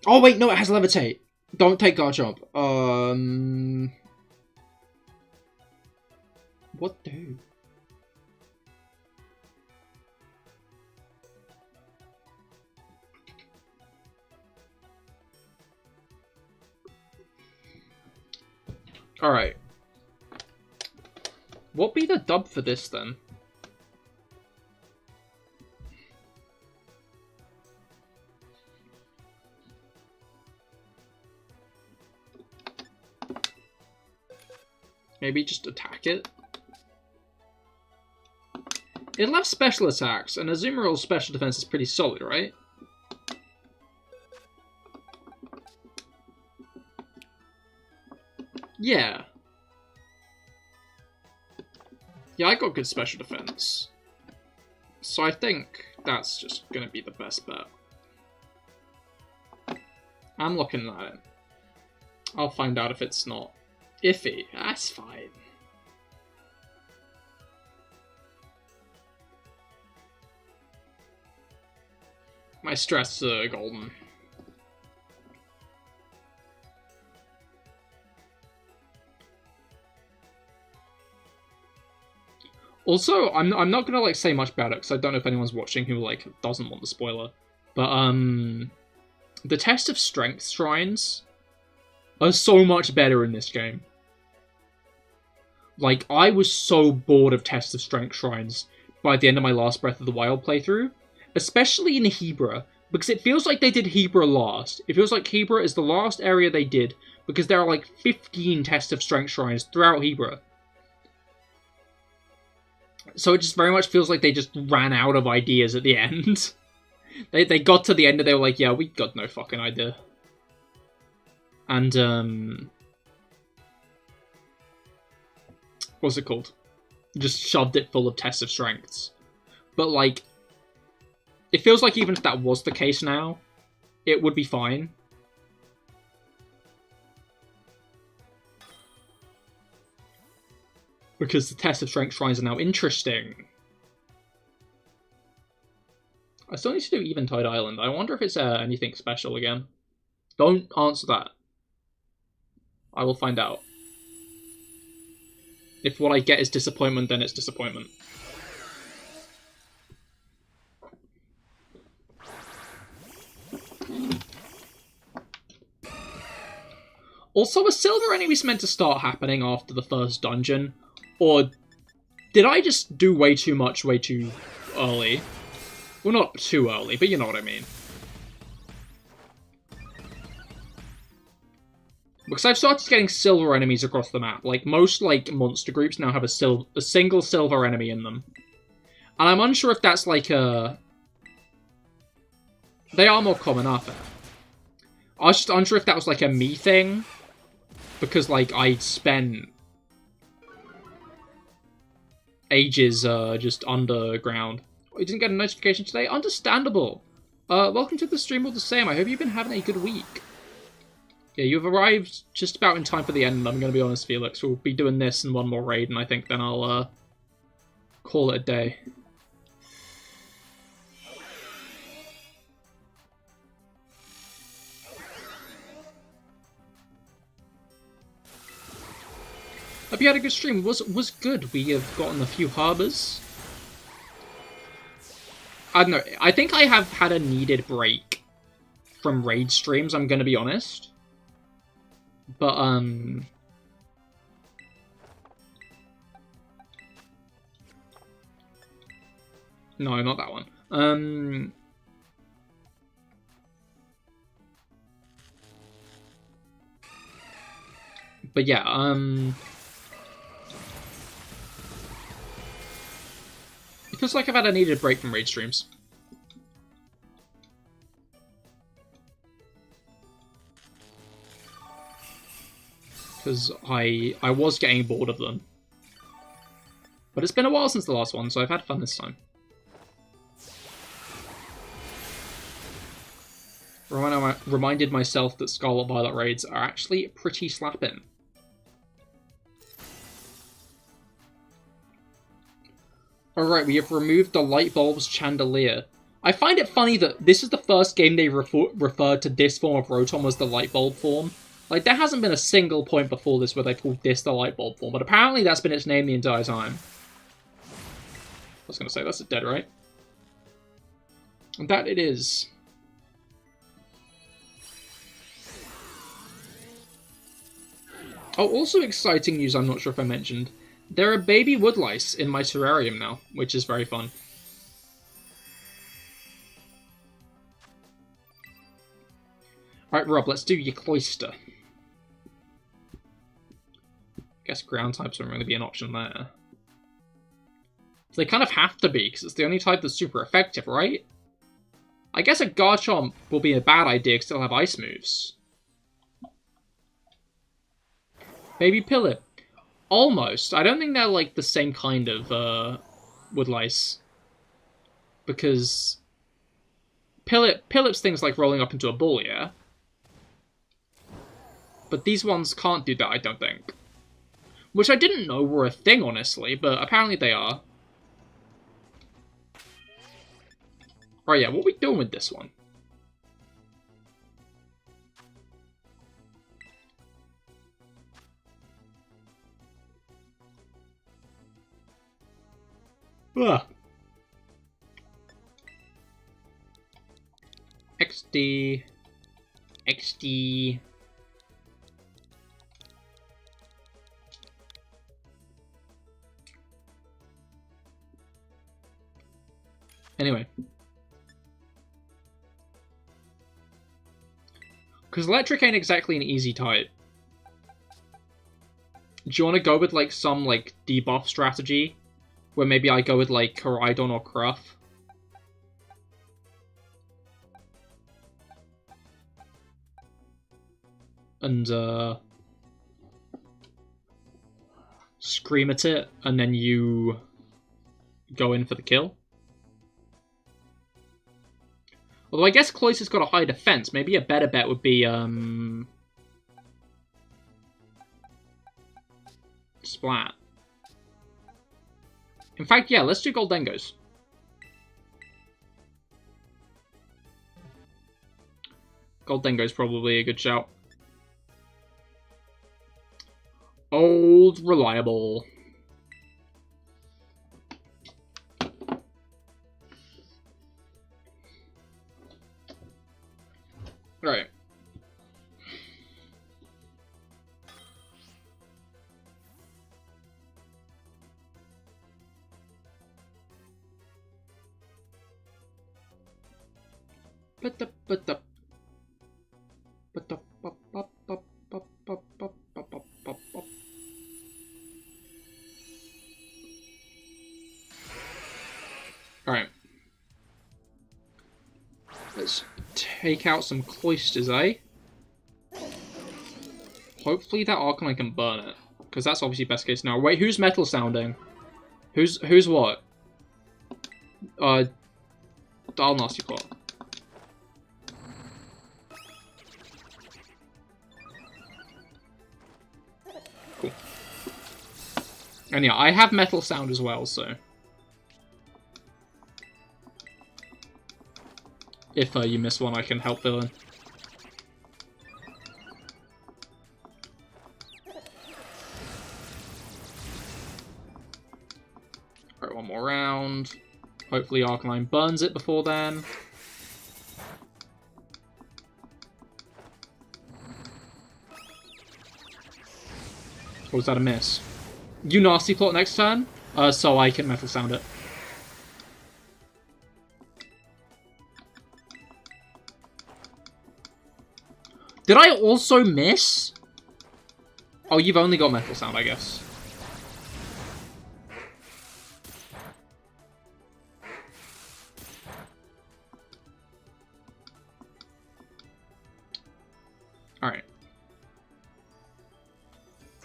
Oh wait, no, it has Levitate. Don't take Garchomp. What do? Alright. What be the dub for this, then? Maybe just attack it? It'll have special attacks, and Azumarill's special defense is pretty solid, right? Yeah. Yeah, I got good special defense. So I think that's just gonna be the best bet. I'm looking at it. I'll find out if it's not iffy. That's fine. My stress golden. Also, I'm not gonna like say much about it because I don't know if anyone's watching who like doesn't want the spoiler. But the test of strength shrines are so much better in this game. Like, I was so bored of test of strength shrines by the end of my last Breath of the Wild playthrough, especially in Hebra, because it feels like they did Hebra last. It feels like Hebra is the last area they did because there are like 15 test of strength shrines throughout Hebra. So it just very much feels like they just ran out of ideas at the end. They got to the end and they were like, yeah, we got no fucking idea. And, what's it called? Just shoved it full of tests of strengths. But, like, it feels like even if that was the case now, it would be fine. Because the test of strength shrines are now interesting. I still need to do Eventide Island. I wonder if it's anything special again. Don't answer that. I will find out. If what I get is disappointment, then it's disappointment. Also, a silver enemy's meant to start happening after the first dungeon. Or did I just do way too much way too early? Well, not too early, but you know what I mean. Because I've started getting silver enemies across the map. Like, most, like, monster groups now have a single silver enemy in them. And I'm unsure if that's, like, a... They are more common, aren't they? I was just unsure if that was, like, a me thing. Because, like, I spent ages, just underground. Oh, you didn't get a notification today? Understandable. Welcome to the stream all the same. I hope you've been having a good week. Yeah, you've arrived just about in time for the end, and I'm going to be honest, Felix. We'll be doing this and one more raid, and I think then I'll, call it a day. Hope you had a good stream. Was good. We have gotten a few harbors. I don't know. I think I have had a needed break from raid streams, I'm going to be honest. But, no, not that one. But yeah, Feels like I've had a needed break from raid streams. Because I was getting bored of them. But it's been a while since the last one, so I've had fun this time. Reminded myself that Scarlet Violet raids are actually pretty slapping. Alright, we have removed the light bulb's chandelier. I find it funny that this is the first game they referred to this form of Rotom as the light bulb form. Like, there hasn't been a single point before this where they called this the light bulb form, but apparently that's been its name the entire time. I was going to say, that's dead, right? And that it is. Oh, also exciting news I'm not sure if I mentioned. There are baby woodlice in my terrarium now, which is very fun. Alright, Rob, let's do your cloister. Guess ground types aren't going to be an option there. So they kind of have to be, because it's the only type that's super effective, right? I guess a Garchomp will be a bad idea, because it'll have ice moves. Baby Pillip. Almost. I don't think they're, like, the same kind of, woodlice. Because Pillip's things like rolling up into a ball, yeah? But these ones can't do that, I don't think. Which I didn't know were a thing, honestly, but apparently they are. Alright, yeah, what are we doing with this one? Ugh. XD. XD. Anyway. Because electric ain't exactly an easy type. Do you want to go with, like, some, like, debuff strategy? Where maybe I go with, like, Koraidon or Cruff? And, scream at it, and then you go in for the kill? Although I guess Cloyster's got a high defense. Maybe a better bet would be, Splat. In fact, yeah, let's do Goldengos. Goldengo's probably a good shout. Old, reliable. Right. Alright. Let's take out some Cloisters, eh? Hopefully that Arcanine can burn it. Because that's obviously best case now. Wait, who's metal sounding? Who's what? Dial Nasty Plot. Cool. And yeah, I have metal sound as well, so... If you miss one, I can help fill in. Alright, one more round. Hopefully Arcanine burns it before then. Or was that a miss? You Nasty Plot next turn, so I can Metal Sound it. Did I also miss? Oh, you've only got Metal Sound, I guess.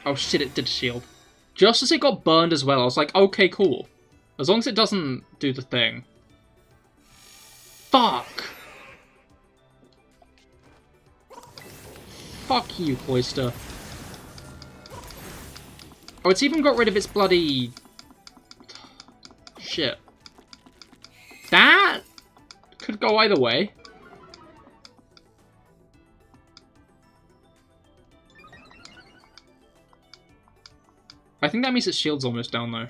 Oh shit, it did shield. Just as it got burned as well, I was like, okay, cool. As long as it doesn't do the thing. Fuck! Fuck you, Cloyster. Oh, it's even got rid of its bloody... shit. That could go either way. I think that means its shield's almost down, though.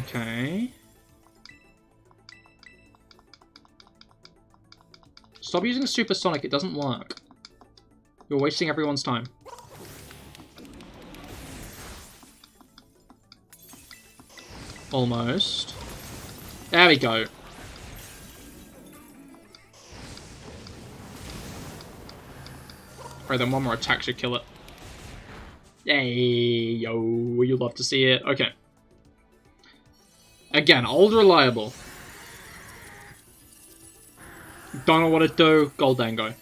Okay. Stop using Supersonic, it doesn't work. You're wasting everyone's time. Almost. There we go. Right, then one more attack should kill it. Yay, yo, you love to see it. Okay. Again, old reliable. Don't know what it do. Goldango.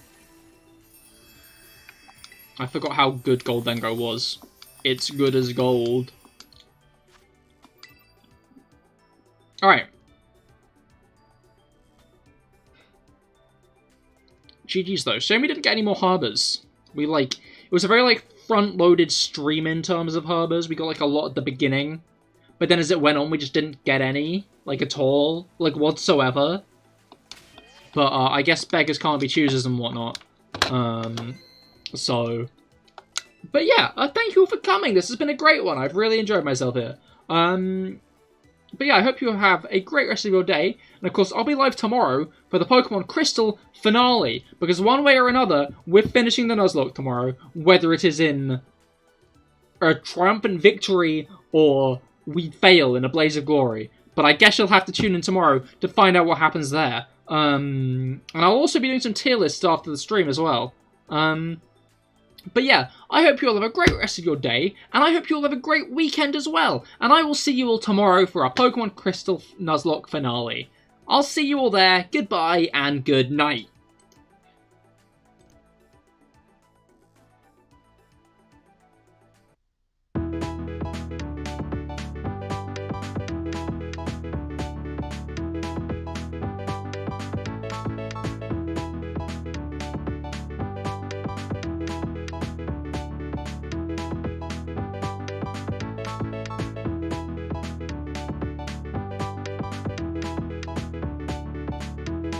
I forgot how good Goldango was. It's good as gold. Alright. GG's though. Shame we didn't get any more harbors. It was a very, front-loaded stream in terms of harbors. We got, a lot at the beginning. But then as it went on, we just didn't get any, at all. Whatsoever. But, I guess beggars can't be choosers and whatnot. So... But yeah, thank you all for coming. This has been a great one. I've really enjoyed myself here. But yeah, I hope you have a great rest of your day. And of course, I'll be live tomorrow for the Pokemon Crystal finale. Because one way or another, we're finishing the Nuzlocke tomorrow. Whether it is in a triumphant victory or we fail in a blaze of glory. But I guess you'll have to tune in tomorrow to find out what happens there. And I'll also be doing some tier lists after the stream as well. But yeah, I hope you all have a great rest of your day, and I hope you all have a great weekend as well. And I will see you all tomorrow for our Pokemon Crystal Nuzlocke finale. I'll see you all there, goodbye, and good night.